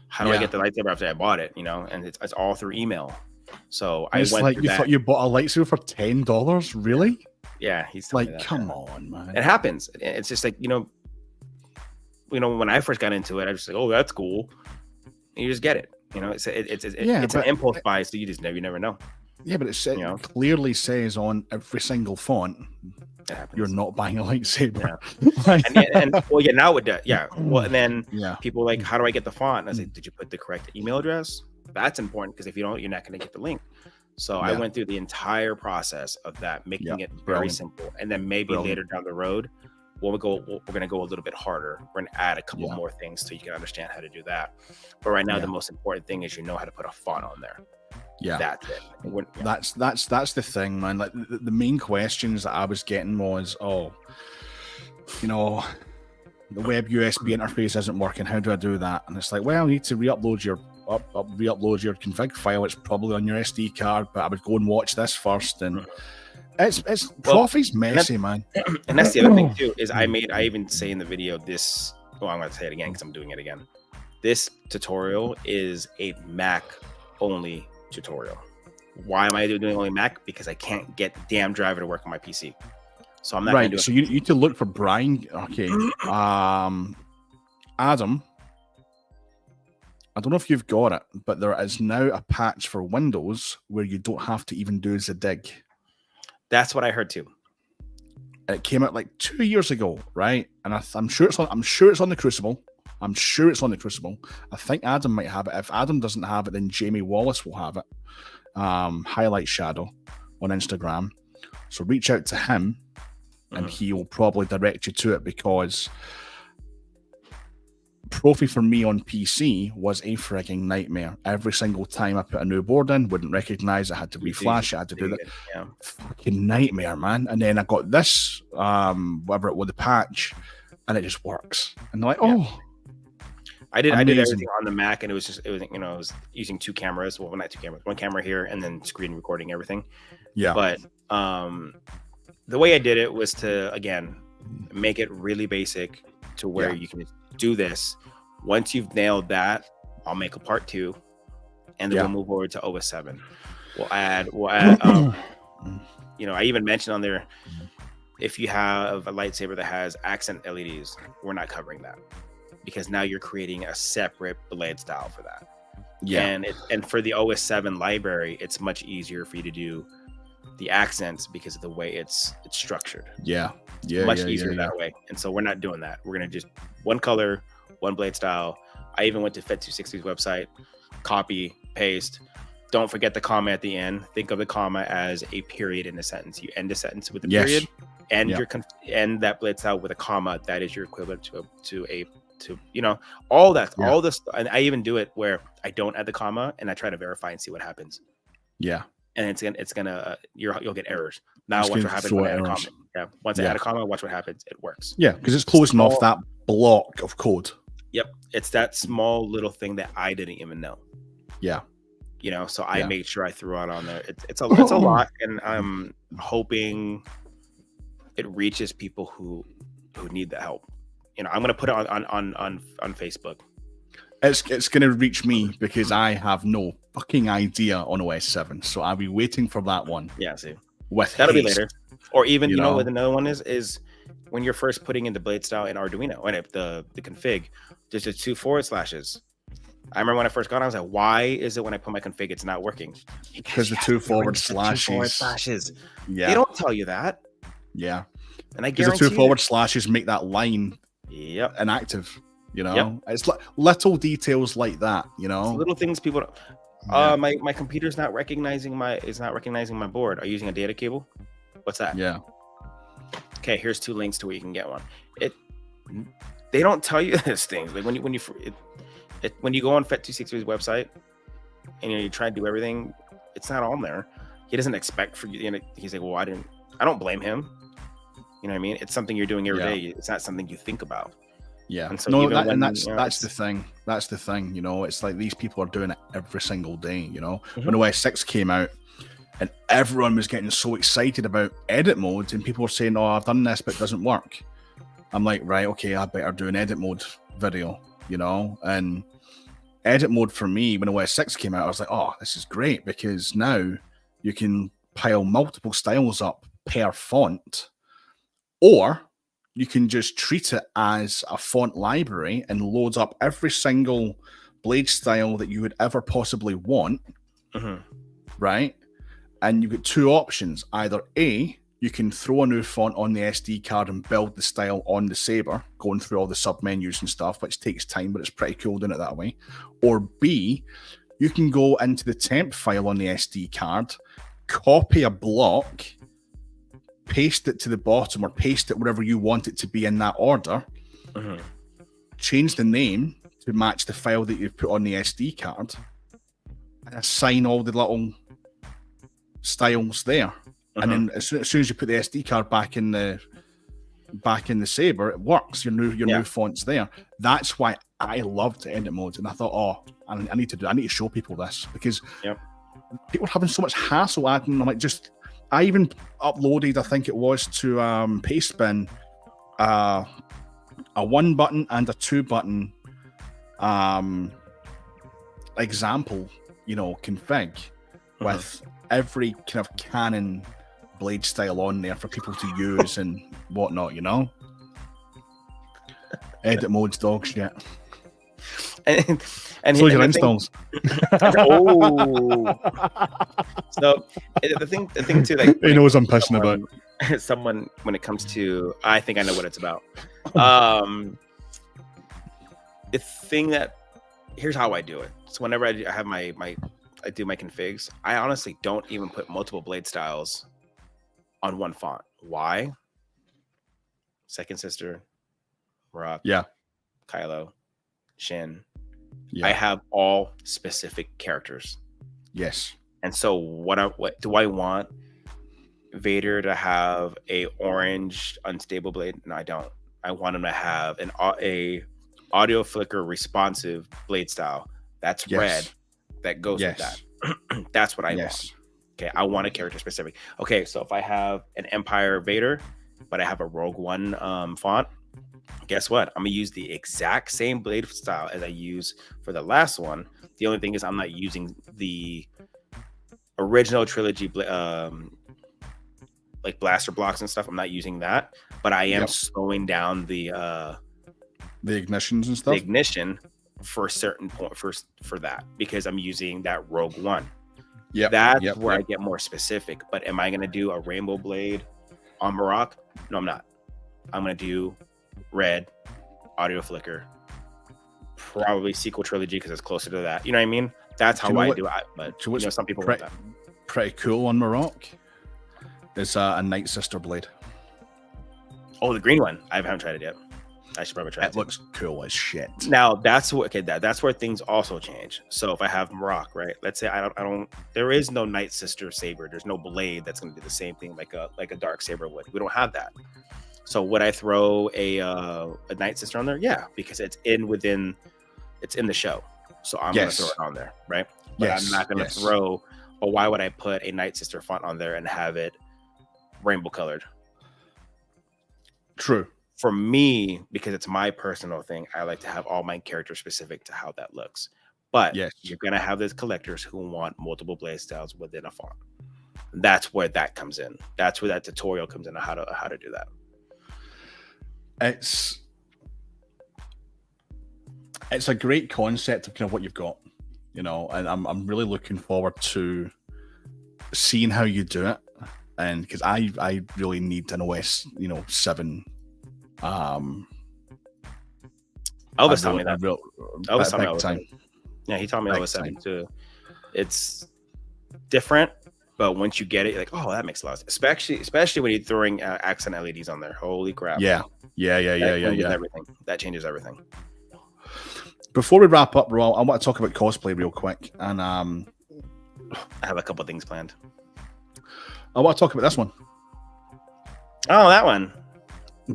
Speaker 1: How do I get the lightsaber after I bought it? You know, and it's all through email. So I went
Speaker 2: like, you thought you bought a lightsaber for $10? Really?
Speaker 1: Yeah, he's
Speaker 2: like, come on, man.
Speaker 1: It happens. It's just like, you know, when I first got into it, I was just like, oh, that's cool. And you just get it. You know, it's an impulse buy, so you never know.
Speaker 2: Yeah, but it clearly says on every single font, you're not buying a lightsaber.
Speaker 1: Yeah. Now it does. Yeah. Well, and then people like, how do I get the font? And I was like, did you put the correct email address? That's important, because if you don't, you're not going to get the link. So I went through the entire process of that, making it very simple. And then maybe later down the road, we're going to go a little bit harder. We're going to add a couple more things so you can understand how to do that. But right now, the most important thing is you know how to put a font on there. Yeah, that's it.
Speaker 2: That's the thing, man. Like the main questions that I was getting was, the web USB interface isn't working. How do I do that? And it's like, well, you need to re-upload your config file. It's probably on your SD card, but I would go and watch this first. And it's Profi's messy, man.
Speaker 1: And that's the other thing too, is I even say in the video this. Well, I'm going to say it again because I'm doing it again. This tutorial is a Mac only tutorial. Why am I doing only Mac? Because I can't get the damn driver to work on my PC. So I'm not
Speaker 2: right. So you need to look for Brian. Okay. Adam. I don't know if you've got it, but there is now a patch for Windows where you don't have to even do Zadig.
Speaker 1: That's what I heard too.
Speaker 2: It came out like 2 years ago, right? And I'm sure it's on. I'm sure it's on the Crucible. I'm sure it's on the Crucible. I think Adam might have it. If Adam doesn't have it, then Jamie Wallace will have it. Highlight Shadow on Instagram. So reach out to him, and he will probably direct you to it, because Profi for me on PC was a frigging nightmare. Every single time I put a new board in, wouldn't recognize it, had to reflash it, had to do that. Yeah. Fucking nightmare, man. And then I got this, whatever it was, the patch, and it just works. And they're like, oh.
Speaker 1: I did everything on the Mac, and it was I was using 2 cameras. Well, not 2 cameras, 1 camera here, and then screen recording everything.
Speaker 2: Yeah.
Speaker 1: But the way I did it was to, again, make it really basic to where you can do this. Once you've nailed that, I'll make a part 2, and then we'll move over to OS 7. We'll add I even mentioned on there, if you have a lightsaber that has accent LEDs, we're not covering that, because now you're creating a separate blade style for that. Yeah. And for the OS 7 library, it's much easier for you to do the accents because of the way it's structured. Much easier that way. And so we're not doing that. We're gonna just 1 color, 1 blade style. I even went to Fet260's website, copy, paste. Don't forget the comma at the end. Think of the comma as a period in a sentence. You end a sentence with a period, and you end that blade style with a comma. That is your equivalent to all that, all this. And I even do it where I don't add the comma, and I try to verify and see what happens.
Speaker 2: Yeah.
Speaker 1: And it's gonna you'll get errors. Now watch what happens when I add a comma. Yeah. Once I add a comma, watch what happens. It works.
Speaker 2: Yeah, because it's closing off that block of code.
Speaker 1: Yep. It's that small little thing that I didn't even know.
Speaker 2: Yeah.
Speaker 1: So I made sure I threw it on there. It's a lot, and I'm hoping it reaches people who need the help. I'm gonna put it on Facebook.
Speaker 2: It's going to reach me because I have no fucking idea on OS 7, so I'll be waiting for that one.
Speaker 1: Yeah, see,
Speaker 2: that'll
Speaker 1: be later, or even you know what another one is when you're first putting in the blade style in Arduino and the config, there's the 2 forward slashes. I remember when I first got on, I was like, why is it when I put my config it's not working?
Speaker 2: Because the 2 forward slashes.
Speaker 1: Yeah, they don't tell you that.
Speaker 2: Yeah,
Speaker 1: and I guarantee
Speaker 2: the 2 forward slashes make that line inactive. It's like little details like that. It's
Speaker 1: little things people. My computer's not recognizing my board. Are you using a data cable? What's that?
Speaker 2: Yeah.
Speaker 1: Okay, here's 2 links to where you can get one. They don't tell you these things. Like when you go on Fet260's website and you try to do everything, it's not on there. He doesn't expect for you. He's like, well, I don't blame him. You know what I mean? It's something you're doing every day. It's not something you think about.
Speaker 2: Yeah,
Speaker 1: and so
Speaker 2: that's the thing. That's the thing. It's like these people are doing it every single day. When OS 6 came out, and everyone was getting so excited about edit modes, and people were saying, "Oh, I've done this, but it doesn't work." I'm like, right, okay, I better do an edit mode video. And edit mode for me when OS 6 came out, I was like, oh, this is great, because now you can pile multiple styles up per font, or you can just treat it as a font library and loads up every single blade style that you would ever possibly want, right? And you've got 2 options. Either A, you can throw a new font on the SD card and build the style on the Saber, going through all the sub-menus and stuff, which takes time, but it's pretty cool doing it that way. Or B, you can go into the temp file on the SD card, copy a block, paste it to the bottom, or paste it wherever you want it to be in that order, change the name to match the file that you've put on the SD card, and assign all the little styles there. And then as soon as you put the SD card back in the Saber, it works. Your new font's there. That's why I loved edit modes, and I thought, oh, I need to show people this, because people are having so much hassle adding. I'm like, I even uploaded, I think it was, to Pastebin, a 1 button and a 2 button example, config. with every kind of canon blade style on there for people to use and whatnot, you know? Edit modes, dog shit.
Speaker 1: And
Speaker 2: so your installs.
Speaker 1: Oh. So the thing too, like
Speaker 2: he knows I'm pissing about.
Speaker 1: Someone, when it comes to, I think I know what it's about. The thing that, here's how I do it. So whenever I have I do my configs, I honestly don't even put multiple blade styles on one font. Why? Second Sister, Rock, Kylo, Shin. I have all specific characters.
Speaker 2: Yes.
Speaker 1: And so what do I want Vader to have a orange unstable blade? No, I don't. I want him to have a audio flicker responsive blade style. That's red. That goes with that. That's what I want. Okay, I want a character specific. Okay, so if I have an Empire Vader, but I have a Rogue One font, guess what? I'm gonna use the exact same blade style as I use for the last one. The only thing is I'm not using the original trilogy like blaster blocks and stuff. I'm not using that, but I am slowing down the
Speaker 2: ignitions and stuff.
Speaker 1: The ignition for a certain point for that, because I'm using that Rogue One. Yeah, that's where I get more specific. But am I gonna do a rainbow blade on Marok? No, I'm not. I'm gonna do red audio flicker, probably sequel trilogy because it's closer to that. You know what I mean? That's how I do it. But some people want that.
Speaker 2: Pretty cool on Marok. It's a Night Sister blade.
Speaker 1: Oh, the green one. I haven't tried it yet. I should probably try it.
Speaker 2: It looks cool as shit.
Speaker 1: Now that's that's where things also change. So if I have Marok, right? Let's say I don't. There is no Night Sister saber. There's no blade that's going to do the same thing like a dark saber would. We don't have that. So would I throw a Night Sister on there? Yeah, because it's in the show. So I'm going to throw it on there, right? But I'm not going to throw. Or why would I put a Night Sister font on there and have it rainbow colored?
Speaker 2: True.
Speaker 1: For me, because it's my personal thing, I like to have all my characters specific to how that looks. But you're going to have those collectors who want multiple blade styles within a font. That's where that comes in. That's where that tutorial comes in on how to do that.
Speaker 2: It's a great concept of kind of what you've got, you know, and I'm really looking forward to seeing how you do it, and because I really need an OS 7.
Speaker 1: Elvis told me that. Elvis told me time. Yeah, he told me Elvis 7 too. It's different, but once you get it, you're like, oh, that makes a lot of sense. Especially when you're throwing accent LEDs on there. Holy crap!
Speaker 2: Yeah.
Speaker 1: Everything that changes everything.
Speaker 2: Before we wrap up, Ro, I want to talk about cosplay real quick, and
Speaker 1: I have a couple things planned.
Speaker 2: I want to talk about this one.
Speaker 1: Oh, that one.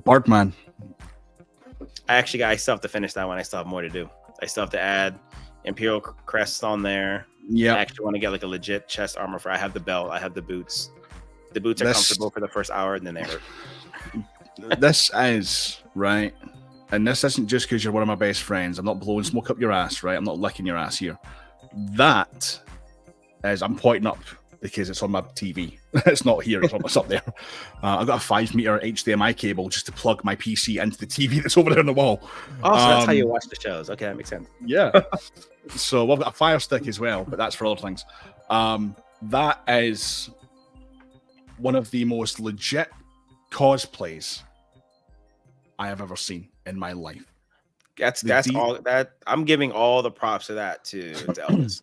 Speaker 2: Birdman.
Speaker 1: I still have to finish that one. I still have more to do. I still have to add Imperial crests on there.
Speaker 2: Yeah.
Speaker 1: I actually want to get like a legit chest armor I have the belt. I have the boots. The boots are comfortable for the first hour and then they hurt.
Speaker 2: This is right. And this isn't just because you're one of my best friends. I'm not blowing smoke up your ass, right? I'm not licking your ass here. That is, I'm pointing up because it's on my TV. It's not here, it's up there. I've got a 5-meter HDMI cable just to plug my PC into the TV that's over there on the wall.
Speaker 1: Oh, so that's how you watch the shows. Okay, that makes sense.
Speaker 2: Yeah. So I've got a Fire Stick as well, but that's for other things. That is one of the most legit cosplays I have ever seen in my life.
Speaker 1: That's all that I'm giving all the props to that to Elvis.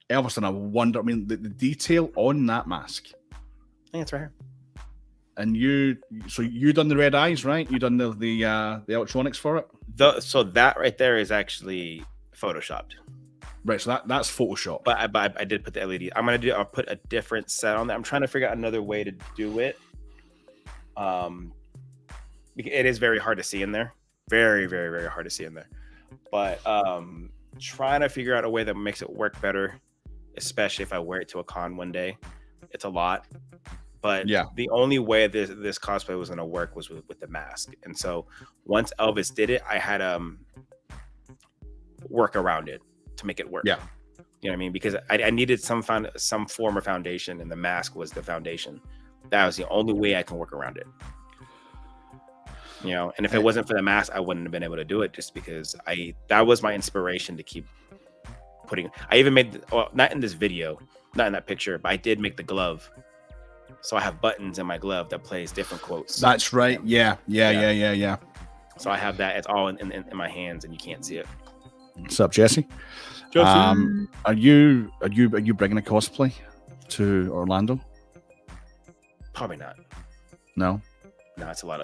Speaker 2: Elvis, and I wonder. I mean, the detail on that mask.
Speaker 1: I think it's right here.
Speaker 2: And you done the red eyes, right? You done the electronics for it.
Speaker 1: So that right there is actually photoshopped.
Speaker 2: Right. So that's Photoshop.
Speaker 1: But I did put the LED. I'll put a different set on there. I'm trying to figure out another way to do it. It is very hard to see in there. Very, very, very hard to see in there. But trying to figure out a way that makes it work better, especially if I wear it to a con one day. It's a lot. But the only way this cosplay was going to work was with the mask. And so once Elvis did it, I had work around it to make it work.
Speaker 2: Yeah.
Speaker 1: You know what I mean? Because I needed some form of foundation, and the mask was the foundation. That was the only way I can work around it. You know, and if it wasn't for the mask, I wouldn't have been able to do it, just because that was my inspiration to keep putting. I even made, well, not in this video, not in that picture, but I did make the glove. So I have buttons in my glove that plays different quotes.
Speaker 2: That's right. Yeah.
Speaker 1: So I have that. It's all in my hands, and you can't see it.
Speaker 2: What's up, Jesse? Are you bringing a cosplay to Orlando?
Speaker 1: Probably not.
Speaker 2: No.
Speaker 1: That's a lot.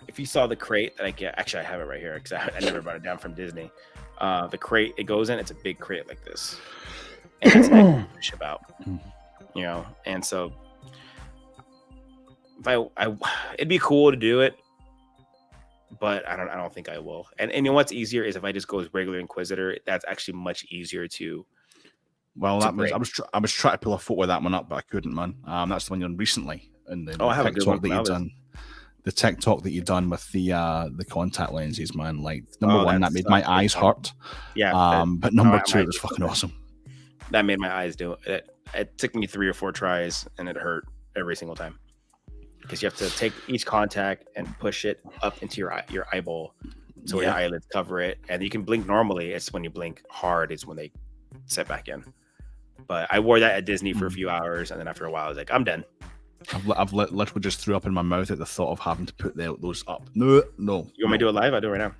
Speaker 1: If you saw the crate that I get, actually I have it right here because I never brought it down from Disney. The crate it goes in, it's a big crate like this, and it's like to ship out. You know, and so if it'd be cool to do it, but I don't think I will. And you know what's easier is if I just go as regular Inquisitor. That's actually much easier to.
Speaker 2: Well, I was trying to pull a photo of that one up, but I couldn't, man. That's the one you done recently, and I have TikTok that you've done. The TikTok that you've done with the contact lenses, man. Like number one, that made my eyes hurt.
Speaker 1: Yeah.
Speaker 2: But number two, it was fucking awesome.
Speaker 1: That made my eyes do it. It took me 3 or 4 tries, and it hurt every single time. Because you have to take each contact and push it up into your eyeball, so your eyelids cover it, and you can blink normally. It's when you blink hard is when they set back in. But I wore that at Disney for a few hours, and then after a while, I was like, I'm done.
Speaker 2: I've literally just threw up in my mouth at the thought of having to put those up. No. You
Speaker 1: want me to do it live? I'll do it right now.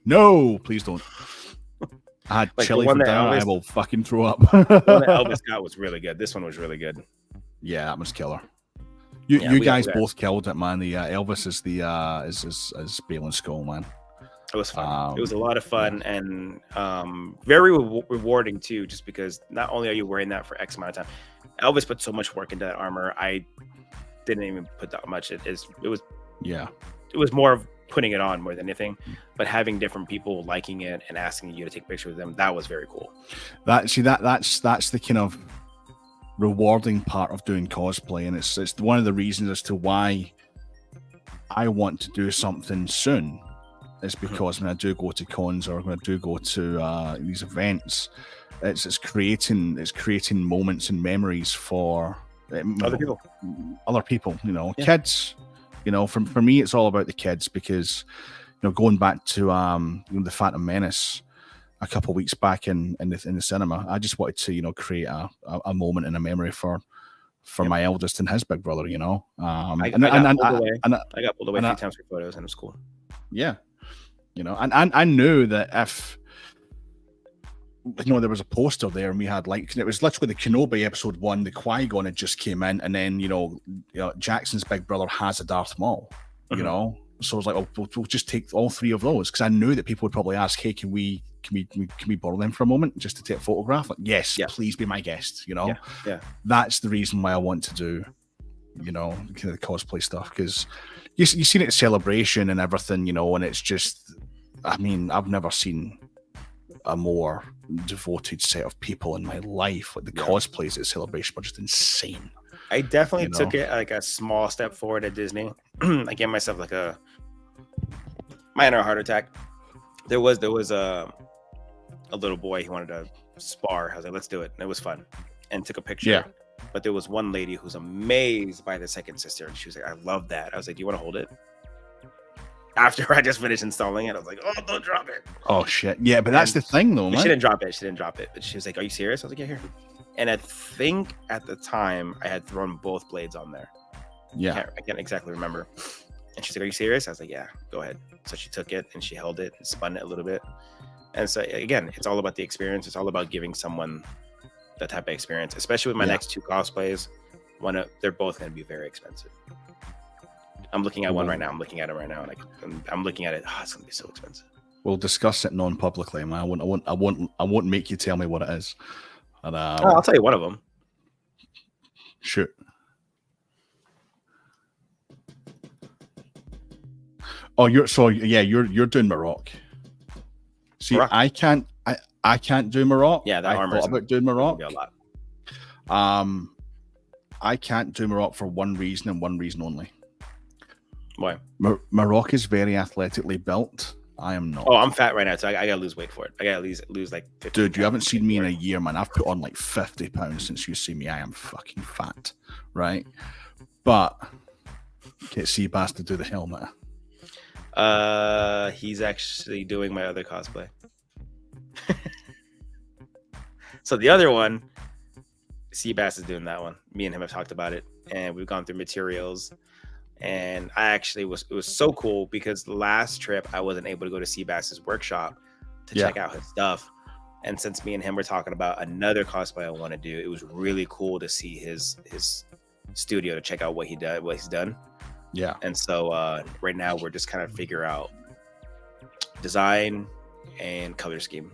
Speaker 2: No, please don't. I had
Speaker 1: like
Speaker 2: chili for dinner. I will fucking throw up.
Speaker 1: The one that Elvis got was really good. This one was really good.
Speaker 2: Yeah, that was killer. You guys both killed it, man. The Elvis is is Balin Skull, man.
Speaker 1: It was fun. It was a lot of fun and very rewarding too, just because not only are you wearing that for X amount of time. Elvis put so much work into that armor. I didn't even put that much. It was more of putting it on more than anything, but having different people liking it and asking you to take pictures of them, that was very cool. That's
Speaker 2: the kind of rewarding part of doing cosplay, and it's one of the reasons as to why I want to do something soon. Is because when I do go to cons or when I do go to these events, it's creating moments and memories for other people, you know, kids. You know, for me, it's all about the kids because, you know, going back to the Phantom Menace a couple of weeks back in the cinema, I just wanted to, you know, create a moment and a memory for my eldest and his big brother. You know, I got
Speaker 1: pulled away a few times for photos, and it was cool.
Speaker 2: Yeah, you know, and I knew that if, you know, there was a poster there and we had like, it was literally the Kenobi episode 1, the Qui-Gon had just came in, and then, you know, Jackson's big brother has a Darth Maul, you know, so I was like, oh, we'll just take all 3 of those, because I knew that people would probably ask, hey, can we borrow them for a moment just to take a photograph? Like, yes, please be my guest, you know. That's the reason why I want to do, you know, kind of the cosplay stuff, because you've seen it at Celebration and everything, you know, and it's just, I mean, I've never seen a more devoted set of people in my life. Like the cosplays at Celebration were just insane.
Speaker 1: I definitely took it like a small step forward at Disney. I gave myself like a minor heart attack. There was a little boy who wanted to spar. I was like, let's do it. And it was fun, and took a picture.
Speaker 2: Yeah.
Speaker 1: But there was one lady who's amazed by the second sister, and she was like, I love that. I was like, do you want to hold it? After I just finished installing it, I was like, oh, don't drop it.
Speaker 2: Oh, shit. Yeah, but that's the thing, though, man.
Speaker 1: She didn't drop it. But she was like, are you serious? I was like, yeah, here. And I think at the time, I had thrown both blades on there.
Speaker 2: Yeah.
Speaker 1: I can't exactly remember. And she's like, are you serious? I was like, yeah, go ahead. So she took it, and she held it and spun it a little bit. And so, again, it's all about the experience. It's all about giving someone that type of experience, especially with my next 2 cosplays. They're both going to be very expensive. I'm looking at one right now. I'm looking at it right now, and I'm looking at it. Oh, it's gonna be so expensive.
Speaker 2: We'll discuss it non-publicly, man. I won't make you tell me what it is. And,
Speaker 1: I'll tell you one of them.
Speaker 2: Shoot. Oh, you're doing Marok. See, Marok. I can't do Marok.
Speaker 1: Yeah, that armor.
Speaker 2: I thought about doing Marok.
Speaker 1: Be a lot.
Speaker 2: I can't do Marok for one reason and one reason only.
Speaker 1: Why?
Speaker 2: Marok is very athletically built, I am not.
Speaker 1: Oh, I'm fat right now, so I gotta lose weight for it. I gotta lose like 50
Speaker 2: Dude, you haven't seen me in a year, man. I've put on like 50 pounds since you see me. I am fucking fat, right? But get Seabass to do the helmet.
Speaker 1: He's actually doing my other cosplay. So the other one, Seabass is doing that one. Me and him have talked about it, and we've gone through materials. And it was so cool because the last trip I wasn't able to go to Seabass's workshop to check out his stuff. And since me and him were talking about another cosplay I want to do, it was really cool to see his studio to check out what he's done.
Speaker 2: Yeah.
Speaker 1: And so right now we're just kind of figure out design and color scheme.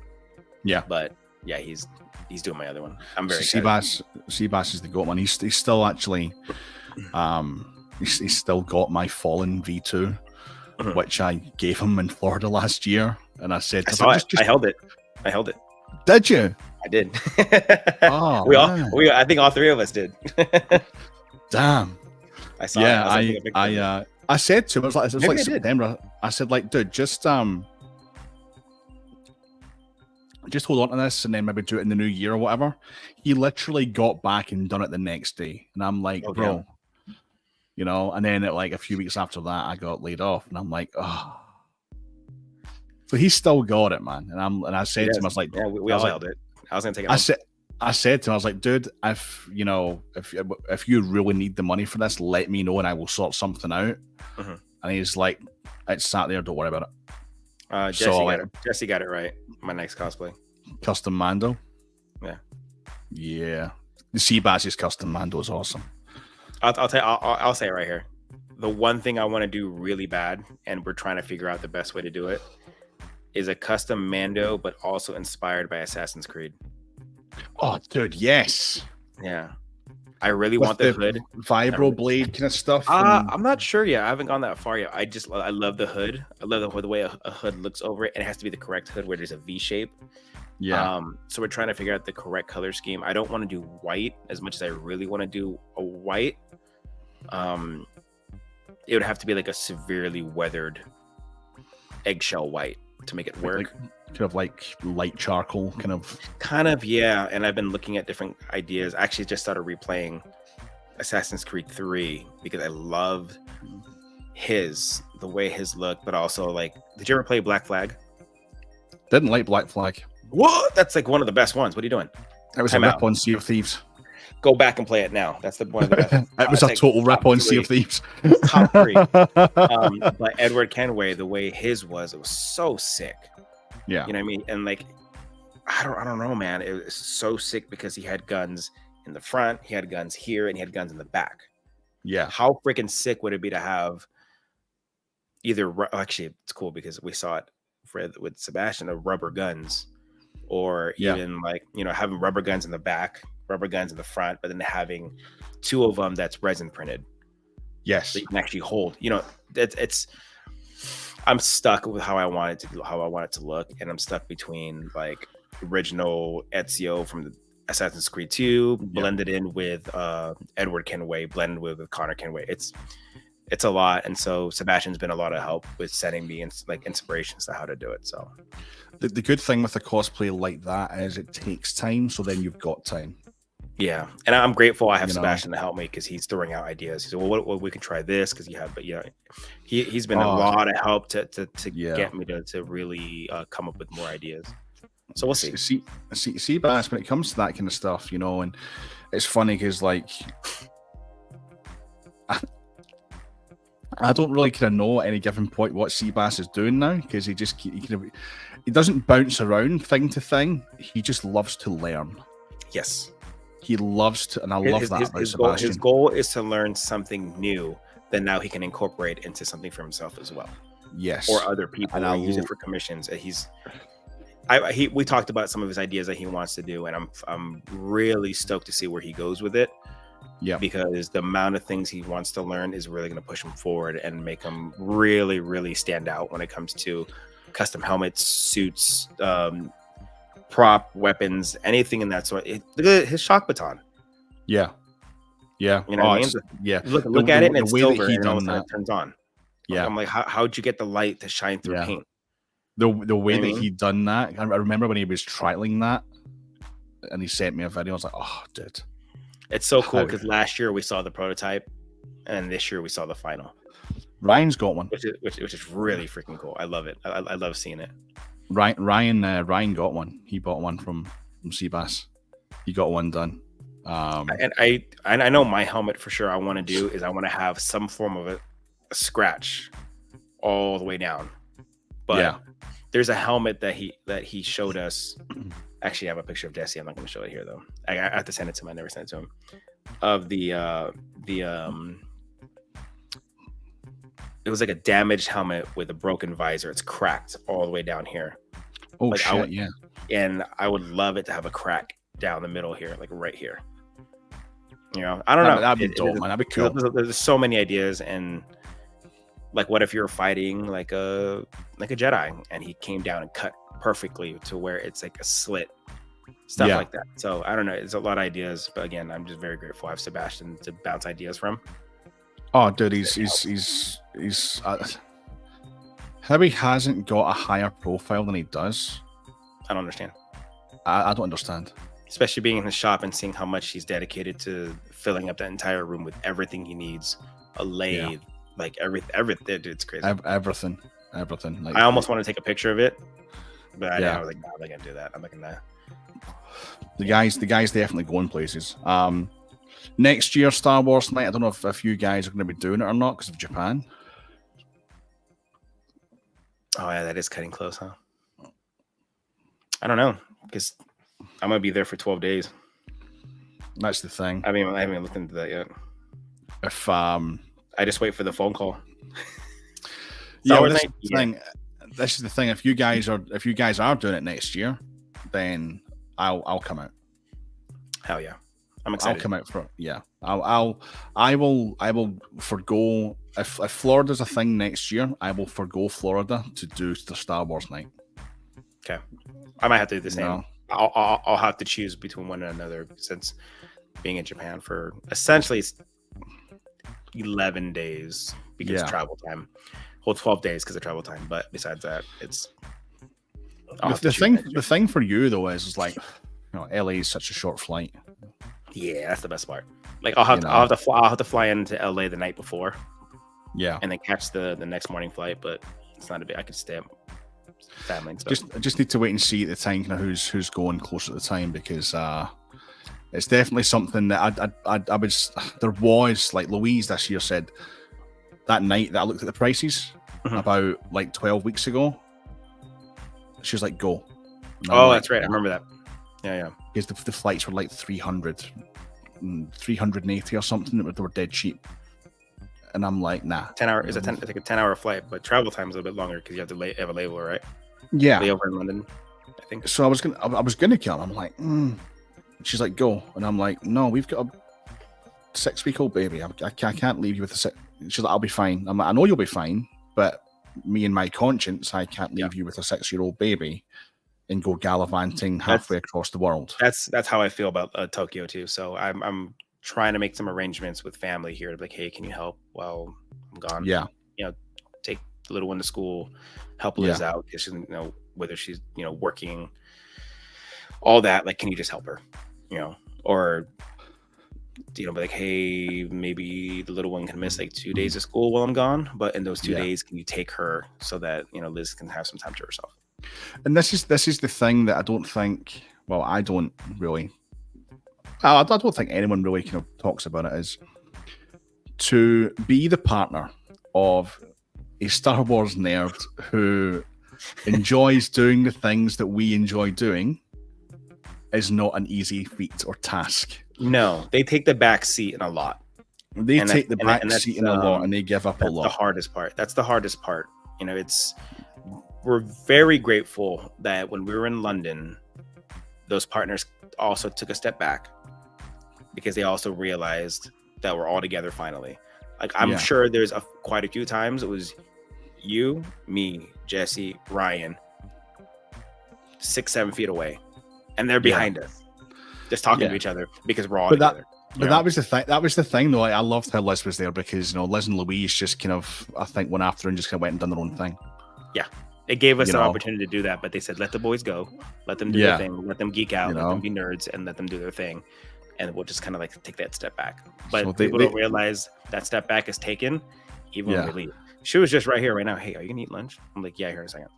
Speaker 2: Yeah.
Speaker 1: But yeah, he's doing my other one. I'm very excited.
Speaker 2: Seabass is the goat one. He's still actually he's still got my Fallen V2, which I gave him in Florida last year. And I said,
Speaker 1: I held it.
Speaker 2: Did you?
Speaker 1: I did.
Speaker 2: Oh,
Speaker 1: I think all three of us did.
Speaker 2: Damn.
Speaker 1: I saw.
Speaker 2: Yeah, I said to him, it was like September. I said, like, dude, just hold on to this and then maybe do it in the new year or whatever. He literally got back and done it the next day, and I'm like, bro. You know, and then like a few weeks after that, I got laid off, and I'm like, oh. So he's still got it, man. And I said to him, I was like,
Speaker 1: we all held it. I was gonna take it.
Speaker 2: I said to him, I was like, dude, if you really need the money for this, let me know and I will sort something out. And he's like, it's sat there, don't worry about it.
Speaker 1: Jesse got it right. My next cosplay,
Speaker 2: custom Mando.
Speaker 1: Yeah.
Speaker 2: The Seabass's custom Mando is awesome.
Speaker 1: I'll say it right here. The one thing I want to do really bad, and we're trying to figure out the best way to do it, is a custom Mando, but also inspired by Assassin's Creed.
Speaker 2: Oh, dude, yes.
Speaker 1: Yeah. I really want the hood.
Speaker 2: Vibro blade kind of stuff.
Speaker 1: I'm not sure yet. I haven't gone that far yet. I love the hood. I love the way a hood looks over it, and it has to be the correct hood where there's a V shape.
Speaker 2: Yeah.
Speaker 1: So we're trying to figure out the correct color scheme. I don't want to do white as much as I really want to do a white. It would have to be like a severely weathered eggshell white to make it work.
Speaker 2: Kind of like light charcoal, kind of.
Speaker 1: Yeah. And I've been looking at different ideas. I actually just started replaying Assassin's Creed 3 because I love the way his look, but also like, did you ever play Black Flag?
Speaker 2: Didn't like Black Flag.
Speaker 1: What? That's like one of the best ones. What are you doing?
Speaker 2: It was a rip on Sea of Thieves.
Speaker 1: Go back and play it now. That's one of the best.
Speaker 2: It was a total rip on Sea of Thieves.
Speaker 1: Top 3. But Edward Kenway, the way his was, it was so sick.
Speaker 2: Yeah.
Speaker 1: You know what I mean? And like, I don't know, man. It was so sick because he had guns in the front, he had guns here, and he had guns in the back.
Speaker 2: Yeah.
Speaker 1: How freaking sick would it be to have actually, it's cool because we saw it with Sebastian, of rubber guns, or even like, having rubber guns in the back, rubber guns in the front, but then having 2 of them that's resin printed.
Speaker 2: Yes.
Speaker 1: That you can actually hold. I'm stuck with how I want it to look, and I'm stuck between like original Ezio from the Assassin's Creed 2 blended in with Edward Kenway, blended with Connor Kenway. It's a lot, and so Sebastian's been a lot of help with sending me inspirations to how to do it. So
Speaker 2: the good thing with a cosplay like that is it takes time, so then you've got time.
Speaker 1: Yeah, and I'm grateful I have Sebastian to help me because he's throwing out ideas. He said, "Well, we can try this because he's been a lot of help to get me to really come up with more ideas." So we'll see.
Speaker 2: See, Bass, when it comes to that kind of stuff, and it's funny because like I don't really kind of know at any given point what Seabass is doing now because he doesn't bounce around thing to thing. He just loves to learn.
Speaker 1: Yes.
Speaker 2: He loves to, and I love that about Sebastian.
Speaker 1: His goal is to learn something new that now he can incorporate into something for himself as well.
Speaker 2: Yes.
Speaker 1: Or other people, and I'll use it for commissions. We talked about some of his ideas that he wants to do, and I'm really stoked to see where he goes with it.
Speaker 2: Yeah.
Speaker 1: Because the amount of things he wants to learn is really going to push him forward and make him really, really stand out when it comes to custom helmets, suits, prop, weapons, anything in that sort. Look at his shock baton.
Speaker 2: Yeah. Yeah.
Speaker 1: You know what I mean?
Speaker 2: Yeah.
Speaker 1: Look at it and it's silver and all of a sudden it turns on.
Speaker 2: Yeah.
Speaker 1: I'm like, how'd you get the light to shine through paint?
Speaker 2: The way that he'd done that, I remember when he was trialing that, and he sent me a video. I was like, "Oh, dude,
Speaker 1: it's so cool." Because last year we saw the prototype, and this year we saw the final.
Speaker 2: Ryan's got one,
Speaker 1: which is really freaking cool. I love it. I love seeing it.
Speaker 2: Ryan got one. He bought one from Seabass. He got one done.
Speaker 1: And I know my helmet for sure. I want to do is I want to have some form of a scratch all the way down. But there's a helmet that he showed us. Actually, I have a picture of Jesse. I'm not going to show it here though. I have to send it to him. I never sent it to him. Of it was like a damaged helmet with a broken visor. It's cracked all the way down here.
Speaker 2: Oh, like shit, yeah.
Speaker 1: And I would love it to have a crack down the middle here, like right here. You know, I don't know.
Speaker 2: That'd be dope, man. That'd be cool.
Speaker 1: There's so many ideas, and like, what if you're fighting like a Jedi, and he came down and cut perfectly to where it's like a slit, stuff like that. So I don't know. It's a lot of ideas, but again, I'm just very grateful I have Sebastian to bounce ideas from.
Speaker 2: Oh, dude, he's how he hasn't got a higher profile than he does.
Speaker 1: I don't understand.
Speaker 2: I don't understand.
Speaker 1: Especially being in his shop and seeing how much he's dedicated to filling up that entire room with everything he needs. A lathe, like everything. Dude, it's crazy.
Speaker 2: Everything. Like,
Speaker 1: I almost want to take a picture of it, but I was like, nah, I'm not gonna do that. I'm not gonna.
Speaker 2: The guy's definitely going places. Next year, Star Wars night. I don't know if you guys are going to be doing it or not because of Japan.
Speaker 1: Oh yeah, that is cutting close, huh? I don't know, because I'm gonna be there for 12 days.
Speaker 2: That's the thing.
Speaker 1: I haven't looked into that yet.
Speaker 2: If
Speaker 1: I just wait for the phone call.
Speaker 2: This is the thing. If you guys are doing it next year, then I'll come out.
Speaker 1: Hell yeah. I'm excited.
Speaker 2: I'll come out for it. I will forgo if Florida's a thing next year. I will forgo Florida to do the Star Wars night.
Speaker 1: Okay, I might have to do the same. No. I'll have to choose between one and another, since being in Japan for essentially it's 11 days because of travel time. Whole 12 days because of travel time. But besides that, it's
Speaker 2: the thing for you though is like, you know, LA is such a short flight.
Speaker 1: Yeah, that's the best part. Like I'll have to fly into LA the night before.
Speaker 2: Yeah.
Speaker 1: And then catch the next morning flight, but it's not a bit. I could stay up family and stuff.
Speaker 2: I just need to wait and see at the time kind of who's going closer at the time, because it's definitely something that I was. There was, like Louise this year said that night that I looked at the prices about like 12 weeks ago. She was like, "Go."
Speaker 1: That's right. I remember that. Yeah.
Speaker 2: Because the flights were like 380 or something. They were dead cheap. And I'm like, nah.
Speaker 1: 10 hour is it's like a 10-hour flight, but travel time is a little bit longer because you have to have a layover, right?
Speaker 2: Yeah.
Speaker 1: Layover in London, I think.
Speaker 2: So I was gonna come. I'm like, She's like, go. And I'm like, no, we've got a 6-week-old baby. I can't leave you with a 6. She's like, I'll be fine. I'm like, I know you'll be fine, but me and my conscience, I can't leave you with a 6-year-old baby and go gallivanting halfway across the world.
Speaker 1: That's how I feel about Tokyo too. So I'm trying to make some arrangements with family here. Like, hey, can you help while I'm gone?
Speaker 2: Yeah.
Speaker 1: You know, take the little one to school, help Liz out because she's, you know, whether she's, you know, working, all that. Like, can you just help her? You know, or you know, be like, hey, maybe the little one can miss like 2 days of school while I'm gone, but in those 2 days, can you take her so that, you know, Liz can have some time to herself?
Speaker 2: And this is the thing that I don't think. Well, I don't really. I don't think anyone really kind of talks about it, is to be the partner of a Star Wars nerd who enjoys doing the things that we enjoy doing is not an easy feat or task.
Speaker 1: No, they take the back seat in a lot.
Speaker 2: They take the back seat in a lot, and they give up a lot.
Speaker 1: That's the hardest part. That's the hardest part. You know, we're very grateful that when we were in London, those partners also took a step back because they also realized that we're all together finally. Like, I'm sure there's quite a few times it was you, me, Jesse, Ryan, 6-7 feet away, and they're behind us, just talking to each other because we're all together.
Speaker 2: But that was the thing. That was the thing, though. I loved how Liz was there because, you know, Liz and Louise just kind of, I think, went after and just kind of went and done their own thing.
Speaker 1: Yeah, It gave us an opportunity to do that, but they said, let the boys go, let them do their thing, let them geek out, let them be nerds, and let them do their thing. And we'll just kind of like take that step back. But so people don't realize that step back is taken even when we leave. She was just right here right now. Hey, are you gonna eat lunch? I'm like, yeah, here in a second.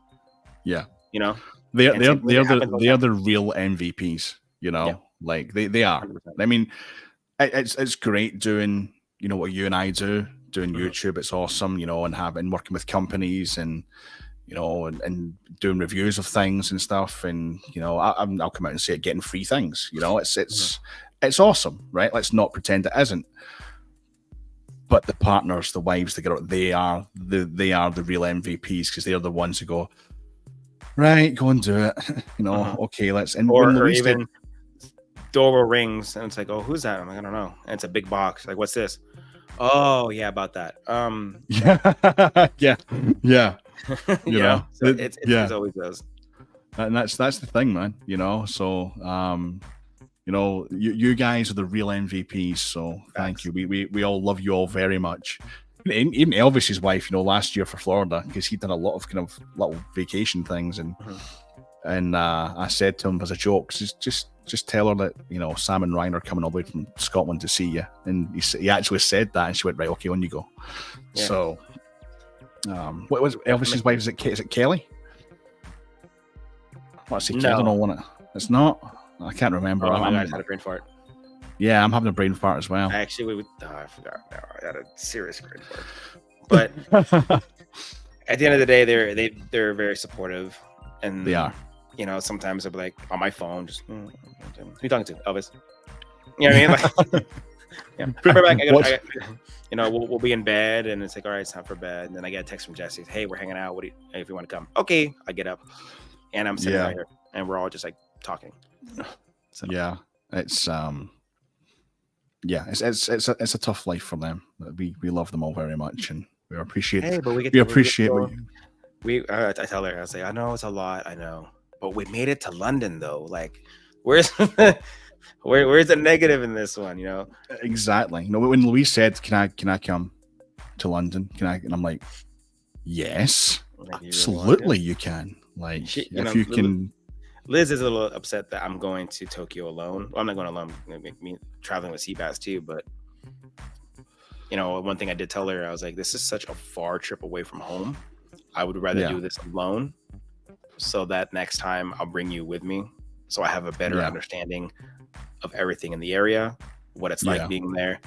Speaker 2: Yeah.
Speaker 1: You know?
Speaker 2: They are the real MVPs, you know? Yeah. Like they are. 100%. I mean, it's great doing, you know, what you and I do, doing YouTube. It's awesome, you know, and working with companies and you know, and doing reviews of things and stuff, and you know, I'll come out and say it, getting free things. You know, it's awesome, right? Let's not pretend it isn't. But the partners, the wives, they are the real MVPs because they are the ones who go, right, go and do it. You know, okay, let's. And
Speaker 1: or even doorbell rings and it's like, oh, who's that? I'm like, I don't know. And it's a big box. Like, what's this? Oh, yeah, about that.
Speaker 2: yeah.
Speaker 1: You know, so it's always those.
Speaker 2: And that's the thing, man. You know, so you know, you guys are the real MVPs. So thank you. We all love you all very much. Even Elvis's wife, you know, last year for Florida, because he'd done a lot of kind of little vacation things, and I said to him as a joke, just tell her that, you know, Sam and Ryan are coming all the way from Scotland to see you. And he actually said that, and she went, right, okay, on you go. Yeah. So, what was Elvis's wife? Is it Kelly? What's he? No. I don't know what it's not. I can't remember.
Speaker 1: Oh my God, I had a brain fart.
Speaker 2: Yeah, I'm having a brain fart as well.
Speaker 1: I forgot. No, I had a serious brain fart. But at the end of the day, they're very supportive, and
Speaker 2: they are.
Speaker 1: You know, sometimes I'll be like on my phone, just who you talking to? Elvis. You know what I mean? Like, yeah. I'll be back. You know, we'll be in bed, and it's like, all right, it's time for bed. And then I get a text from Jesse. Hey, we're hanging out. If you want to come? Okay, I get up, and I'm sitting right here, and we're all just like talking. So.
Speaker 2: Yeah, it's it's a tough life for them. We love them all very much, and we appreciate.
Speaker 1: Hey, but
Speaker 2: we appreciate what you.
Speaker 1: I tell her, I say, I know it's a lot, I know, but we made it to London though. Like, where's where's the negative in this one? You know,
Speaker 2: exactly. You know, when Louise said, "Can I come to London? Can I?" And I'm like, "Yes, absolutely, you can." Like, if you can.
Speaker 1: Liz is a little upset that I'm going to Tokyo alone. Well, I'm not going alone. Me traveling with Seabass too, but you know, one thing I did tell her, I was like, this is such a far trip away from home. I would rather do this alone, so that next time I'll bring you with me, so I have a better understanding of everything in the area, what it's like being there,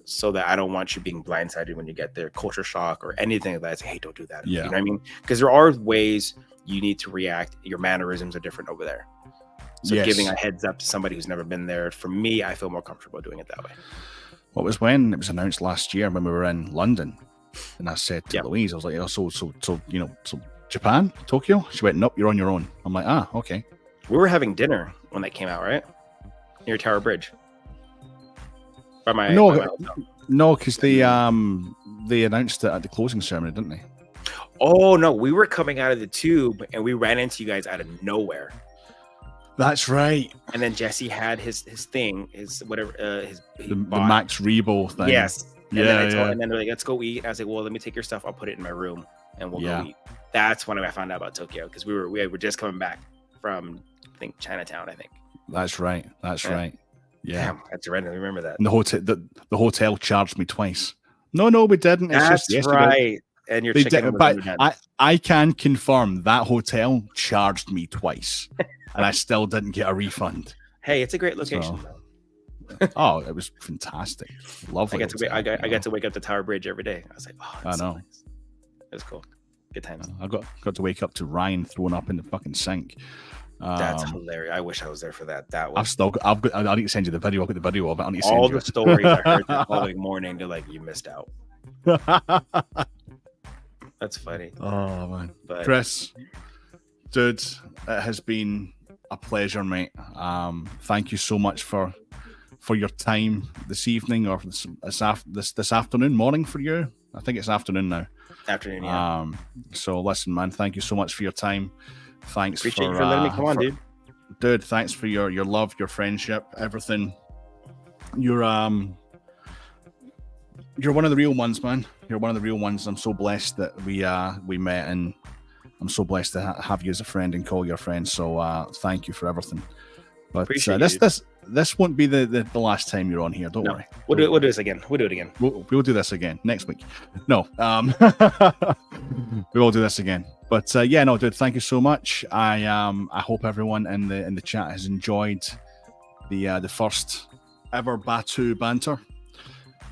Speaker 1: so that I don't want you being blindsided when you get there, culture shock or anything like that. It's, hey, don't do that. You know what I mean? Because there are ways you need to react. Your mannerisms are different over there. So giving a heads up to somebody who's never been there, for me, I feel more comfortable doing it that way.
Speaker 2: Well, it was when it was announced last year when we were in London, and I said to Louise, I was like, so you know, so Japan, Tokyo? She went, nope, you're on your own. I'm like, okay.
Speaker 1: We were having dinner when that came out, right? Near Tower Bridge.
Speaker 2: No, because they announced it at the closing ceremony, didn't they?
Speaker 1: Oh no, we were coming out of the tube and we ran into you guys out of nowhere.
Speaker 2: That's right.
Speaker 1: And then Jesse had his thing, his whatever,
Speaker 2: the Max Rebo thing.
Speaker 1: Yes. And and then they're like, let's go eat. I was like, well, let me take your stuff. I'll put it in my room and we'll go eat. That's when I found out about Tokyo, because we were just coming back from, I think, Chinatown. I think.
Speaker 2: That's right. Right. Yeah.
Speaker 1: Damn, that's right. I remember that.
Speaker 2: And the hotel charged me twice. No, we didn't.
Speaker 1: That's just right. And your chicken was
Speaker 2: I can confirm that hotel charged me twice, and I still didn't get a refund.
Speaker 1: Hey, it's a great location.
Speaker 2: Oh, it was fantastic, lovely.
Speaker 1: I got to wake up to Tower Bridge every day. I was like, oh,
Speaker 2: I know.
Speaker 1: So nice. It was cool. Good times.
Speaker 2: I got to wake up to Ryan throwing up in the fucking sink.
Speaker 1: That's hilarious. I wish I was there for that. That was.
Speaker 2: I need to send you the video. I've got the video of it. I need to
Speaker 1: send you the stories I heard the following morning. They're like, you missed out. That's funny.
Speaker 2: Oh man, Chris, dude, it has been a pleasure, mate. Thank you so much for your time this evening, or this afternoon, morning for you. I think it's afternoon now.
Speaker 1: Afternoon, yeah.
Speaker 2: So listen, man, thank you so much for your time. Thanks.
Speaker 1: Appreciate you for letting me come on, dude.
Speaker 2: Dude, thanks for your love, your friendship, everything. You're one of the real ones, man. You're one of the real ones. I'm so blessed that we met, and I'm so blessed to have you as a friend and call you a friend. So thank you for everything. But this won't be the last time you're on here. Don't worry.
Speaker 1: We'll do this again. We'll do it again.
Speaker 2: We'll do this again next week. No, we will do this again. But yeah, no, dude, thank you so much. I hope everyone in the chat has enjoyed the first ever Batuu Banter,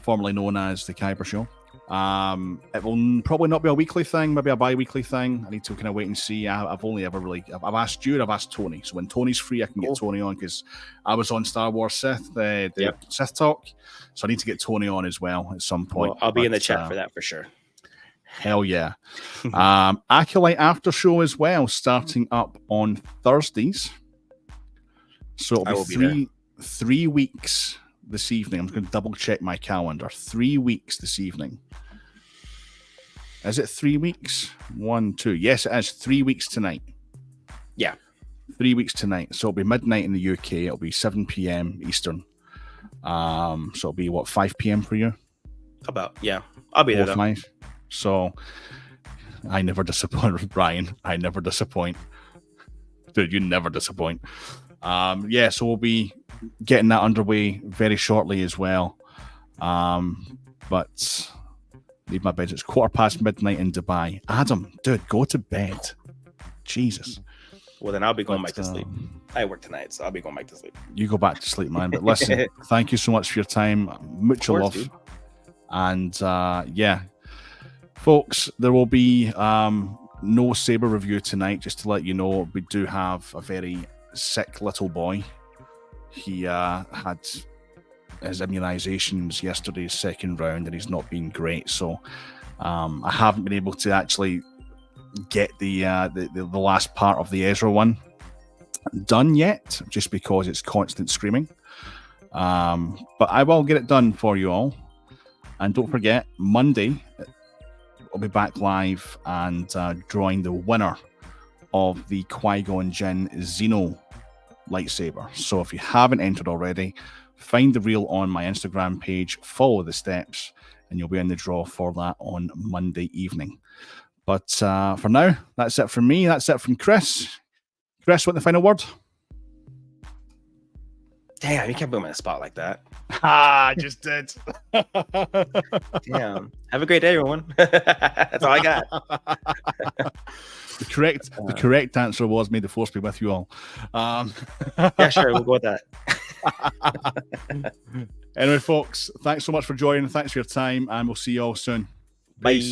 Speaker 2: formerly known as the Kyber Show. It will probably not be a weekly thing, maybe a bi-weekly thing. I need to kind of wait and see. I've asked you and I've asked Tony. So when Tony's free, I can get Tony on, because I was on Star Wars Sith, the Sith Talk. So I need to get Tony on as well at some point.
Speaker 1: Well, I'll be in the chat for that for sure.
Speaker 2: Hell yeah. Acolyte After Show as well, starting up on Thursdays. So it'll be 3 weeks this evening. I'm going to double check my calendar. 3 weeks this evening. Is it 3 weeks? 1, 2. Yes, it is 3 weeks tonight.
Speaker 1: Yeah.
Speaker 2: 3 weeks tonight. So it'll be midnight in the UK. It'll be 7 p.m. Eastern. So it'll be, 5 p.m. for you?
Speaker 1: About, yeah. I'll be there.
Speaker 2: 5. So I never disappoint, Brian. I never disappoint. Dude, you never disappoint. Yeah, so we'll be getting that underway very shortly as well. But leave my bed. It's midnight in Dubai. Adam, dude, go to bed. Jesus.
Speaker 1: Well, then I'll be going back to sleep. I work tonight, so I'll be going back to sleep.
Speaker 2: You go back to sleep, man. But listen, thank you so much for your time. Mucho love. Dude. And yeah, folks, there will be no Saber review tonight. Just to let you know, we do have a very sick little boy. He had his immunizations yesterday's second round, and he's not been great. So I haven't been able to actually get the last part of the Ezra one done yet, just because it's constant screaming. But I will get it done for you all. And don't forget, Monday I'll be back live and drawing the winner of the Qui-Gon Jinn Xeno lightsaber. So if you haven't entered already, find the reel on my Instagram page, follow the steps, and you'll be in the draw for that on Monday evening. But for now, that's it from me. That's it from Chris. Chris, what the final word?
Speaker 1: Damn, you can't put me on the spot like that.
Speaker 2: I just did.
Speaker 1: Damn. Have a great day, everyone. That's all I got.
Speaker 2: The correct answer was, may the force be with you all.
Speaker 1: Yeah, sure. We'll go with that.
Speaker 2: Anyway, folks, thanks so much for joining. Thanks for your time, and we'll see you all soon.
Speaker 1: Bye.